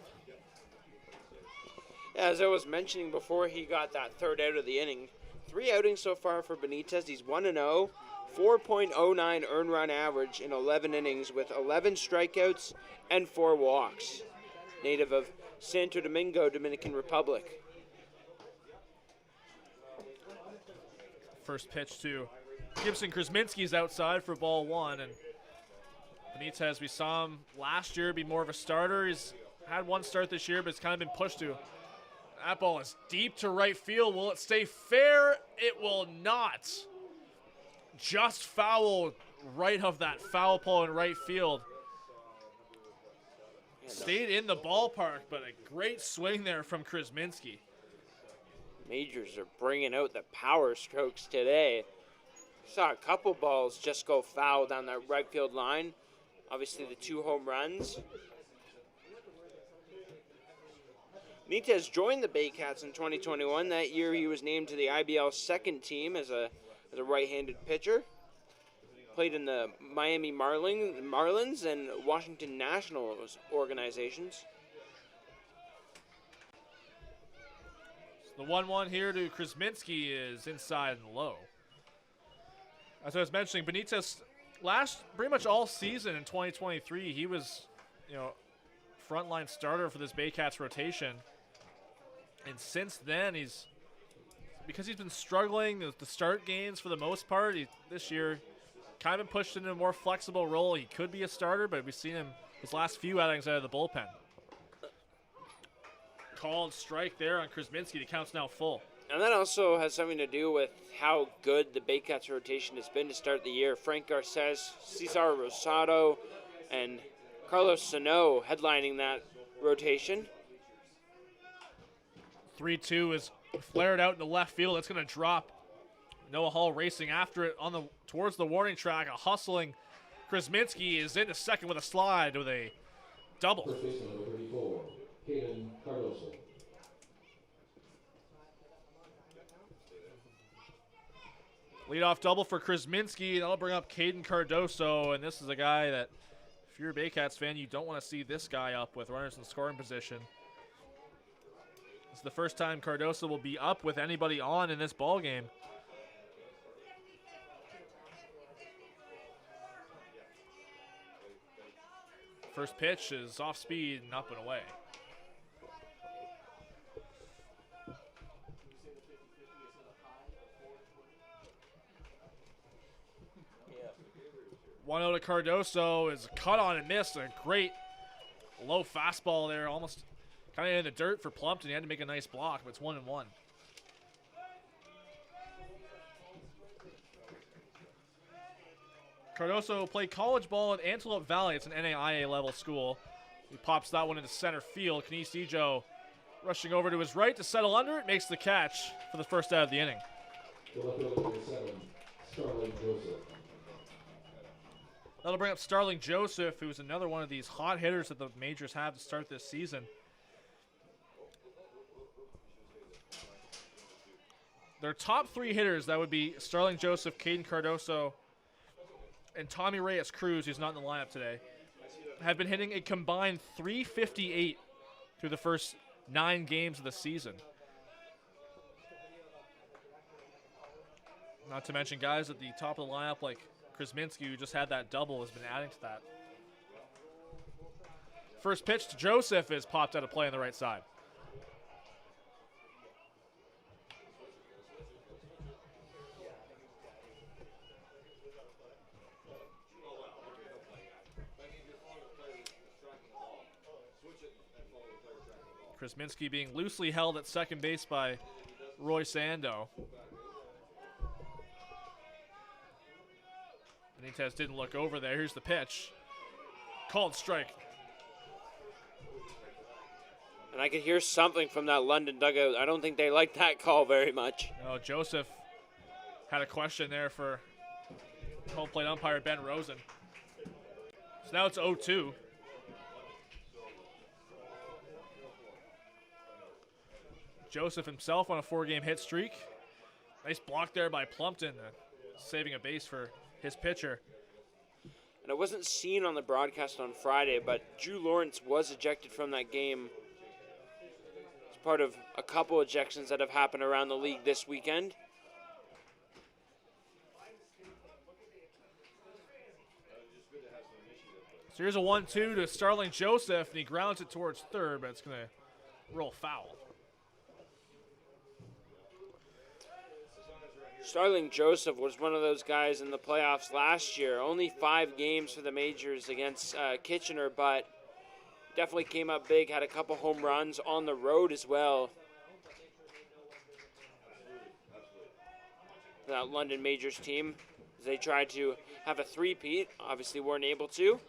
Yeah, as I was mentioning before he got that third out of the inning, 3 outings so far for Benitez. He's 1-0, 4.09 earned run average in 11 innings with 11 strikeouts and 4 walks. Native of Santo Domingo, Dominican Republic. First pitch to Gibson Krasminski's outside for ball 1, and Benitez, we saw him last year be more of a starter. He's had one start this year, but it's kind of been pushed to. That ball is deep to right field. Will it stay fair? It will not. Just foul right of that foul pole in right field. Stayed in the ballpark, but a great swing there from Krasminski. Majors are bringing out the power strokes today. Saw a couple balls just go foul down that right field line. Obviously the 2 home runs. Benitez joined the Baycats in 2021. That year he was named to the IBL second team as a right-handed pitcher. Played in the Miami Marlins and Washington Nationals organizations. The 1-1 here to Krasminski is inside and low. As I was mentioning, Benitez pretty much all season in 2023, he was, frontline starter for this Baycats rotation. And since then, because he's been struggling to start games for the most part, this year kind of been pushed into a more flexible role. He could be a starter, but we've seen him his last few outings out of the bullpen. Called strike there on Krasminski. The count's now full. And that also has something to do with how good the Baycats rotation has been to start the year. Frank Garces, Cesar Rosado, and Carlos Sano headlining that rotation. 3-2 is flared out into left field. It's going to drop. Noah Hall racing after it towards the warning track. A hustling Krasminski is into second with a slide with a double. First baseman number 34, Caden Cardoso. Leadoff double for Krasminski. That'll bring up Caden Cardoso, and this is a guy that, if you're a Baycats fan, you don't want to see this guy up with runners in scoring position. It's the first time Cardoso will be up with anybody on in this ball game. First pitch is off speed and up and away. One out to Cardoso is cut on and missed. A great low fastball there, almost kind of in the dirt for Plumpton. He had to make a nice block, but it's 1-1. Cardoso played college ball at Antelope Valley. It's an NAIA level school. He pops that one into center field. Canisijo rushing over to his right to settle under it, makes the catch for the first out of the inning. The left fielder number 7, Starling Joseph. That'll bring up Starling Joseph, who's another one of these hot hitters that the majors have to start this season. Their top three hitters, that would be Starling Joseph, Caden Cardoso, and Tommy Reyes Cruz, who's not in the lineup today, have been hitting a combined .358 through the first 9 games of the season. Not to mention guys at the top of the lineup like Krasminski, who just had that double, has been adding to that. First pitch to Joseph is popped out of play on the right side. Krasminski being loosely held at second base by Roy Sando. Benitez didn't look over there. Here's the pitch. Called strike. And I could hear something from that London dugout. I don't think they liked that call very much. No, Joseph had a question there for home plate umpire Ben Rosen. So now it's 0-2. Joseph himself on a 4-game hit streak. Nice block there by Plumpton, saving a base for his pitcher. And it wasn't seen on the broadcast on Friday, but Drew Lawrence was ejected from that game. It's part of a couple ejections that have happened around the league this weekend. So here's a 1-2 to Starling Joseph, and he grounds it towards third, but it's going to roll foul. Starling Joseph was one of those guys in the playoffs last year. Only 5 games for the majors against Kitchener, but definitely came up big, had a couple home runs on the road as well. That London Majors team, they tried to have a three-peat, obviously weren't able to.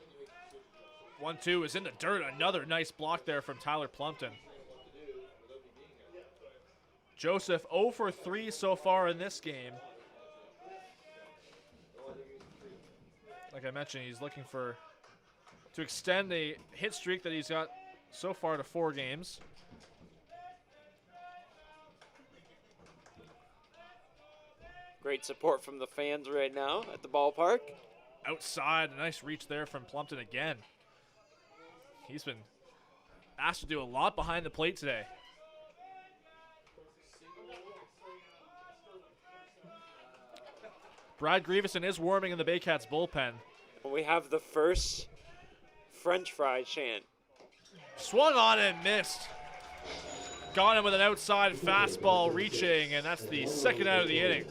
1-2 is in the dirt. Another nice block there from Tyler Plumpton. Joseph 0 for 3 so far in this game. Like I mentioned, he's looking to extend a hit streak that he's got so far to 4 games. Great support from the fans right now at the ballpark. Outside, a nice reach there from Plumpton again. He's been asked to do a lot behind the plate today. Brad Grieveson is warming in the Baycats bullpen. We have the first French fry chant. Swung on and missed. got him with an outside fastball reaching, and that's the second out of the inning.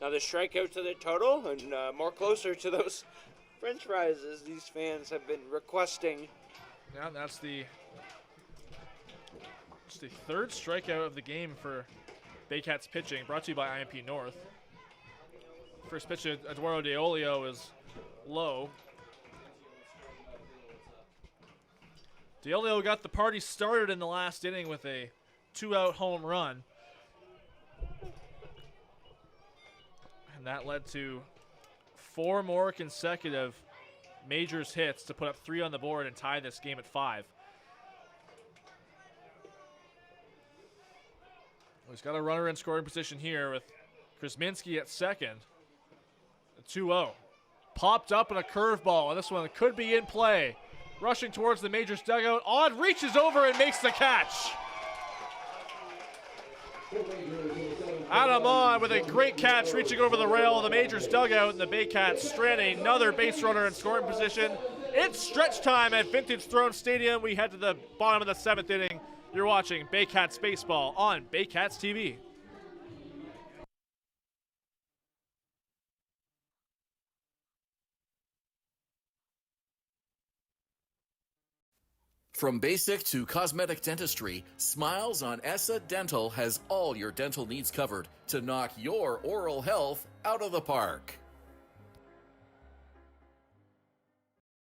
Another strikeout to the total, and more closer to those French fries as these fans have been requesting. Yeah, that's the third strikeout of the game for Baycats pitching, brought to you by IMP North. First pitch to Eduardo De Olio is low. De Olio got the party started in the last inning with a 2-out home run. And that led to 4 more consecutive majors hits to put up 3 on the board and tie this game at 5. He's got a runner in scoring position here with Krasminski at second. A 2-0. Popped up in a curveball, and this one could be in play. Rushing towards the majors dugout. Odd reaches over and makes the catch. Adam Odd with a great catch reaching over the rail of the majors dugout, and the Baycats stranding another base runner in scoring position. It's stretch time at Vintage Throne Stadium. We head to the bottom of the 7th inning. You're watching Baycats Baseball on Baycats TV. From basic to cosmetic dentistry, Smiles on ESSA Dental has all your dental needs covered to knock your oral health out of the park.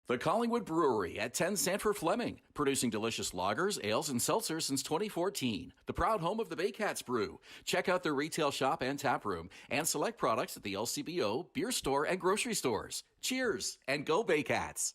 The Collingwood Brewery at 10 Sanford Fleming, producing delicious lagers, ales, and seltzers since 2014. The proud home of the Baycats Brew. Check out their retail shop and tap room, and select products at the LCBO, beer store, and grocery stores. Cheers, and go Baycats!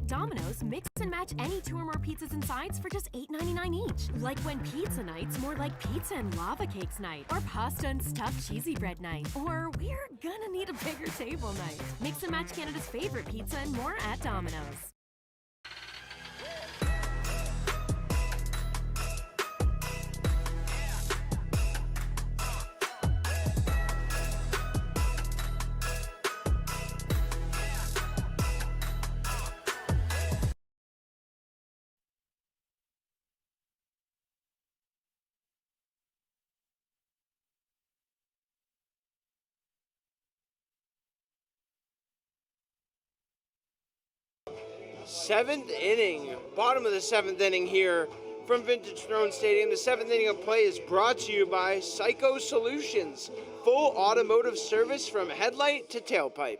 Domino's, mix and match any 2 or more pizzas and sides for just $8.99 each. Like when pizza night's more like pizza and lava cakes night, or pasta and stuffed cheesy bread night, or we're gonna need a bigger table night. Mix and match Canada's favorite pizza and more at Domino's. Seventh inning, bottom of the 7th inning here from Vintage Throne Stadium. The 7th inning of play is brought to you by Psycho Solutions, full automotive service from headlight to tailpipe.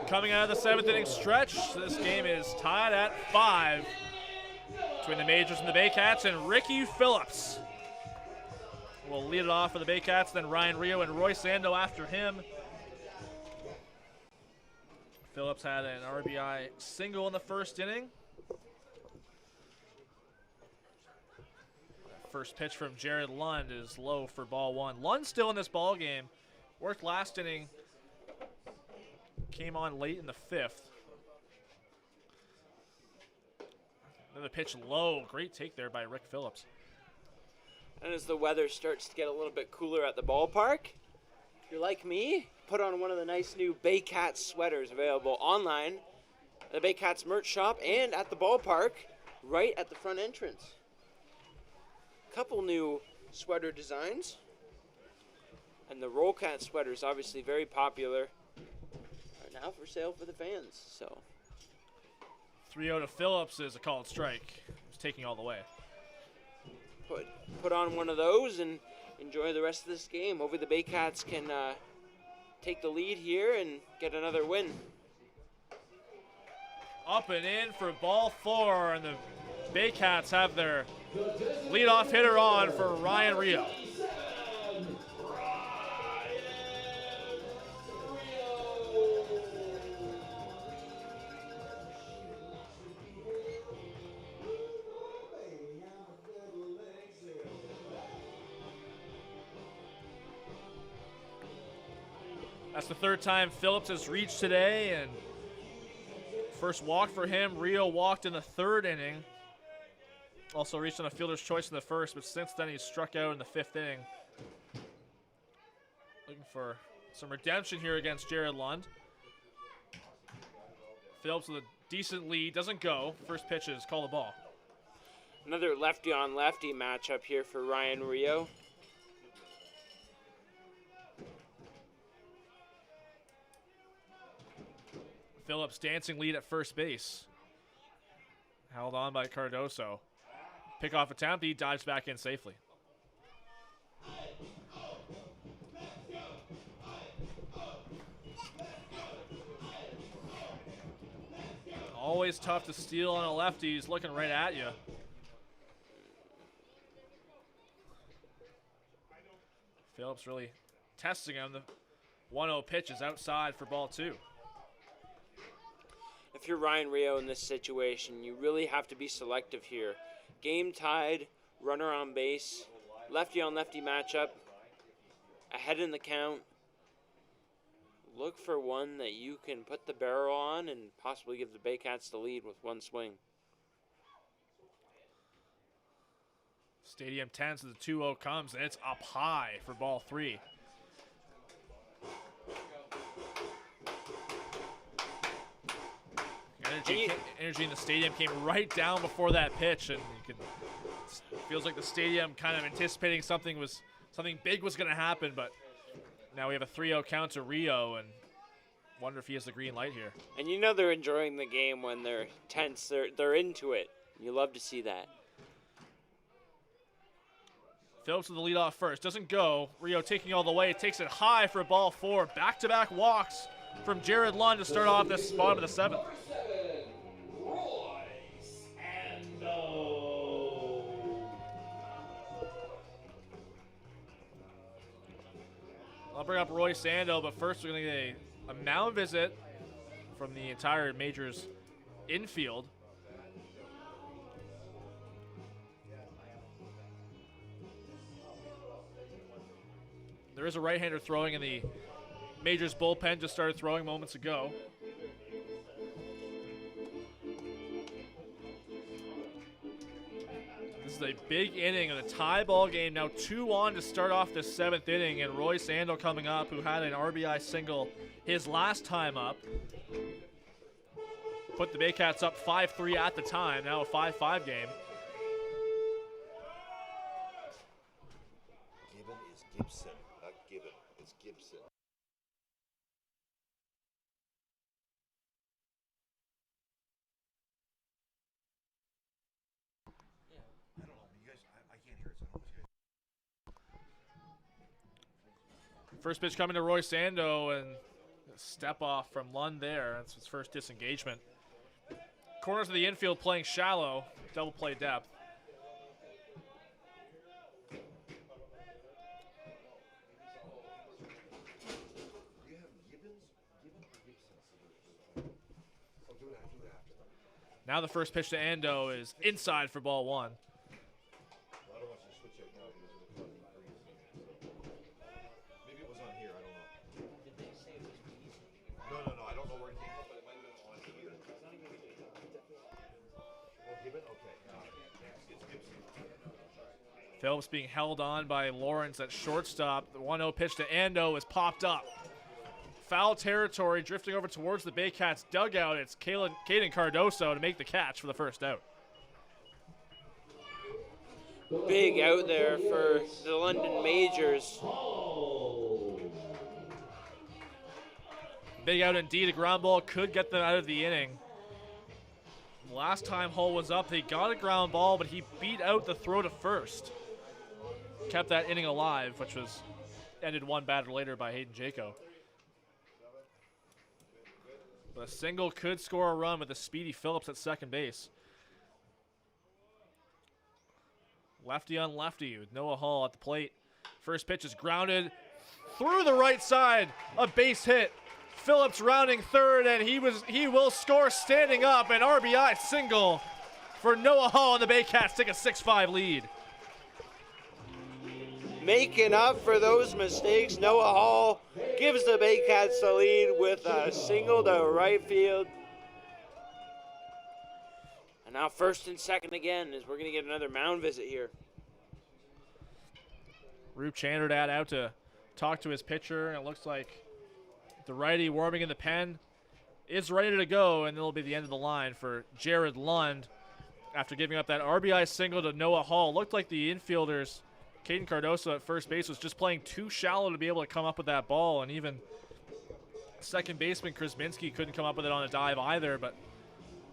Coming out of the 7th inning stretch, this game is tied at 5 between the Majors and the Baycats, and Ricky Phillips will lead it off for the Baycats, then Ryan Rio and Roy Sando after him. Phillips had an RBI single in the first inning. First pitch from Jared Lund is low for ball 1. Lund still in this ball game. Worked last inning. Came on late in the 5th. Another pitch low. Great take there by Rick Phillips. And as the weather starts to get a little bit cooler at the ballpark, if you're like me, put on one of the nice new Baycats sweaters available online at the Baycats merch shop and at the ballpark right at the front entrance. Couple new sweater designs. And the Roll Cat sweaters, obviously very popular, are now for sale for the fans. So 3-0 to Phillips is a called strike. He's taking all the way. Put on one of those and enjoy the rest of this game. Hopefully the Baycats can take the lead here and get another win. Up and in for ball 4, and the Baycats have their leadoff hitter on for Ryan Rio. That's the third time Phillips has reached today, and first walk for him. Rio walked in the third inning. Also reached on a fielder's choice in the first, but since then he's struck out in the fifth inning. Looking for some redemption here against Jared Lund. Phillips with a decent lead, doesn't go. First pitch is call the ball. Another lefty-on-lefty matchup here for Ryan Rio. Phillips dancing lead at first base. Held on by Cardoso. Pickoff attempt, he dives back in safely. Always tough to steal on a lefty. He's looking right at you. Phillips really testing him. The 1-0 pitch is outside for ball 2. If you're Ryan Rio in this situation, you really have to be selective here. Game tied, runner on base, lefty-on-lefty matchup, ahead in the count. Look for one that you can put the barrel on and possibly give the Baycats the lead with one swing. Stadium tense as the 2-0 comes, and it's up high for ball 3. Energy in the stadium came right down before that pitch, and feels like the stadium kind of anticipating something big was going to happen, but now we have a 3-0 count to Rio, and wonder if he has the green light here. And you know they're enjoying the game when they're tense. They're into it. You love to see that. Phillips with the lead off first. Doesn't go. Rio taking all the way. Takes it high for ball 4. Back-to-back walks from Jared Lund to start off this bottom of the 7th. I'll bring up Roy Sando, but first we're going to get a mound visit from the entire Majors infield. There is a right-hander throwing in the Majors bullpen, just started throwing moments ago. This is a big inning of the tie ball game. Now 2 on to start off the 7th inning, and Roy Sando coming up, who had an RBI single his last time up. Put the Baycats up 5-3 at the time, now a 5-5 game. Gibbon is Gibson, not Gibbon. It's Gibson. I don't know. You guys, I can't hear it, so I don't know if you guys. First pitch coming to Roy Sando, and a step off from Lund there. That's his first disengagement. Corners of the infield playing shallow, double play depth. Now the first pitch to Ando is inside for ball 1. I don't want you to switch it now because of the maybe it was on here, I don't know. Did they say it was easy? No, I don't know where it came from, but it might have been on here. Oh, Gibbon? Okay. It's Gibson. Phillips being held on by Lawrence at shortstop. The 1-0 pitch to Ando is popped up. Foul territory, drifting over towards the Baycats dugout. It's Caden Cardoso to make the catch for the first out. Big out there for the London Majors. Big out indeed. A ground ball could get them out of the inning. Last time Hull was up, they got a ground ball, but he beat out the throw to first. Kept that inning alive, which was ended one batter later by Hayden Jaco. But a single could score a run with a speedy Phillips at second base. Lefty on lefty with Noah Hull at the plate. First pitch is grounded through the right side. A base hit. Phillips rounding third, and he will score standing up. An RBI single for Noah Hull, and the Baycats take a 6-5 lead. making up for those mistakes. Noah Hall gives the Baycats the lead with a single to right field. And now first and second again, as we're going to get another mound visit here. Rube Chanderdad out to talk to his pitcher, and it looks like the righty warming in the pen is ready to go, and it'll be the end of the line for Jared Lund after giving up that RBI single to Noah Hall. Looked like the infielders, Caden Cardoso at first base, was just playing too shallow to be able to come up with that ball, and even second baseman Chris Minsky couldn't come up with it on a dive either. But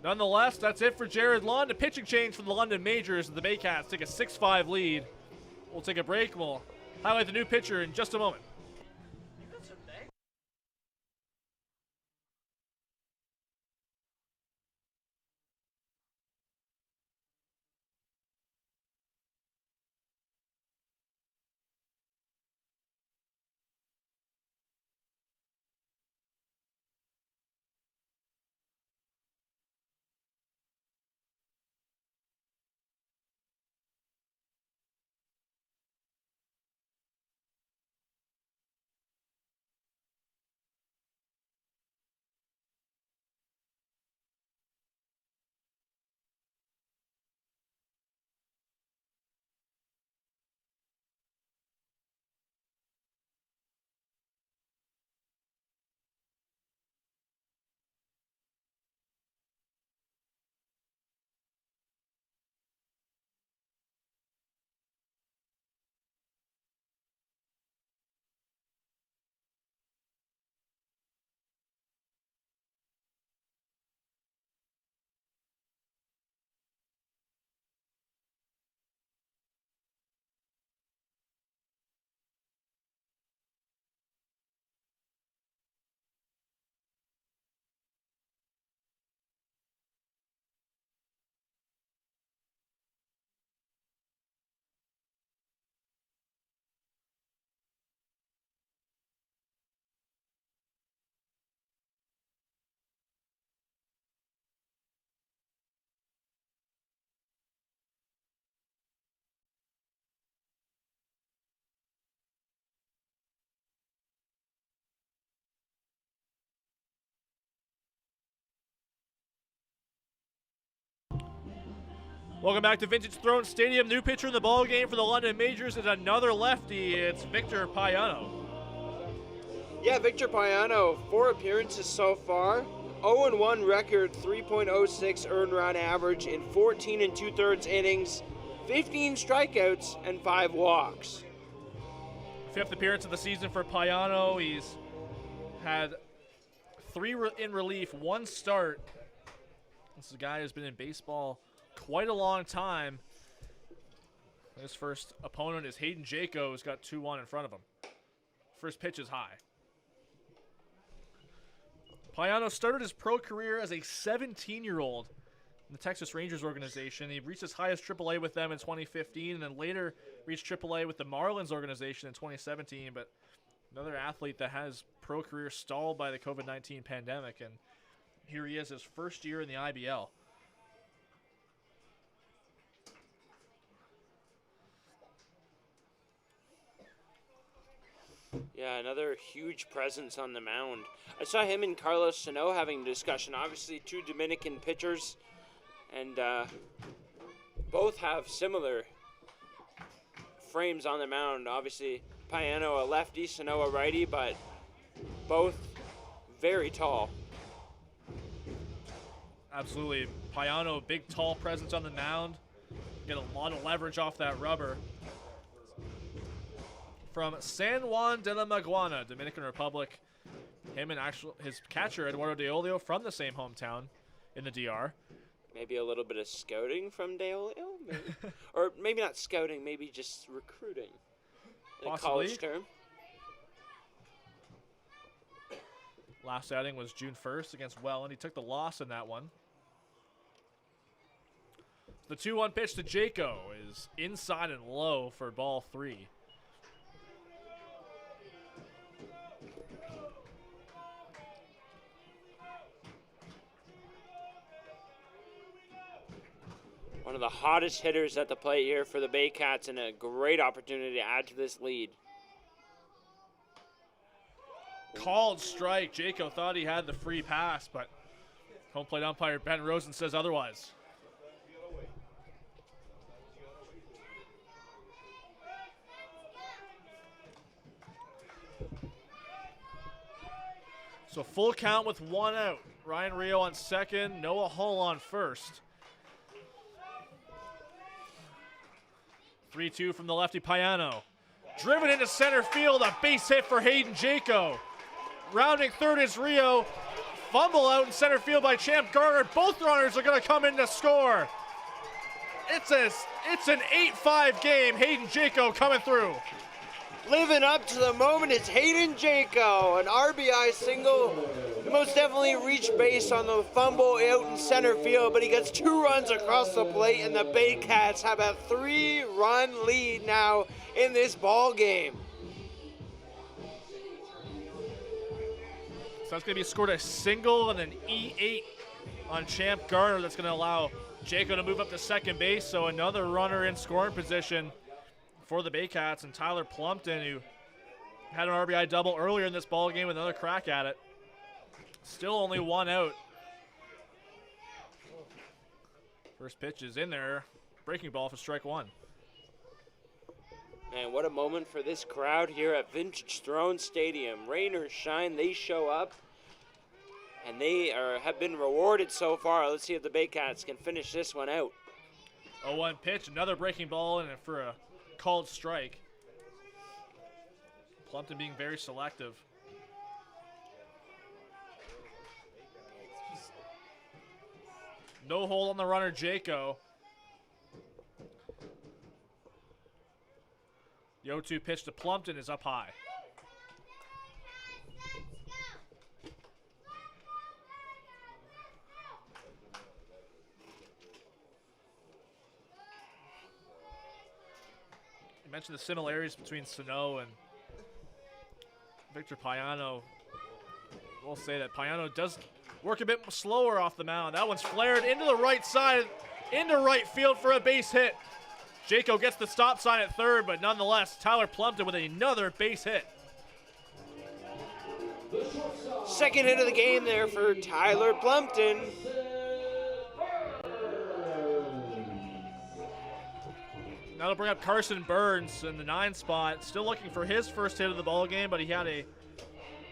nonetheless, that's it for Jared Lund. A pitching change for the London Majors, and the Baycats take a 6-5 lead. We'll take a break. We'll highlight the new pitcher in just a moment. Welcome back to Vintage Throne Stadium. New pitcher in the ball game for the London Majors is another lefty. It's Victor Payano. Yeah, Victor Payano, 4 appearances so far. 0-1 record, 3.06 earned run average in 14 2/3 innings, 15 strikeouts, and 5 walks. 5th appearance of the season for Payano. He's had 3 in relief, 1 start. This is a guy who's been in baseball quite a long time. His first opponent is Hayden Jaco, who's got 2-1 in front of him. First pitch is high. Payano started his pro career as a 17-year-old in the Texas Rangers organization. He reached his highest AAA with them in 2015, and then later reached AAA with the Marlins organization in 2017. But another athlete that has pro career stalled by the COVID-19 pandemic, and here he is, his first year in the IBL. Yeah, another huge presence on the mound. I saw him and Carlos Sano having a discussion. Obviously, 2 Dominican pitchers, and both have similar frames on the mound. Obviously, Payano a lefty, Sano a righty, but both very tall. Absolutely. Payano, big, tall presence on the mound. Get a lot of leverage off that rubber. From San Juan de la Maguana, Dominican Republic. Him and his catcher, Eduardo De Olio, from the same hometown in the DR. Maybe a little bit of scouting from De Olio? Maybe. Or maybe not scouting, maybe just recruiting. In a college term. Last outing was June 1st against Welland. He took the loss in that one. The 2-1 pitch to Jaco is inside and low for ball 3. One of the hottest hitters at the plate here for the Baycats, and a great opportunity to add to this lead. Called strike. Jaco thought he had the free pass, but home plate umpire Ben Rosen says otherwise. So full count with 1 out. Ryan Rio on second, Noah Hull on first. 3-2 from the lefty Payano. Driven into center field, a base hit for Hayden Jaco. Rounding third is Rio. Fumble out in center field by Champ Garner. Both runners are going to come in to score. It's an 8-5 game. Hayden Jaco coming through. Living up to the moment, it's Hayden Jaco, an RBI single. He most definitely reached base on the fumble out in center field, but he gets 2 runs across the plate, and the Baycats have a 3-run lead now in this ball game. So that's going to be scored a single and an E8 on Champ Garner. That's going to allow Jaco to move up to second base, so another runner in scoring position for the Baycats, and Tyler Plumpton, who had an RBI double earlier in this ball game with another crack at it. Still only 1 out. First pitch is in there. Breaking ball for strike 1. Man, what a moment for this crowd here at Vintage Throne Stadium. Rain or shine, they show up, and they have been rewarded so far. Let's see if the Baycats can finish this one out. 0-1 pitch, another breaking ball, and for a called strike. Plumpton being very selective. No hold on the runner, Jaco. The 0-2 pitch to Plumpton is up high. You mentioned the similarities between Sano and Victor Payano. We'll say that Payano does work a bit slower off the mound. That one's flared into the right side, into right field for a base hit. Jaco gets the stop sign at third, but nonetheless, Tyler Plumpton with another base hit. Second hit of the game there for Tyler Plumpton. That'll bring up Carson Burns in the 9 spot. Still looking for his first hit of the ball game, but he had a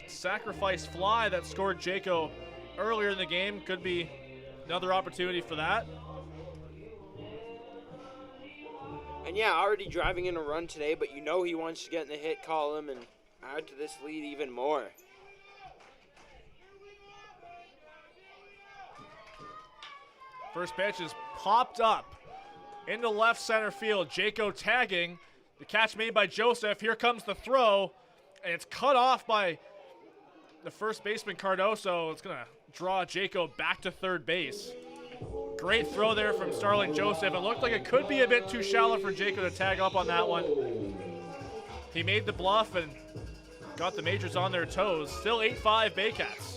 sacrifice fly that scored Jaco earlier in the game. Could be another opportunity for that. And yeah, already driving in a run today, but you know he wants to get in the hit column and add to this lead even more. First pitch is popped up into left center field. Jaco tagging. The catch made by Joseph. Here comes the throw, and it's cut off by the first baseman Cardoso. It's going to draw Jaco back to third base. Great throw there from Starling Joseph. It looked like it could be a bit too shallow for Jaco to tag up on that one. He made the bluff and got the majors on their toes. Still 8-5 Baycats.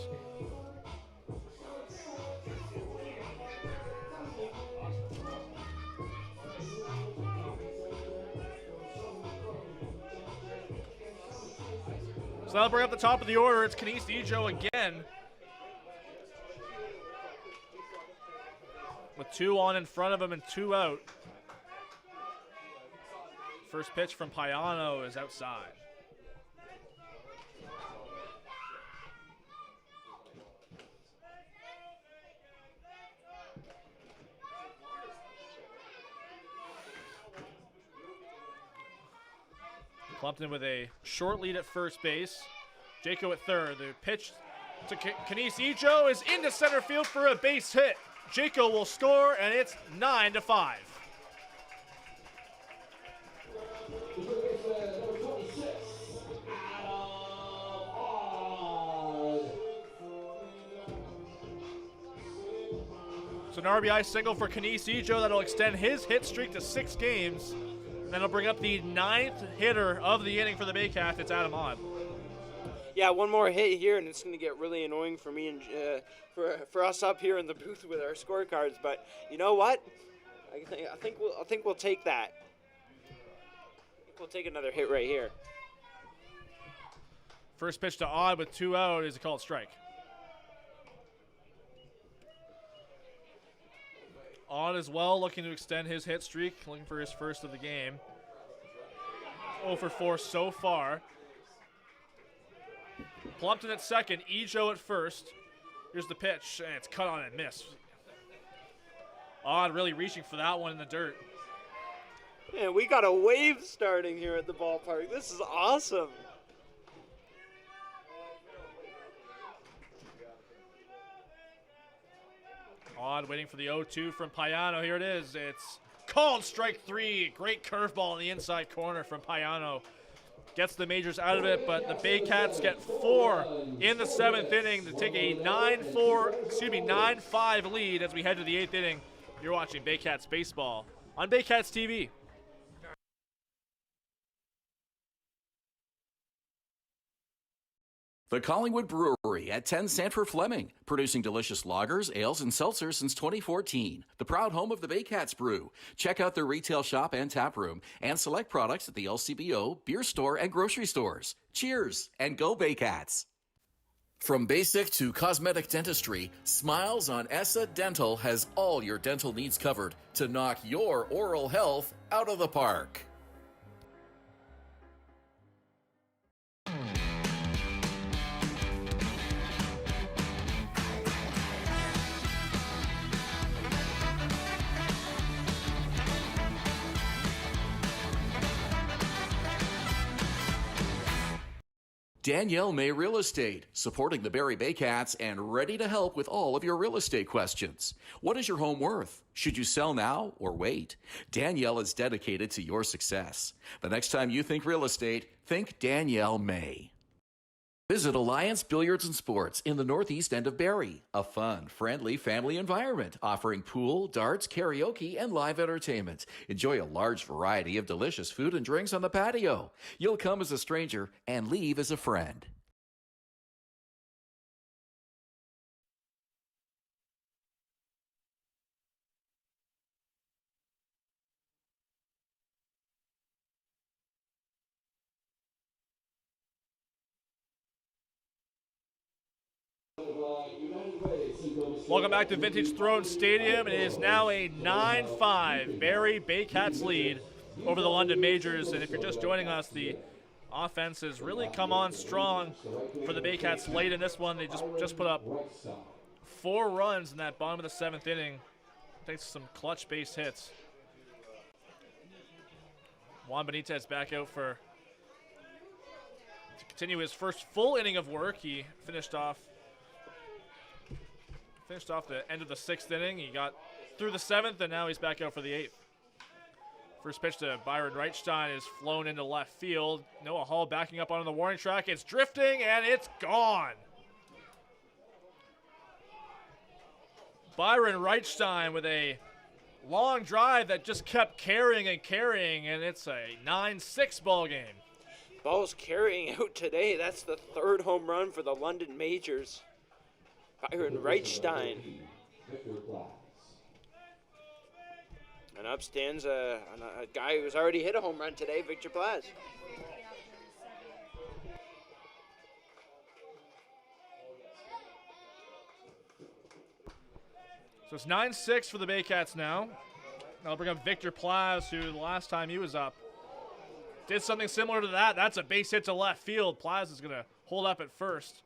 So that'll bring up the top of the order. It's Kenise Ejo again, with 2 on in front of him and 2 out. First pitch from Payano is outside. Plumpton with a short lead at first base. Jaco at third. The pitch to Kenise Ejo is into center field for a base hit. Jaco will score, and it's 9-5. So an RBI single for Kenise Ejo that'll extend his hit streak to 6 games. And that'll bring up the 9th hitter of the inning for the Baycats. It's Adam Ott. Yeah, one more hit here, and it's going to get really annoying for me and for us up here in the booth with our scorecards. But you know what? I think we'll take that. I think we'll take another hit right here. First pitch to Odd with 2 out is a called strike. Odd as well, looking to extend his hit streak, looking for his first of the game. 0 for 4 so far. Plumpton at second, Ejo at first. Here's the pitch, and it's cut on and miss. Odd really reaching for that one in the dirt. Man, we got a wave starting here at the ballpark. This is awesome. Odd waiting for the 0-2 from Payano. Here it is. It's called strike 3. Great curveball in the inside corner from Payano. Gets the Majors out of it, but the Baycats get 4 in the 7th inning to take a 9-5 lead as we head to the 8th inning. You're watching Baycats baseball on Baycats TV. The Collingwood Brewery at 10 Sanford Fleming, producing delicious lagers, ales, and seltzers since 2014. The proud home of the Baycats Brew. Check out their retail shop and tap room and select products at the LCBO, beer store, and grocery stores. Cheers, and go Baycats! From basic to cosmetic dentistry, Smiles on Essa Dental has all your dental needs covered to knock your oral health out of the park. Danielle May Real Estate, supporting the Barrie Baycats and ready to help with all of your real estate questions. What is your home worth? Should you sell now or wait? Danielle is dedicated to your success. The next time you think real estate, think Danielle May. Visit Alliance Billiards and Sports in the northeast end of Barrie. A fun, friendly family environment offering pool, darts, karaoke, and live entertainment. Enjoy a large variety of delicious food and drinks on the patio. You'll come as a stranger and leave as a friend. Welcome back to Vintage Throne Stadium. It is now a 9-5 Barrie Baycats lead over the London Majors. And if you're just joining us, the offense has really come on strong for the Baycats late in this one. They just put up 4 runs in that bottom of the 7th inning. Takes some clutch base hits. Juan Benitez back out to continue his first full inning of work. He finished off the end of the 6th inning. He got through the 7th, and now he's back out for the 8th. First pitch to Byron Reichstein is flown into left field. Noah Hall backing up onto the warning track. It's drifting, and it's gone. Byron Reichstein with a long drive that just kept carrying, and it's a 9-6 ball game. Ball's carrying out today. That's the 3rd home run for the London Majors. Byron Reichstein. And up stands a guy who's already hit a home run today, Victor Plaz. So it's 9-6 for the Baycats now. I'll bring up Victor Plaz, who the last time he was up did something similar to that. That's a base hit to left field. Plaz is going to hold up at first.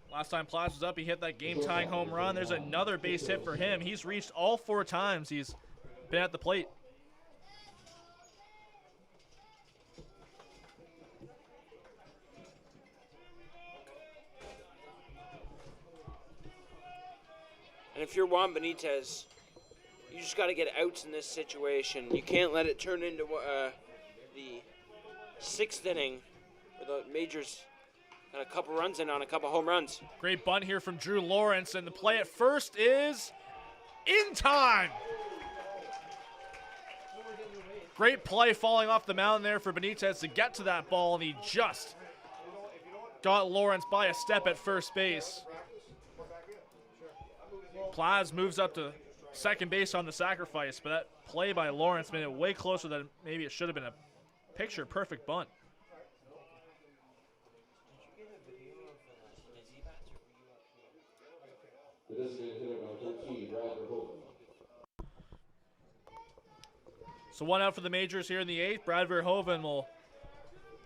Last time Plaz was up, he hit that game-tying home run. There's another base hit for him. He's reached all 4 times he's been at the plate. And if you're Juan Benitez, you just got to get outs in this situation. You can't let it turn into the 6th inning where the Majors got a couple runs in on a couple home runs. Great bunt here from Drew Lawrence, and the play at first is in time. Great play falling off the mound there for Benitez to get to that ball, and he just got Lawrence by a step at first base. Plaz moves up to second base on the sacrifice, but that play by Lawrence made it way closer than maybe it should have been a picture-perfect bunt. The designated hitter number 13, Brad Verhoeven. So one out for the majors here in the 8th. Brad Verhoeven will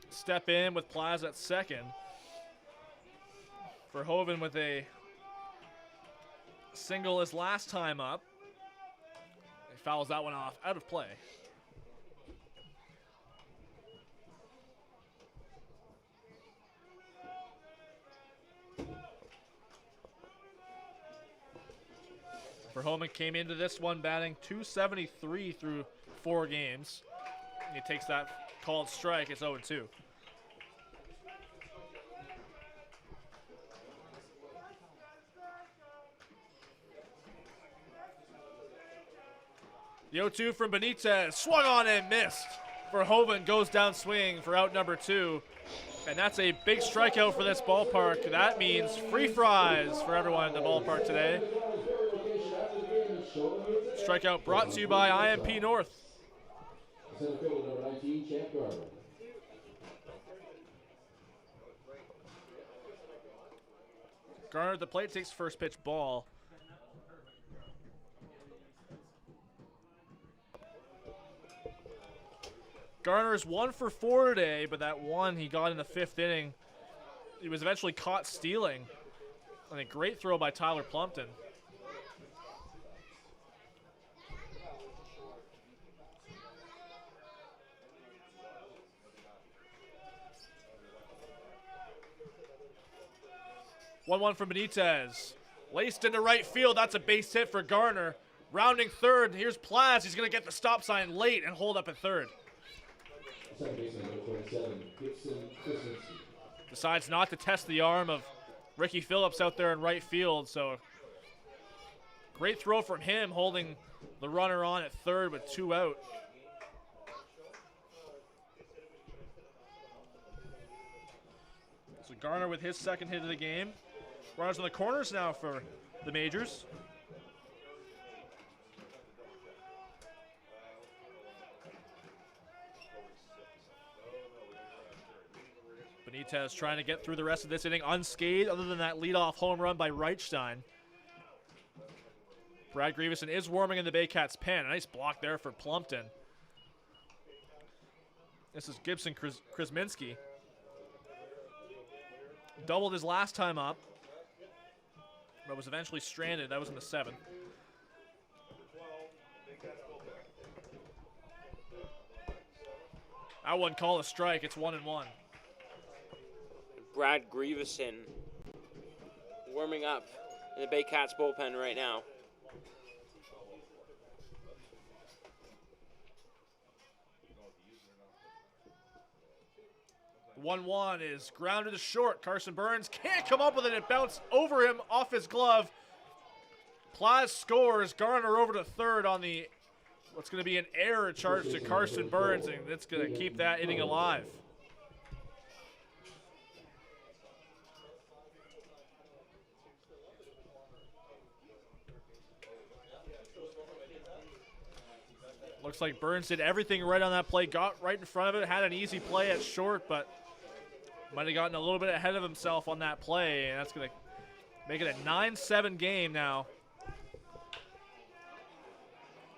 step in with Plaz at second. Verhoeven with a single his last time up. He fouls that one off, out of play. Verhoeven came into this one batting .273 through 4 games. He takes that called strike. It's 0-2. The 0-2 from Benitez, swung on and missed. Verhoeven goes down swinging for out number 2. And that's a big strikeout for this ballpark. That means free fries for everyone at the ballpark today. Strikeout brought to you by IMP North. Center fielder number 19, Champ Garner. Garner at the plate, takes first pitch ball. Garner's 1 for 4 today, but that one he got in the 5th inning. He was eventually caught stealing. And a great throw by Tyler Plumpton. One from Benitez. Laced into right field. That's a base hit for Garner. Rounding third. Here's Plaz. He's going to get the stop sign late and hold up at third. Second baseman number 27, Gibson Christensen. Decides not to test the arm of Ricky Phillips out there in right field. So great throw from him, holding the runner on at third with 2 out. So Garner with his second hit of the game. Runners on the corners now for the majors. Benitez trying to get through the rest of this inning unscathed, other than that leadoff home run by Reichstein. Brad Grieveson is warming in the Baycats pen. A nice block there for Plumpton. This is Gibson Krasminski. Doubled his last time up, but was eventually stranded. That was in the 7th. That one called a strike. It's 1-1. Brad Grieveson warming up in the Baycats bullpen right now. The 1-1 is grounded to short. Carson Burns can't come up with it. It bounced over him off his glove. Plaz scores. Garner over to third on the what's going to be an error charge to Carson Burns, and that's going to keep that inning alive. Looks like Burns did everything right on that play, got right in front of it, had an easy play at short, but might have gotten a little bit ahead of himself on that play, and that's going to make it a 9-7 game now.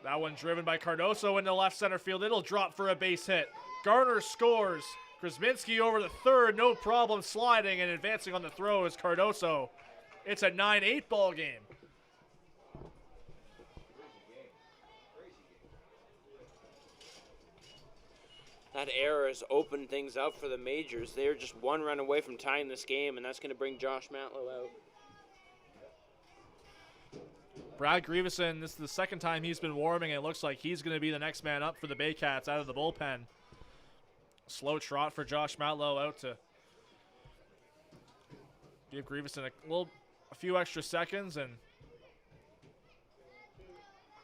That one driven by Cardoso into left center field. It'll drop for a base hit. Garner scores. Krasminski over the third, no problem sliding and advancing on the throw is Cardoso. It's a 9-8 ball game. That error has opened things up for the majors. They're just 1 run away from tying this game, and that's going to bring Josh Matlow out. Brad Grieveson, this is the second time he's been warming, and it looks like he's going to be the next man up for the Baycats out of the bullpen. Slow trot for Josh Matlow out to give Grieveson a few extra seconds and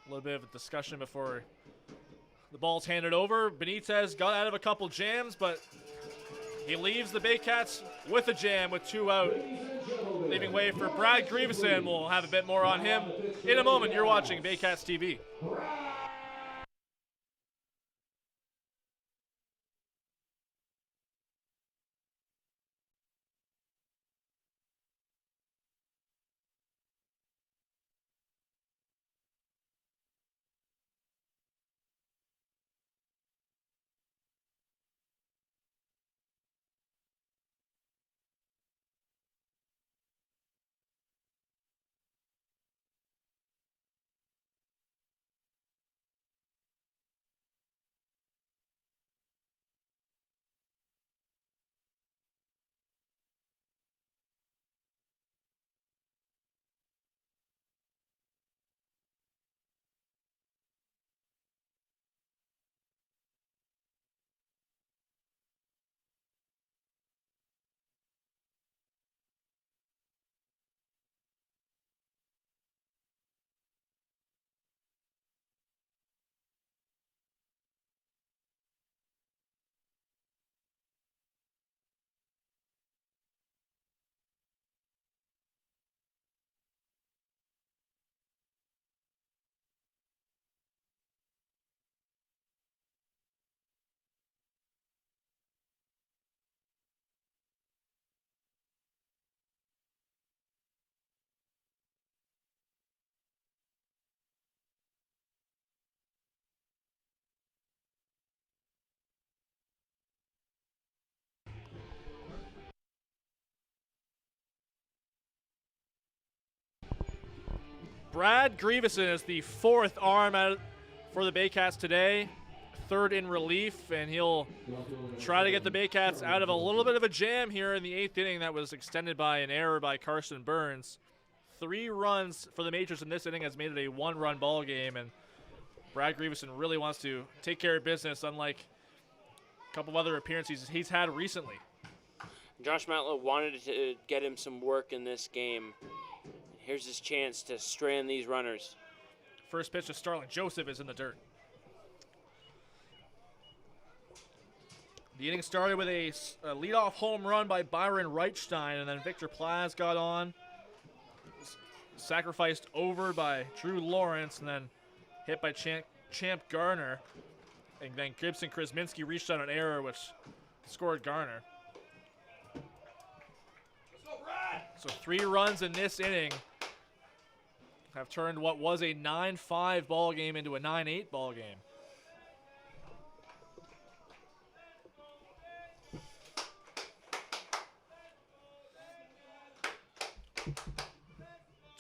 a little bit of a discussion before the ball's handed over. Benitez got out of a couple jams, but He leaves the Baycats with a jam with 2 out, leaving way for Brad Grieveson. We'll have a bit more on him in a moment. You're watching Baycats TV. Brad Grieveson is the 4th arm out for the Baycats today, 3rd in relief, and he'll try to get the Baycats out of a little bit of a jam here in the 8th inning that was extended by an error by Carson Burns. 3 runs for the Majors in this inning has made it a 1-run ball game, and Brad Grieveson really wants to take care of business, unlike a couple of other appearances he's had recently. Josh Matlow wanted to get him some work in this game. Here's his chance to strand these runners. First pitch to Starling Joseph is in the dirt. The inning started with a leadoff home run by Byron Reichstein, and then Victor Plaz got on. Sacrificed over by Drew Lawrence, and then hit by Champ Garner. And then Gibson Krasminski reached out an error, which scored Garner. So 3 runs in this inning have turned what was a 9-5 ball game into a 9-8 ball game.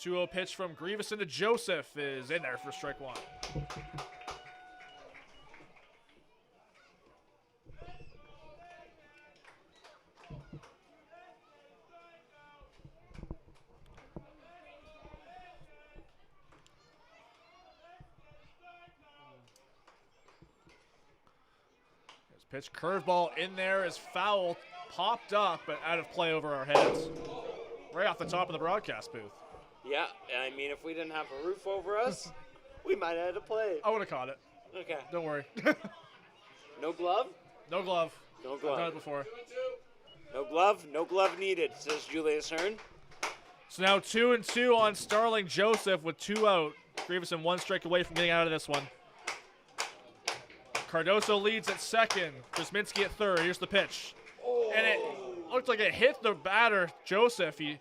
Two-0 pitch from Grieveson to Joseph is in there for strike 1. Pitch curveball in there is foul, popped up, but out of play over our heads. Right off the top of the broadcast booth. Yeah, I mean, if we didn't have a roof over us, we might have had to play. I would have caught it. Okay. Don't worry. No glove? No glove. No glove. I've done it before. No glove needed, says Julius Hern. So now 2-2 on Starling Joseph with 2 out. Grieveson 1 strike away from getting out of this one. Cardoso leads at second. Krasminski at third. Here's the pitch. Oh. And it looked like it hit the batter, Joseph. He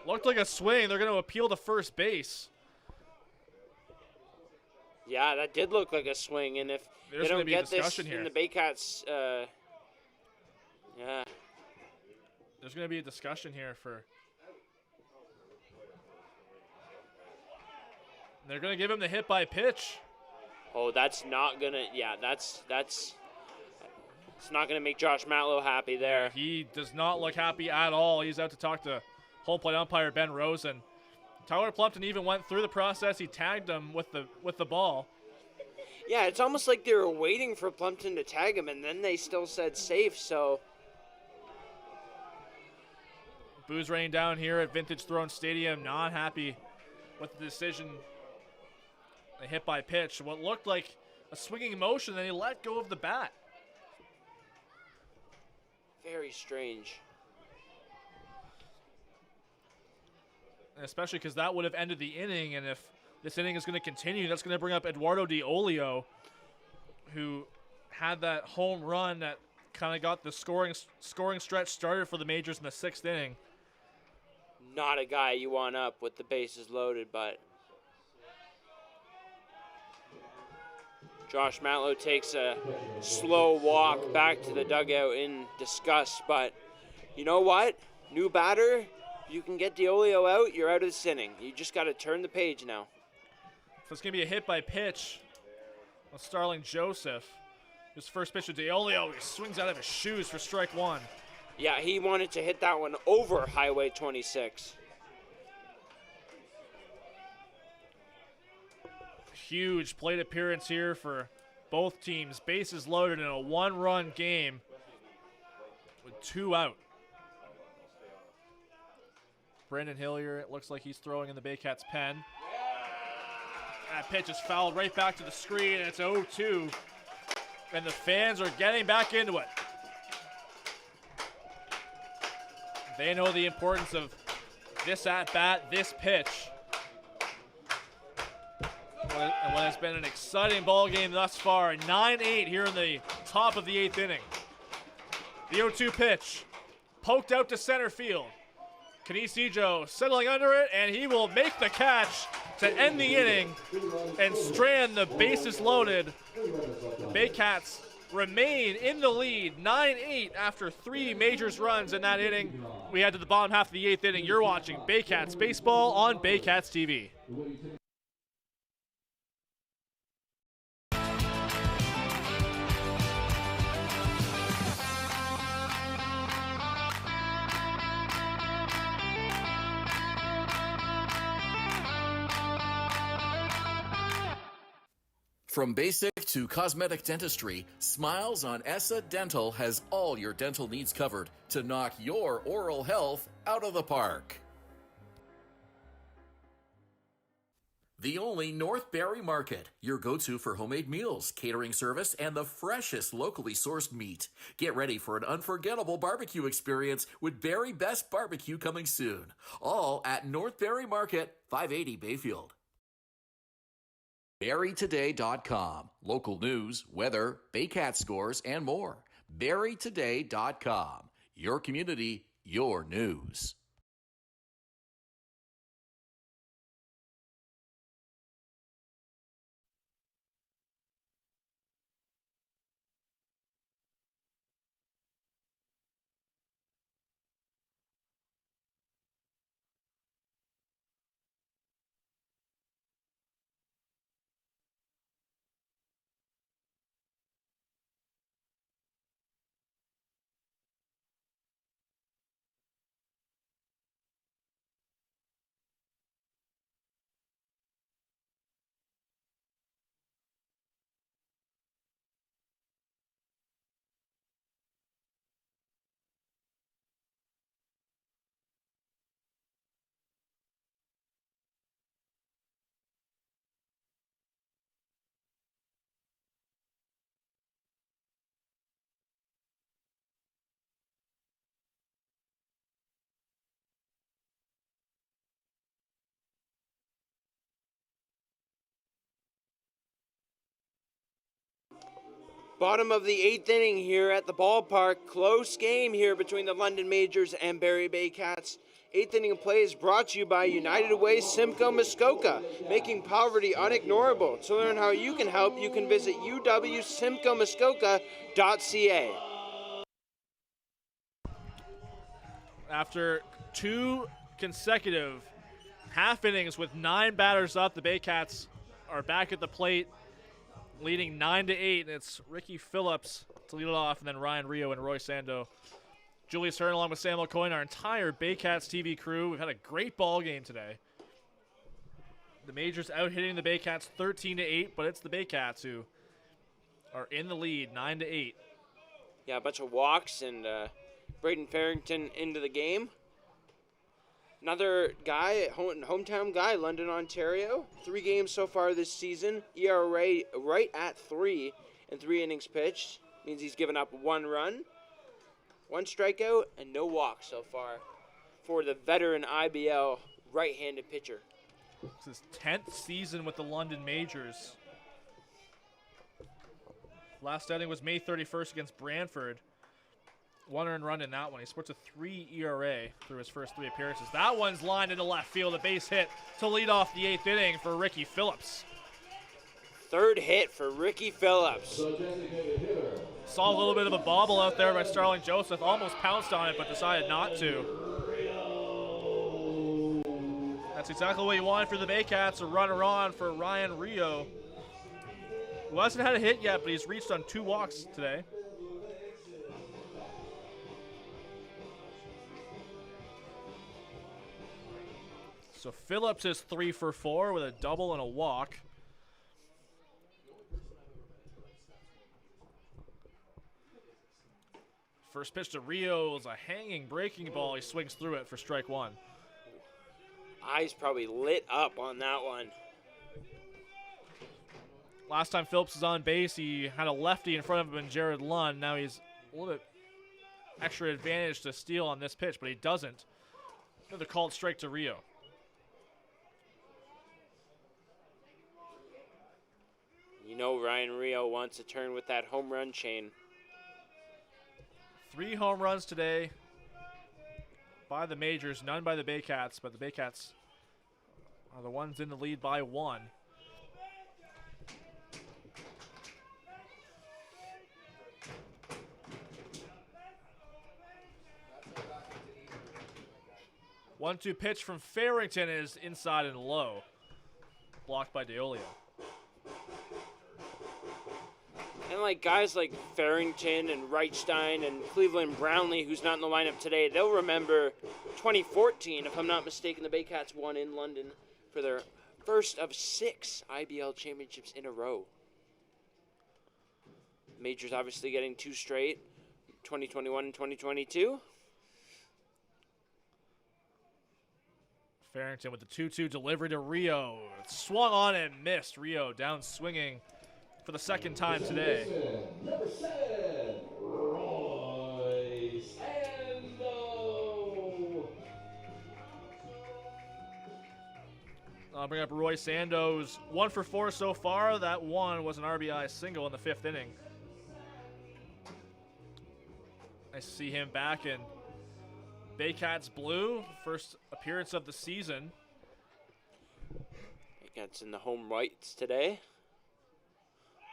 looked like a swing. They're going to appeal to first base. Yeah, that did look like a swing. And if There's they don't get this here. in the Baycats, yeah. There's going to be a discussion here for... They're going to give him the hit by pitch. Oh, that's not gonna. Yeah, that's. It's not gonna make Josh Matlow happy there. He does not look happy at all. He's out to talk to home plate umpire Ben Rosen. Tyler Plumpton even went through the process. He tagged him with the ball. Yeah, it's almost like they were waiting for Plumpton to tag him, and then they still said safe. So. Boos raining down here at Vintage Throne Stadium. Not happy with the decision. They hit by pitch. What looked like a swinging motion, then he let go of the bat. Very strange. Especially because that would have ended the inning, and if this inning is going to continue, that's going to bring up Eduardo D'Olio, who had that home run that kind of got the scoring stretch started for the Majors in the 6th inning. Not a guy you want up with the bases loaded, but Josh Matlow takes a slow walk back to the dugout in disgust, but you know what? New batter, you can get D'Olio out, you're out of this inning. You just got to turn the page now. So it's going to be a hit by pitch on Starling Joseph. His first pitch to D'Olio, he swings out of his shoes for strike 1. Yeah, he wanted to hit that one over Highway 26. Huge plate appearance here for both teams. Bases loaded in a 1-run game with 2 out. Brandon Hillier, it looks like he's throwing in the Baycats' pen. That pitch is fouled right back to the screen, and it's 0-2. And the fans are getting back into it. They know the importance of this at-bat, this pitch. And what has been an exciting ball game thus far, 9-8 here in the top of the 8th inning. The 0-2 pitch, poked out to center field. Canisijo settling under it, and he will make the catch to end the inning and strand the bases loaded. The Baycats remain in the lead, 9-8 after 3 Majors runs in that inning. We head to the bottom half of the 8th inning. You're watching Baycats baseball on Baycats TV. From basic to cosmetic dentistry, Smiles on ESSA Dental has all your dental needs covered to knock your oral health out of the park. The only North Barrie Market, your go-to for homemade meals, catering service, and the freshest locally sourced meat. Get ready for an unforgettable barbecue experience with Barrie Best Barbecue coming soon. All at North Barrie Market, 580 Bayfield. BarrieToday.com. Local news, weather, Baycat scores, and more. BarrieToday.com. Your community, your news. Bottom of the 8th inning here at the ballpark. Close game here between the London Majors and Barrie Baycats. 8th inning of play is brought to you by United Way Simcoe Muskoka, making poverty unignorable. To learn how you can help, you can visit uwsimcoemuskoka.ca. After 2 consecutive half innings with 9 batters up, the Baycats are back at the plate, leading 9-8. It's Ricky Phillips to lead it off, and then Ryan Rio and Roy Sando. Julius Hern along with Sam O'Coin, our entire Baycats TV crew. We've had a great ball game today. The Majors out hitting the Baycats 13-8, but it's the Baycats who are in the lead, 9-8. Yeah, a bunch of walks and Braden Farrington into the game. Another guy, hometown guy, London, Ontario. 3 games so far this season. ERA right at 3 in 3 innings pitched. Means he's given up 1 run. 1 strikeout and no walks so far for the veteran IBL right-handed pitcher. It's his 10th season with the London Majors. Last outing was May 31st against Brantford. 1 earned run in that one. He sports a 3 ERA through his first 3 appearances. That one's lined into left field. A base hit to lead off the 8th inning for Ricky Phillips. 3rd hit for Ricky Phillips. Saw a little bit of a bobble out there by Starling Joseph. Almost pounced on it, but decided not to. That's exactly what you wanted for the Baycats. A runner on for Ryan Rio, who hasn't had a hit yet, but he's reached on 2 walks today. So Phillips is 3 for 4 with a double and a walk. First pitch to Rio is a hanging breaking ball. He swings through it for strike 1. Eyes probably lit up on that one. Last time Phillips was on base, he had a lefty in front of him in Jared Lund. Now he's a little bit extra advantage to steal on this pitch, but he doesn't. Another called strike to Rio. You know Ryan Rio wants to turn with that home run chain. 3 home runs today by the Majors, none by the Baycats, but the Baycats are the ones in the lead by 1. One-two pitch from Farrington is inside and low. Blocked by DeOlio. And like guys like Farrington and Reichstein and Cleveland Brownlee, who's not in the lineup today, they'll remember 2014, if I'm not mistaken, the Baycats won in London for their first of 6 IBL championships in a row. Majors obviously getting 2 straight, 2021 and 2022. Farrington with the 2-2 delivery to Rio. Swung on and missed. Rio down swinging for the 2nd time today. Number 7, Royce Ando. I'll bring up Roy Sando's 1 for 4 so far. That one was an RBI single in the 5th inning. Nice to see him back in Baycats blue. First appearance of the season. Baycats in the home whites today.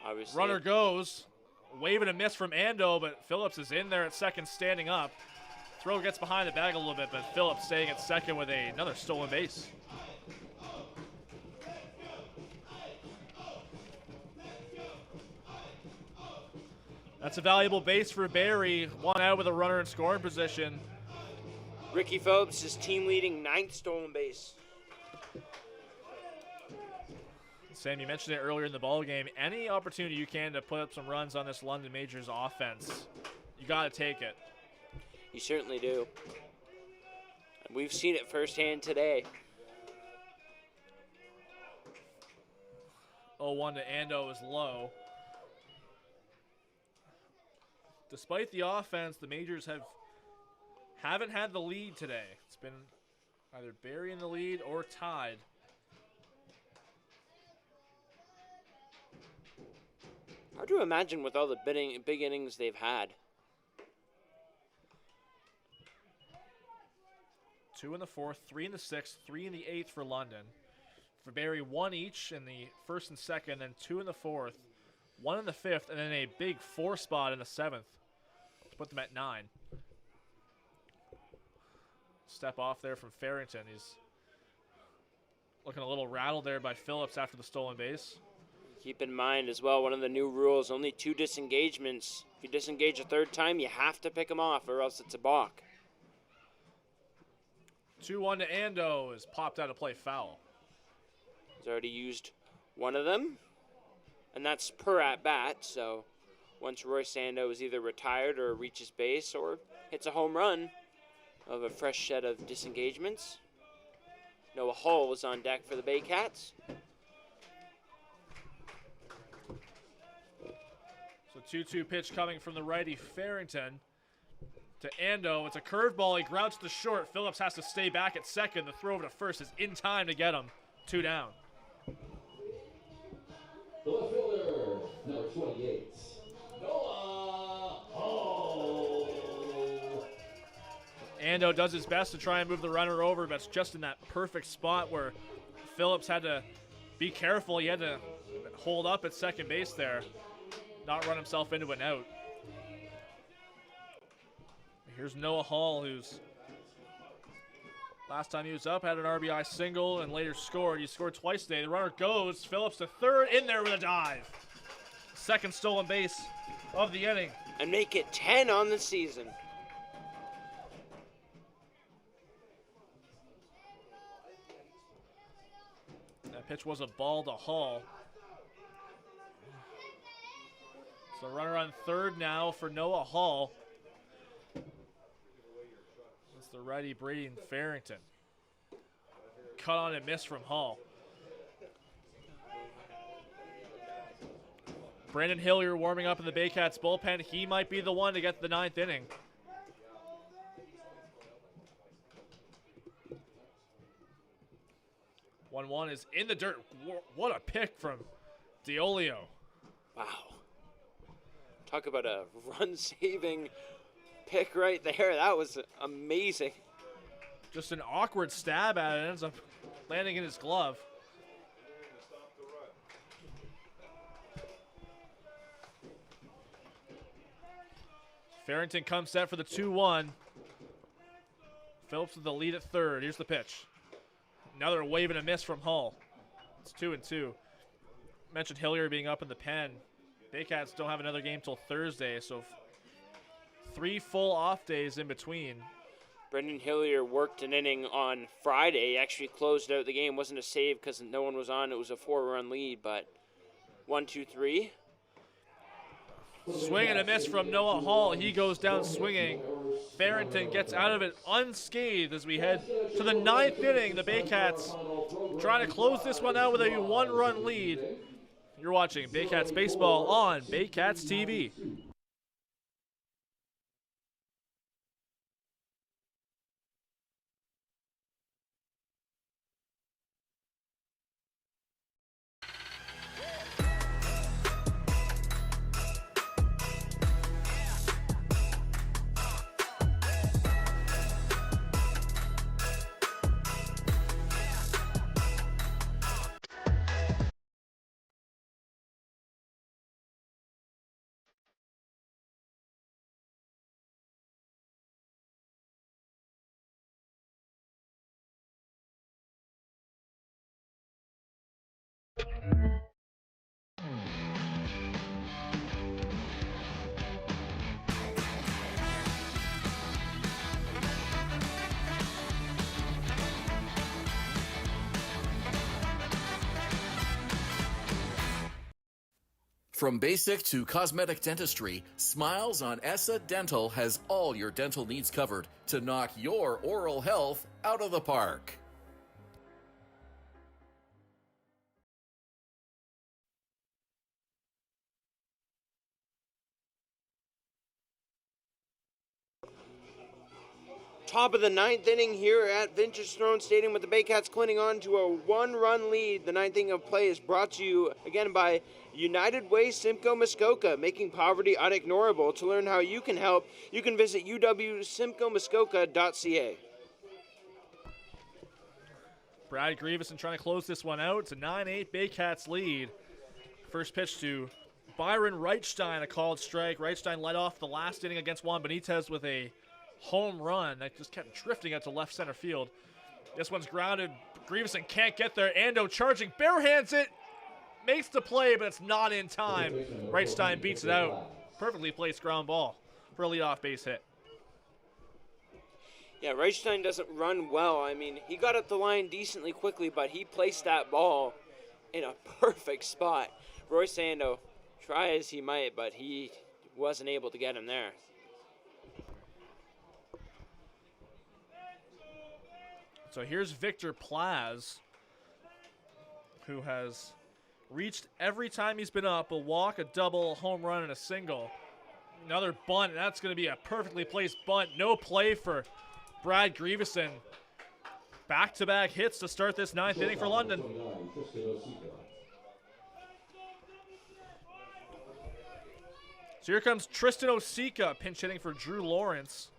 Obviously. Runner goes. Wave and a miss from Ando, but Phillips is in there at second standing up. Throw gets behind the bag a little bit, but Phillips staying at second with another stolen base. That's a valuable base for Barrie. 1 out with a runner in scoring position. Ricky Phillips is team leading 9th stolen base. Sam, you mentioned it earlier in the ball game. Any opportunity you can to put up some runs on this London Majors offense, you got to take it. You certainly do. And we've seen it firsthand today. 0-1 to Ando is low. Despite the offense, the Majors haven't had the lead today. It's been either Barrie in the lead or tied. Hard to imagine with all the big innings they've had. 2 in the 4th, 3 in the 6th, 3 in the 8th for London. For Barrie, 1 each in the 1st and 2nd, then 2 in the 4th, 1 in the 5th, and then a big 4 spot in the 7th to put them at 9. Step off there from Farrington. He's looking a little rattled there by Phillips after the stolen base. Keep in mind as well, one of the new rules, only 2 disengagements. If you disengage a 3rd time, you have to pick them off or else it's a balk. 2-1 to Ando is popped out of play foul. He's already used one of them, and that's per at-bat, so once Royce Ando is either retired or reaches base or hits a home run of a fresh set of disengagements. Noah Hull was on deck for the Baycats. So 2-2 pitch coming from the righty Farrington. to Ando. It's a curveball. He grounds to short. Phillips has to stay back at second. The throw over to first is in time to get him. 2 down. The left fielder, number 28, Noah Hall. Ando does his best to try and move the runner over, but it's just in that perfect spot where Phillips had to be careful. He had to hold up at second base there, not run himself into an out. Here's Noah Hall, who's last time he was up had an RBI single and later scored. He scored twice today. The runner goes. Phillips to third, in there with a dive. Second stolen base of the inning. And make it 10 on the season. That pitch was a ball to Hall. So runner on third now for Noah Hall. It's the righty Brady Farrington. Cut on and miss from Hall. Brandon Hillier warming up in the Baycats bullpen. He might be the one to get the 9th inning. One is in the dirt. What a pick from Diolio. Wow. Talk about a run-saving pick right there. That was amazing. Just an awkward stab at it. Ends up landing in his glove. Farrington comes set for the 2-1. Phillips with the lead at third. Here's the pitch. Another wave and a miss from Hall. It's 2-2. Mentioned Hillier being up in the pen. Baycats don't have another game till Thursday, so 3 full off days in between. Brendan Hillier worked an inning on Friday. He actually closed out the game. Wasn't a save because no one was on. It was a 4-run lead, but 1-2-3. Swing and a miss from Noah Hall. He goes down swinging. Farrington gets out of it unscathed as we head to the 9th inning. The Baycats trying to close this one out with a 1-run lead. You're watching Baycats baseball on Baycats TV. From basic to cosmetic dentistry, Smiles on ESSA Dental has all your dental needs covered to knock your oral health out of the park. Top of the 9th inning here at Vintage Throne Stadium with the Baycats clinging on to a 1-run lead. The 9th inning of play is brought to you again by United Way Simcoe Muskoka, making poverty unignorable. To learn how you can help, you can visit uwsimcoemuskoka.ca. Brad Grieveson trying to close this one out. It's a 9-8 Baycats lead. First pitch to Byron Reichstein, a called strike. Reichstein led off the last inning against Juan Benitez with a home run that just kept drifting out to left center field. This one's grounded. Grieveson can't get there. Ando charging, barehands it, makes the play, but it's not in time. Reichstein beats it out. Perfectly placed ground ball for a leadoff base hit. Yeah, Reichstein doesn't run well. I mean, he got up the line decently quickly, but he placed that ball in a perfect spot. Royce Ando, try as he might, but he wasn't able to get him there. So here's Victor Plaz, who has reached every time he's been up, a walk, a double, a home run, and a single. Another bunt. That's going to be a perfectly placed bunt. No play for Brad Grieveson. Back-to-back hits to start this ninth inning for London. So here comes Tristan Osika, pinch hitting for Drew Lawrence.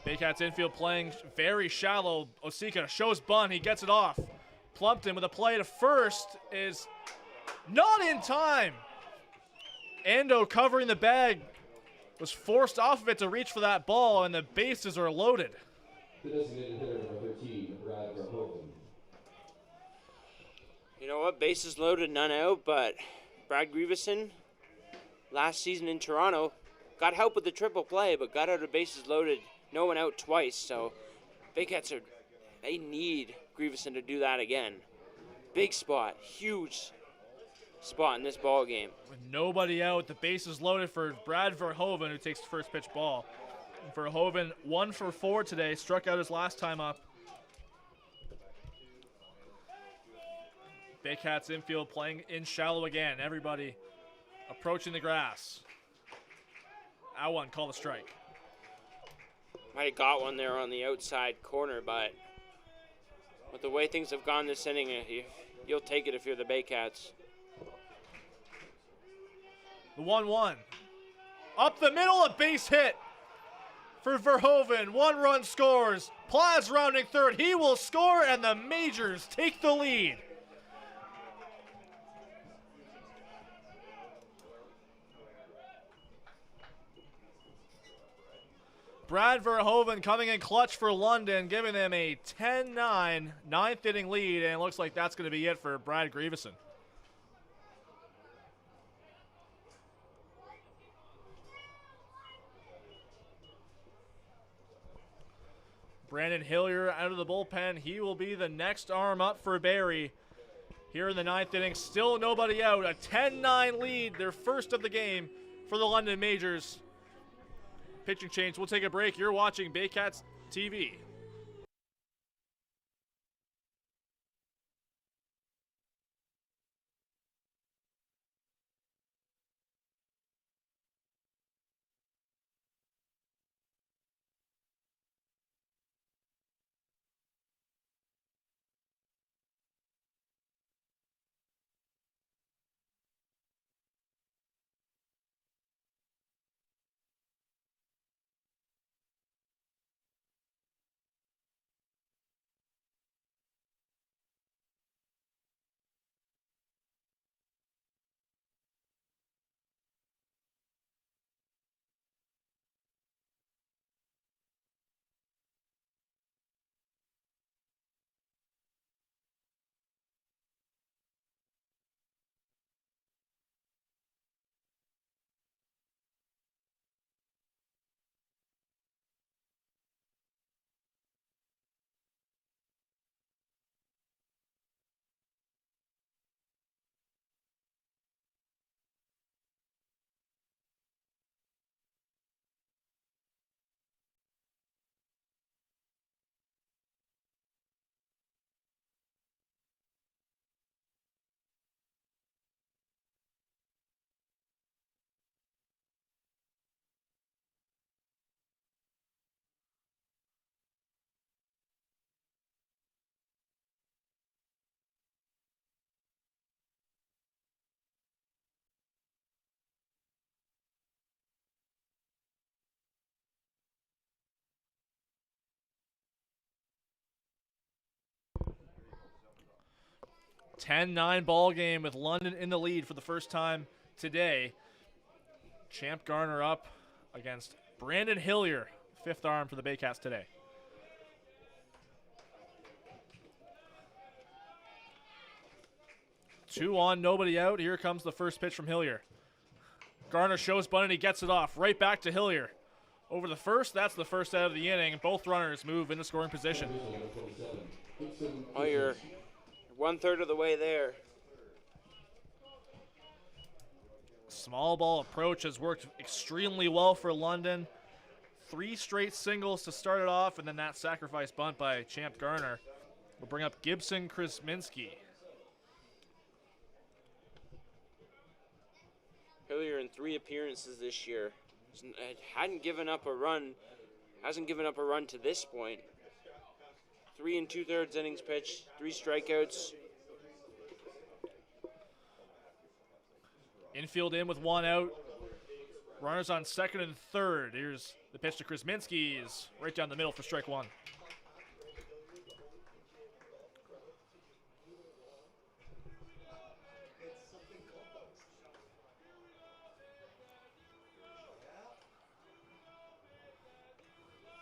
Baycats infield playing very shallow. Osika shows bunt. He gets it off. Plumpton with a play to first is not in time. Ando covering the bag was forced off of it to reach for that ball, and the bases are loaded. The designated hitter number 13, Brad Verhoeven. You know what? Bases loaded, none out, but Brad Grieveson, last season in Toronto, got help with the triple play, but got out of bases loaded, no one out twice. So Baycats they need Grieveson to do that again. Big spot, huge spot in this ball game. With nobody out, the bases loaded for Brad Verhoeven, who takes the first pitch ball. Verhoeven 1 for 4 today, struck out his last time up. Baycats infield playing in shallow again. Everybody approaching the grass. One, call the strike. Might have got one there on the outside corner, but with the way things have gone this inning, you'll take it if you're the Baycats. The 1-1. Up the middle, a base hit for Verhoeven. 1 run scores. Plaz rounding third. He will score, and the Majors take the lead. Brad Verhoeven coming in clutch for London, giving them a 10-9 ninth inning lead, and it looks like that's going to be it for Brad Grieveson. Brandon Hillier out of the bullpen. He will be the next arm up for Barrie here in the ninth inning. Still nobody out. A 10-9 lead, their first of the game for the London Majors. Pitching change. We'll take a break. You're watching Baycats TV. A 10-9 ball game with London in the lead for the first time today. Champ Garner up against Brandon Hillier, fifth arm for the Baycats today. Two on, nobody out. Here comes the first pitch from Hillier. Garner shows bunt and he gets it off. Right back to Hillier. Over the first, that's the first out of the inning. Both runners move into scoring position. Oh, you're 1/3 of the way there. Small ball approach has worked extremely well for London. 3 straight singles to start it off, and then that sacrifice bunt by Champ Garner will bring up Gibson Krasminski. Hillier in 3 appearances this year. Hadn't given up a run. Hasn't given up a run to this point. 3 2/3 innings pitched, 3 strikeouts. Infield in with 1 out. Runners on second and third. Here's the pitch to Krasminski. Is right down the middle for strike 1.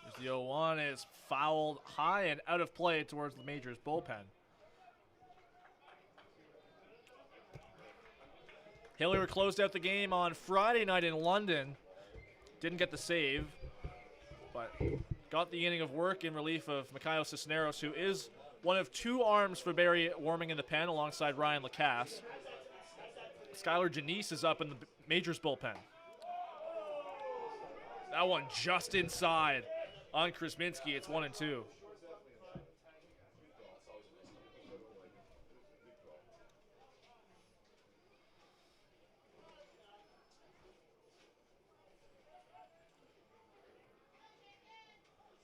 Here's the 0-1. Is fouled high and out of play towards the Majors bullpen. Hillier closed out the game on Friday night in London. Didn't get the save, but got the inning of work in relief of Mikhail Cisneros, who is one of 2 arms for Barrie warming in the pen alongside Ryan Lacasse. Skylar Janice is up in the Majors bullpen. That one just inside on Krasminski. It's 1-2.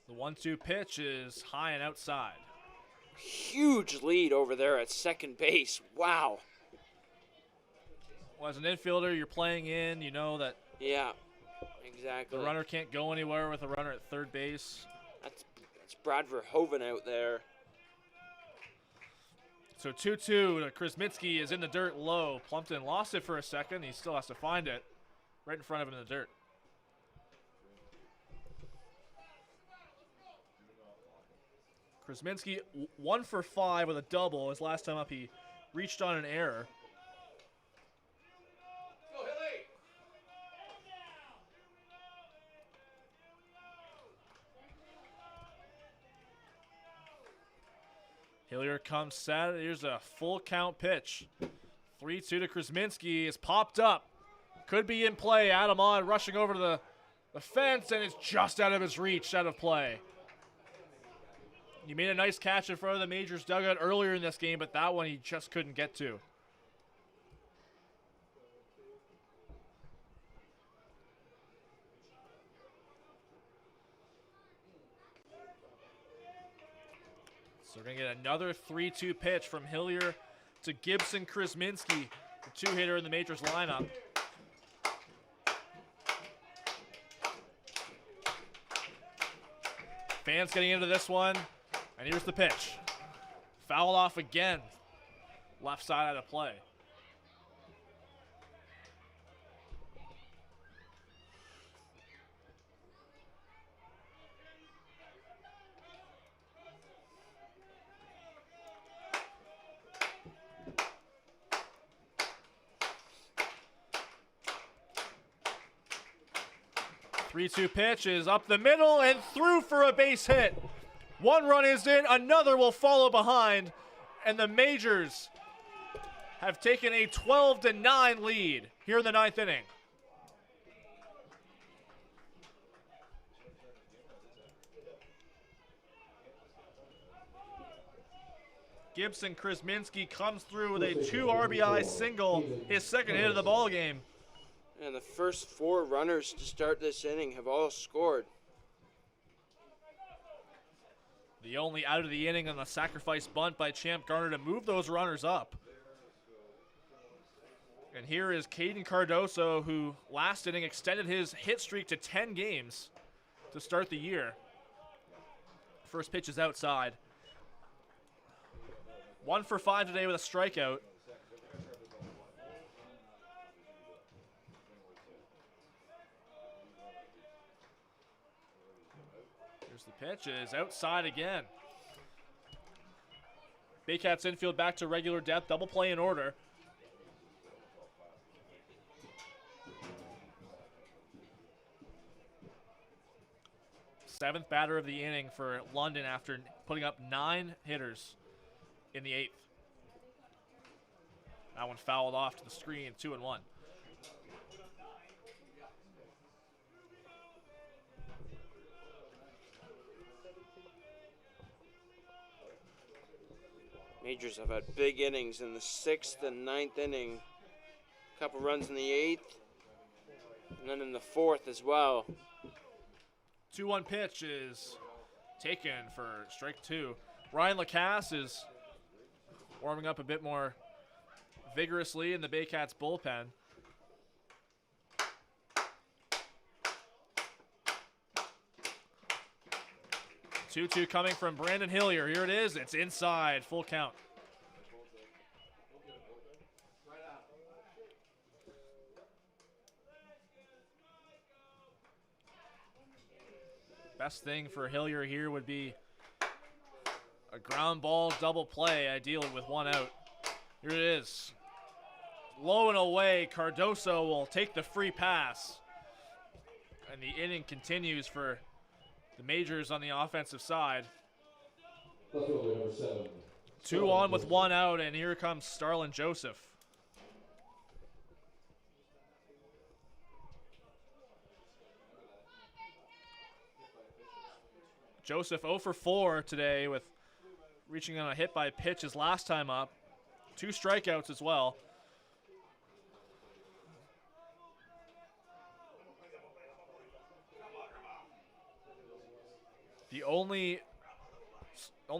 The 1-2 pitch is high and outside. Huge lead over there at second base. Wow. Well, as an infielder, you're playing in. You know that Yeah, exactly. the runner can't go anywhere with a runner at third base. That's Brad Verhoeven out there. So 2-2. Krasminski is in the dirt low. Plumpton lost it for a second. He still has to find it right in front of him in the dirt. Krasminski 1 for 5 with a double. His last time up, he reached on an error. Hillier comes set. Here's a full count pitch. 3-2 to Krasminski is popped up. Could be in play. Adam Odd rushing over to the fence, and it's just out of his reach, out of play. He made a nice catch in front of the Majors dugout earlier in this game, but that one he just couldn't get to. So we're going to get another 3-2 pitch from Hillier to Gibson Krasminski, the 2-hitter in the Majors lineup. Fans getting into this one. And here's the pitch. Foul off again. Left side out of play. Three-two pitch is up the middle and through for a base hit. 1 run is in, another will follow behind, and the Majors have taken a 12-9 lead here in the 9th inning. Gibson Krasminski comes through with a 2 RBI single, his second hit of the ball game. And the first 4 runners to start this inning have all scored. The only out of the inning on the sacrifice bunt by Champ Garner to move those runners up. And here is Caden Cardoso, who last inning extended his hit streak to 10 games to start the year. First pitch is outside. 1 for 5 today with a strikeout. Here's the pitch, is outside again. Baycats infield back to regular depth, double play in order. Seventh batter of the inning for London after putting up 9 hitters in the 8th. That one fouled off to the screen, 2-1. Majors have had big innings in the 6th and 9th inning. A couple runs in the 8th, and then in the 4th as well. 2-1 pitch is taken for strike 2. Ryan Lacasse is warming up a bit more vigorously in the Baycats bullpen. 2-2 coming from Brandon Hillier. Here it is. It's inside. Full count. Best thing for Hillier here would be a ground ball double play, ideally with one out. Here it is. Low and away. Cardoso will take the free pass. And the inning continues for the Majors on the offensive side. 2 on with 1 out, and here comes Starlin Joseph. Joseph 0 for 4 today with reaching on a hit by pitch his last time up. 2 strikeouts as well. The only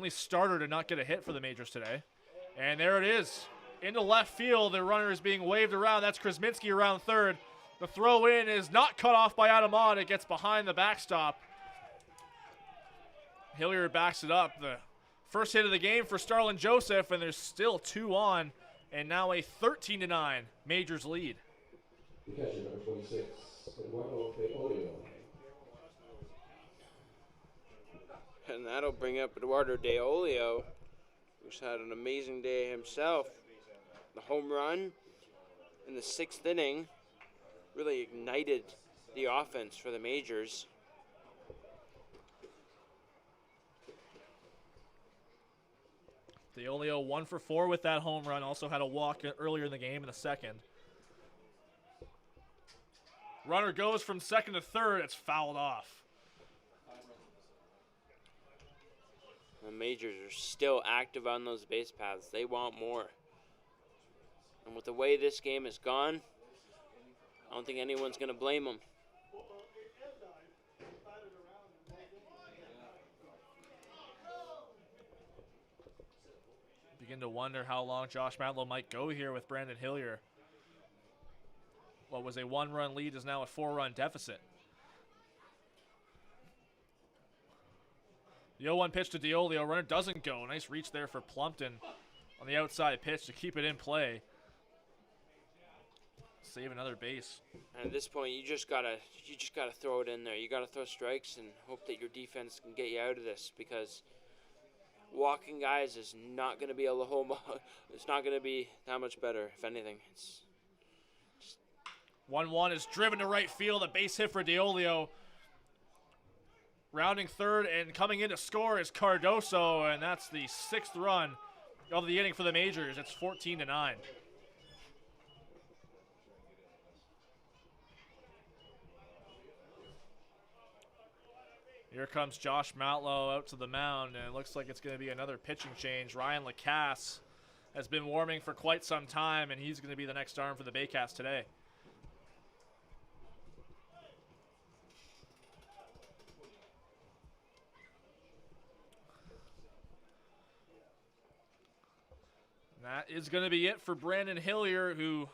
starter to not get a hit for the Majors today. And there it is. Into left field, the runner is being waved around. That's Krasminski around third. The throw in is not cut off by Adamad. It gets behind the backstop. Hillier backs it up. The first hit of the game for Starlin Joseph, and there's still 2 on, and now a 13-9 Majors lead. The catcher, number 26, Eduardo Teolio. And that'll bring up Eduardo Deolio, who's had an amazing day himself. The home run in the 6th inning really ignited the offense for the Majors. Deolio 1 for 4 with that home run. Also had a walk earlier in the game in the 2nd. Runner goes from 2nd to 3rd. It's fouled off. The Majors are still active on those base paths. They want more. And with the way this game has gone, I don't think anyone's going to blame them. Begin to wonder how long Josh Matlow might go here with Brandon Hillier. What was a 1-run lead is now a 4-run deficit. The 0-1 pitch to Deolio. Runner doesn't go. Nice reach there for Plumpton on the outside pitch to keep it in play. Save another base. And at this point, you just gotta throw it in there. You gotta throw strikes and hope that your defense can get you out of this, because walking guys is not gonna be a home. It's not gonna be that much better. If anything, it's 1-1 is driven to right field. A base hit for Deolio. Rounding third and coming in to score is Cardoso, and that's the 6th run of the inning for the Majors. It's 14-9. Here comes Josh Matlow out to the mound, and it looks like it's going to be another pitching change. Ryan Lacasse has been warming for quite some time, and he's going to be the next arm for the Baycats today. That is going to be it for Brandon Hillier, who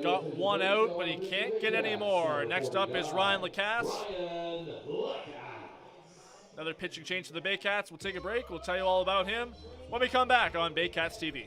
got 1 out, but he can't get any more. Next up is Ryan Lacasse. Another pitching change to the Baycats. We'll take a break. We'll tell you all about him when we come back on Baycats TV.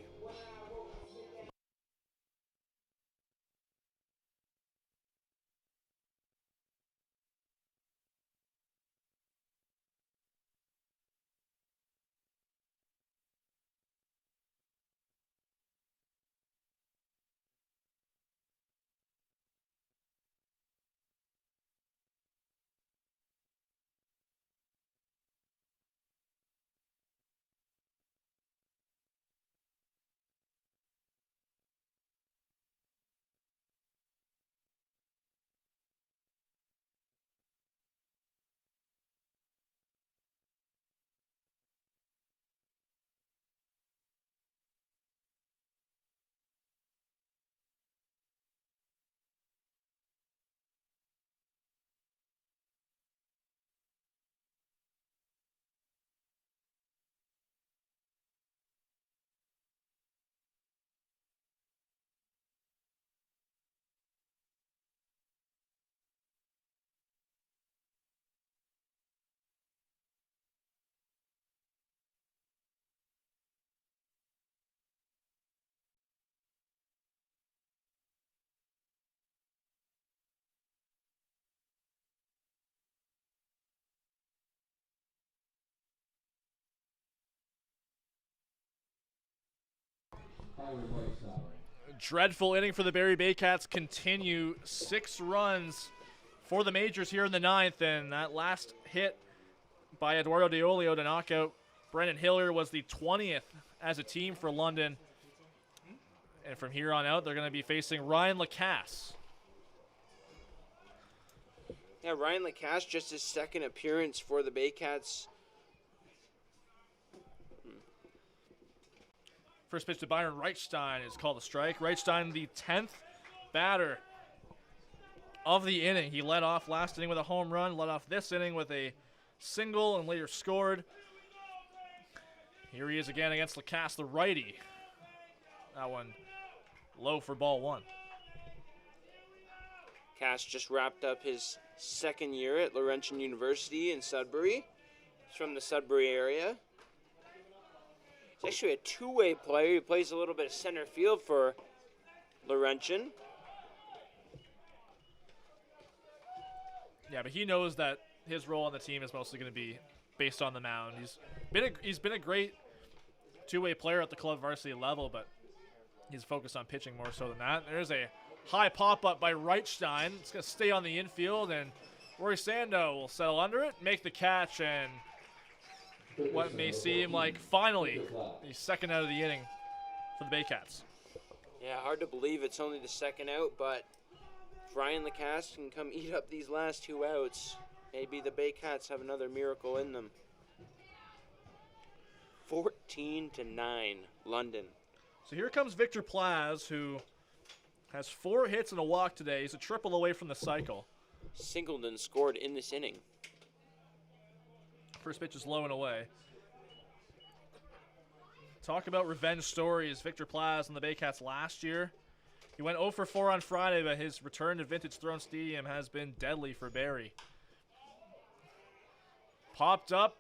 Dreadful inning for the Barrie Baycats continue. 6 runs for the Majors here in the 9th, and that last hit by Eduardo Deolio to knock out Brendan Hiller was the 20th as a team for London. And from here on out, they're going to be facing Ryan Lacasse. Yeah, Ryan Lacasse, just his second appearance for the Baycats. First pitch to Byron Reichstein is called a strike. Reichstein, the 10th batter of the inning. He led off last inning with a home run, led off this inning with a single, and later scored. Here he is again against Lacasse, the righty. That one low for ball 1. Cass just wrapped up his second year at Laurentian University in Sudbury. He's from the Sudbury area. He's actually a two-way player. He plays a little bit of center field for Laurentian. Yeah, but he knows that his role on the team is mostly going to be based on the mound. He's been a great two-way player at the club varsity level, but he's focused on pitching more so than that. There's a high pop-up by Reichstein. It's going to stay on the infield, and Roy Sando will settle under it, make the catch, and what may seem like finally the second out of the inning for the Baycats. Yeah, hard to believe it's only the second out, but if Ryan Lacasse can come eat up these last 2 outs, maybe the Baycats have another miracle in them. 14-9, London. So here comes Victor Plaz, who has 4 hits and a walk today. He's a triple away from the cycle. Singleton scored in this inning. First pitch is low and away. Talk about revenge stories. Victor Plaz and the Baycats last year. He went 0 for 4 on Friday, but his return to Vintage Throne Stadium has been deadly for Barrie. Popped up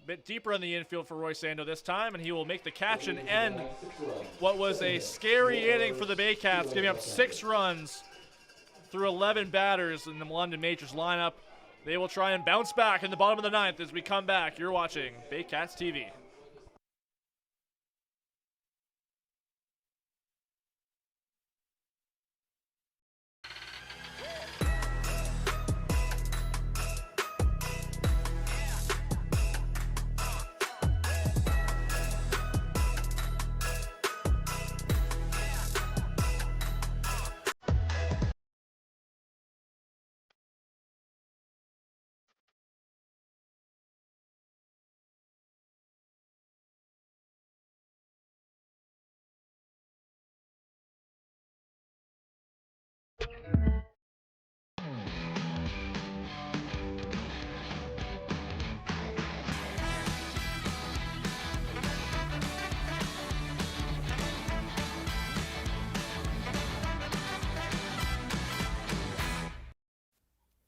a bit deeper in the infield for Roy Sando this time, and he will make the catch and end what was a scary inning for the Baycats, giving up 6 runs through 11 batters in the London Majors lineup. They will try and bounce back in the bottom of the 9th as we come back. You're watching Baycats TV.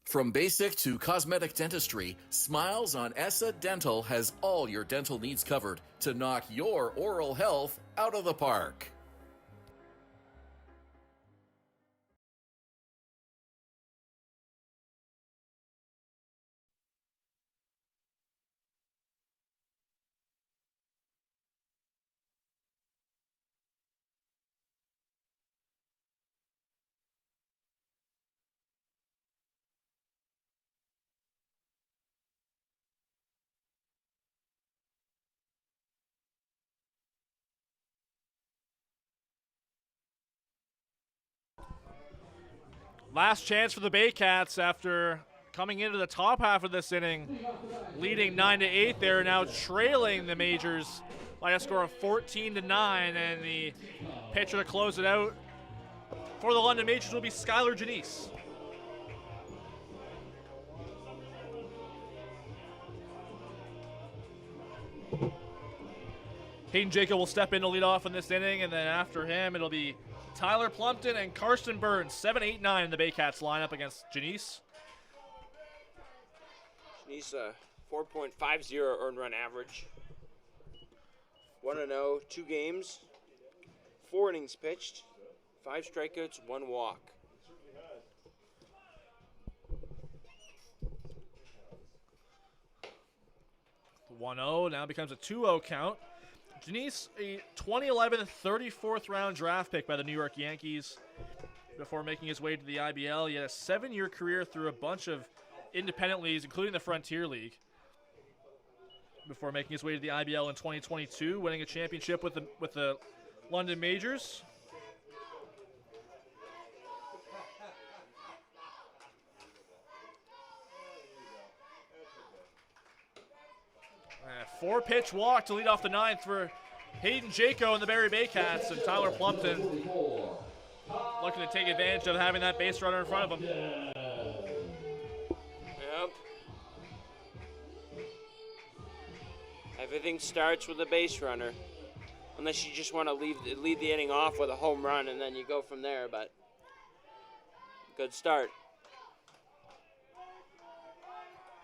From basic to cosmetic dentistry, Smiles on ESSA Dental has all your dental needs covered to knock your oral health out of the park. Last chance for the Baycats after coming into the top half of this inning, leading 9-8. They're now trailing the Majors by a score of 14-9, and the pitcher to close it out for the London Majors will be Skylar Janice. Hayden Jacob will step in to lead off in this inning, and then after him, it'll be Tyler Plumpton and Karsten Burns, 7, 8, 9 in the Baycats lineup against Janice. Janice, 4.50 earned run average. 1-0, 2 games, 4 innings pitched, 5 strikeouts, 1 walk. The 1-0 now becomes a 2-0 count. Janice, a 2011 34th round draft pick by the New York Yankees. Before making his way to the IBL, he had a 7-year career through a bunch of independent leagues, including the Frontier League. Before making his way to the IBL in 2022, winning a championship with the London Majors. A 4-pitch walk to lead off the 9th for Hayden Jaco and the Barrie Baycats, and Tyler Plumpton looking to take advantage of having that base runner in front of him. Yep. Everything starts with a base runner. Unless you just want to lead the inning off with a home run and then you go from there, but good start.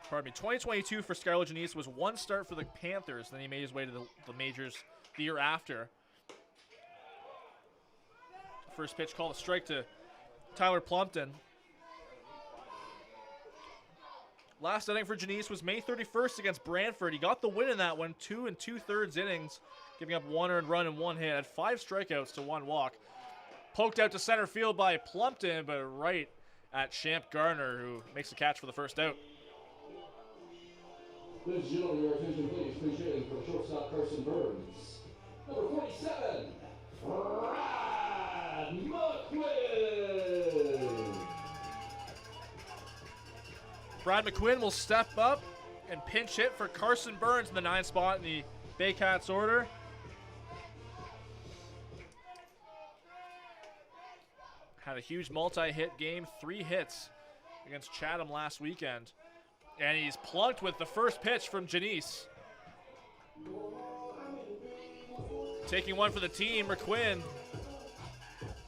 Pardon me, 2022 for Skylar Janice was 1 start for the Panthers, then he made his way to the majors the year after. First pitch called a strike to Tyler Plumpton. Last inning for Janice was May 31st against Brantford. He got the win in that one, 2 2/3 innings, giving up 1 earned run and 1 hit. Had 5 strikeouts to 1 walk. Poked out to center field by Plumpton, but right at Champ Garner, who makes the catch for the first out. Ladies and gentlemen, your attention please. Appreciating for shortstop Carson Burns. Number 47, Brad McQuinn. Brad McQuinn will step up and pinch hit for Carson Burns in the 9th spot in the Baycats order. Had a huge multi-hit game, 3 hits against Chatham last weekend. And he's plunked with the first pitch from Janice. Taking one for the team, McQuinn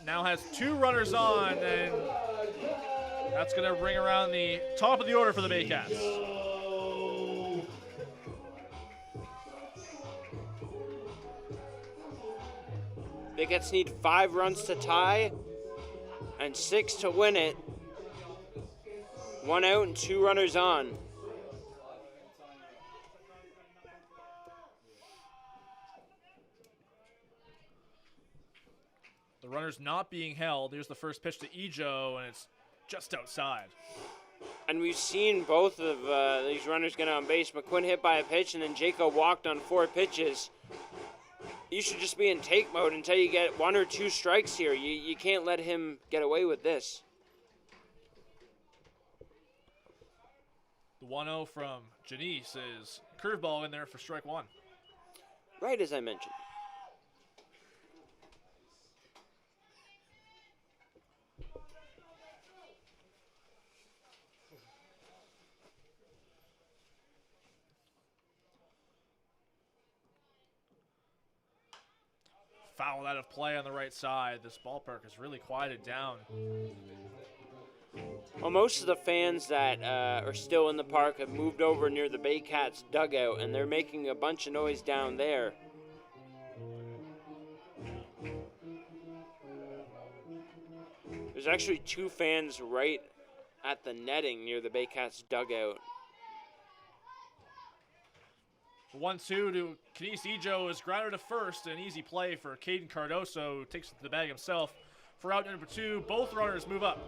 now has 2 runners on, and that's going to bring around the top of the order for the Baycats. Baycats need 5 runs to tie and 6 to win it. 1 out and 2 runners on. The runner's not being held. Here's the first pitch to Ejo, and it's just outside. And we've seen both of these runners get on base. McQuinn hit by a pitch, and then Jaco walked on 4 pitches. You should just be in take mode until you get 1 or 2 strikes here. You can't let him get away with this. The 1-0 from Janice is curveball in there for strike 1. Right as I mentioned. Foul out of play on the right side. This ballpark has really quieted down. Well, most of the fans that are still in the park have moved over near the Baycats dugout, and they're making a bunch of noise down there. There's actually 2 fans right at the netting near the Baycats dugout. 1-2 to Kenise Ejo is grounded to first. An easy play for Caden Cardoso, who takes it to the bag himself. For out number 2, both runners move up.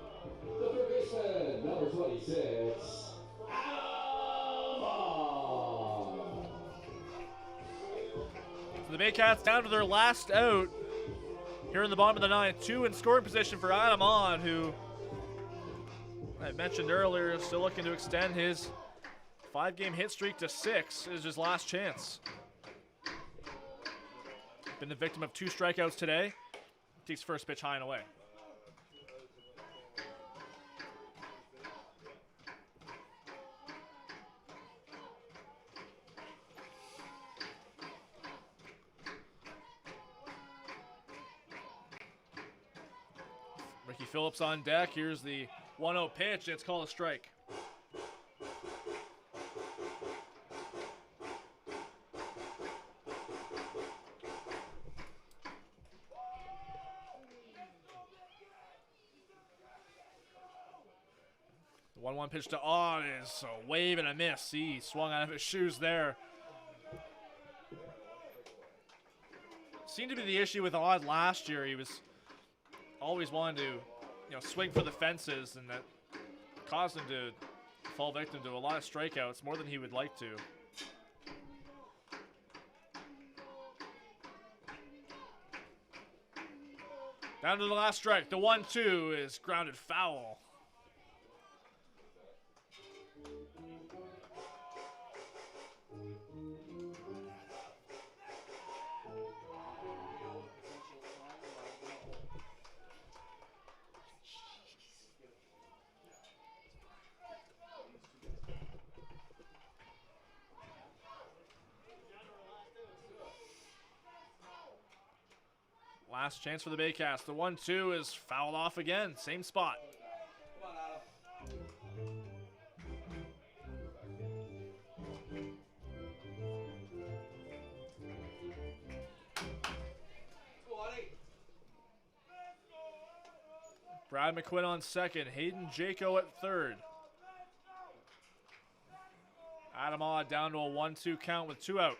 The third baseman, number 26, Alma. So the Baycats down to their last out here in the bottom of the 9th. 2 in scoring position for Adam On, who I mentioned earlier is still looking to extend his 5-game hit streak to 6. Is his last chance. Been the victim of 2 strikeouts today. Takes first pitch high and away. Ricky Phillips on deck. Here's the 1-0 pitch. It's called a strike. The 1-1 pitch to On is a wave and a miss. He swung out of his shoes there. seemed to be the issue with Odd last year. He was always wanting to, swing for the fences, and that caused him to fall victim to a lot of strikeouts, more than he would like to. Down to the last strike. The 1-2 is grounded foul. Last chance for the Baycats. The 1-2 is fouled off again. Same spot. Brad McQuinn on second. Hayden Jaco at third. Adam Odd down to a 1-2 count with 2 out.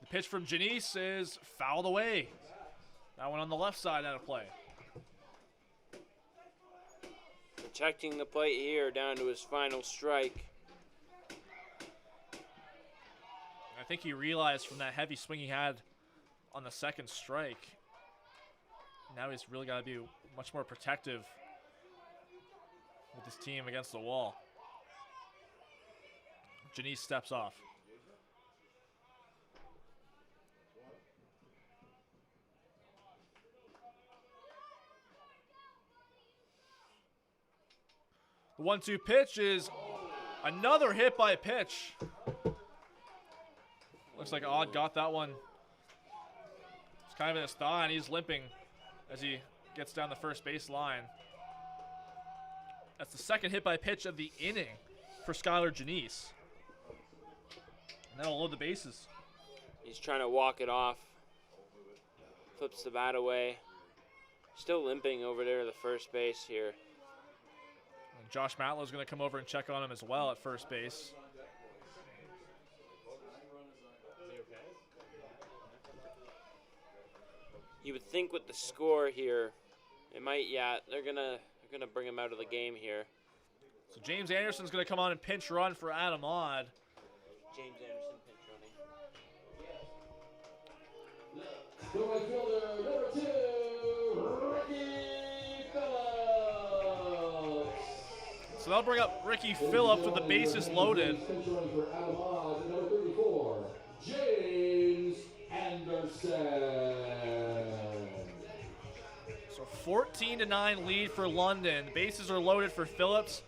The pitch from Janice is fouled away. That one on the left side out of play. Protecting the plate here down to his final strike. I think he realized from that heavy swing he had on the second strike. Now he's really got to be much more protective with his team against the wall. Janice steps off. The 1-2 pitch is another hit by pitch. Looks like Odd got that one. It's kind of in his thigh, and he's limping as he gets down the first base line. That's the second hit by pitch of the inning for Skylar Janice. And that'll load the bases. He's trying to walk it off. Flips the bat away. Still limping over there at the first base here. And Josh Matlow's going to come over and check on him as well at first base. You would think with the score here, it might, they're gonna bring him out of the game here. So James Anderson's going to come on and pinch run for Adam Odd. James Anderson pinch running. The right fielder, number 2, Ricky Phillips. So they'll bring up Ricky Phillips with the bases loaded. Pinch running for Adam Odd, number 34, James Anderson. So 14-9 lead for London. Bases are loaded for Phillips.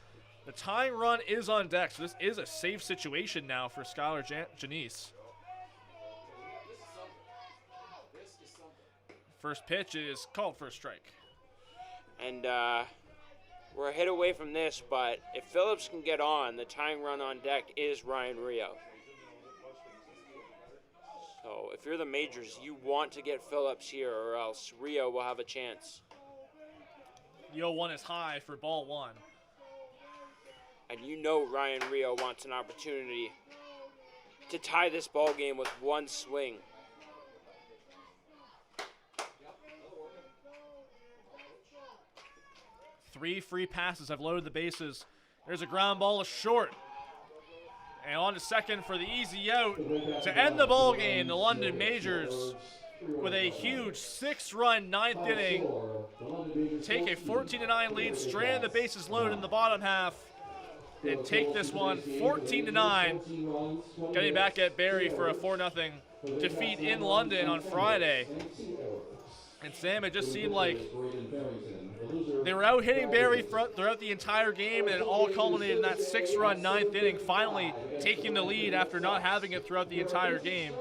The tying run is on deck, so this is a safe situation now for Skylar Janice. First pitch is called for a strike. And we're a hit away from this, but if Phillips can get on, the tying run on deck is Ryan Rio. So if you're the majors, you want to get Phillips here, or else Rio will have a chance. The 0-1 is high for ball one. And you know Ryan Rio wants an opportunity to tie this ball game with one swing. Three free passes have loaded the bases. There's a ground ball to short. And on to second for the easy out to end the ball game. The London Majors, with a huge 6-run ninth inning, take a 14-9 lead, strand the bases loaded in the bottom half, and take this one 14-9, getting back at Barrie for a 4-0 defeat in London on Friday. And Sam, it just seemed like they were out hitting Barrie throughout the entire game, and it all culminated in that 6-run ninth inning, finally taking the lead after not having it throughout the entire game.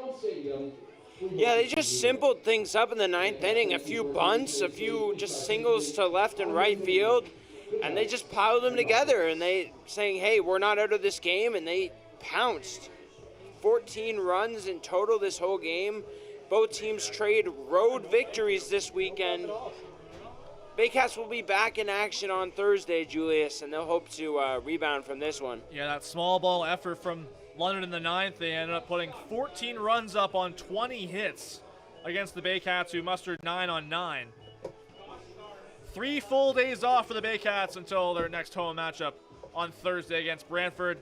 Yeah, they just simpled things up in the ninth inning. A few bunts, a few just singles to left and right field, and they just piled them together, and they saying, hey, we're not out of this game, and they pounced. 14 runs in total this whole game. Both teams trade road victories this weekend. Baycats will be back in action on Thursday, Julius, and they'll hope to rebound from this one. Yeah, that small ball effort from London in the ninth, they ended up putting 14 runs up on 20 hits against the Baycats, who mustered 9 on 9. 3 full days off for the Baycats until their next home matchup on Thursday against Brantford.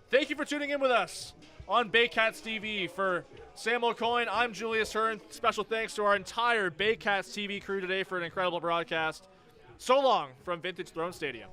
Thank you for tuning in with us on Baycats TV. For Sam O'Coin, I'm Julius Hern. Special thanks to our entire Baycats TV crew today for an incredible broadcast. So long from Vintage Throne Stadium.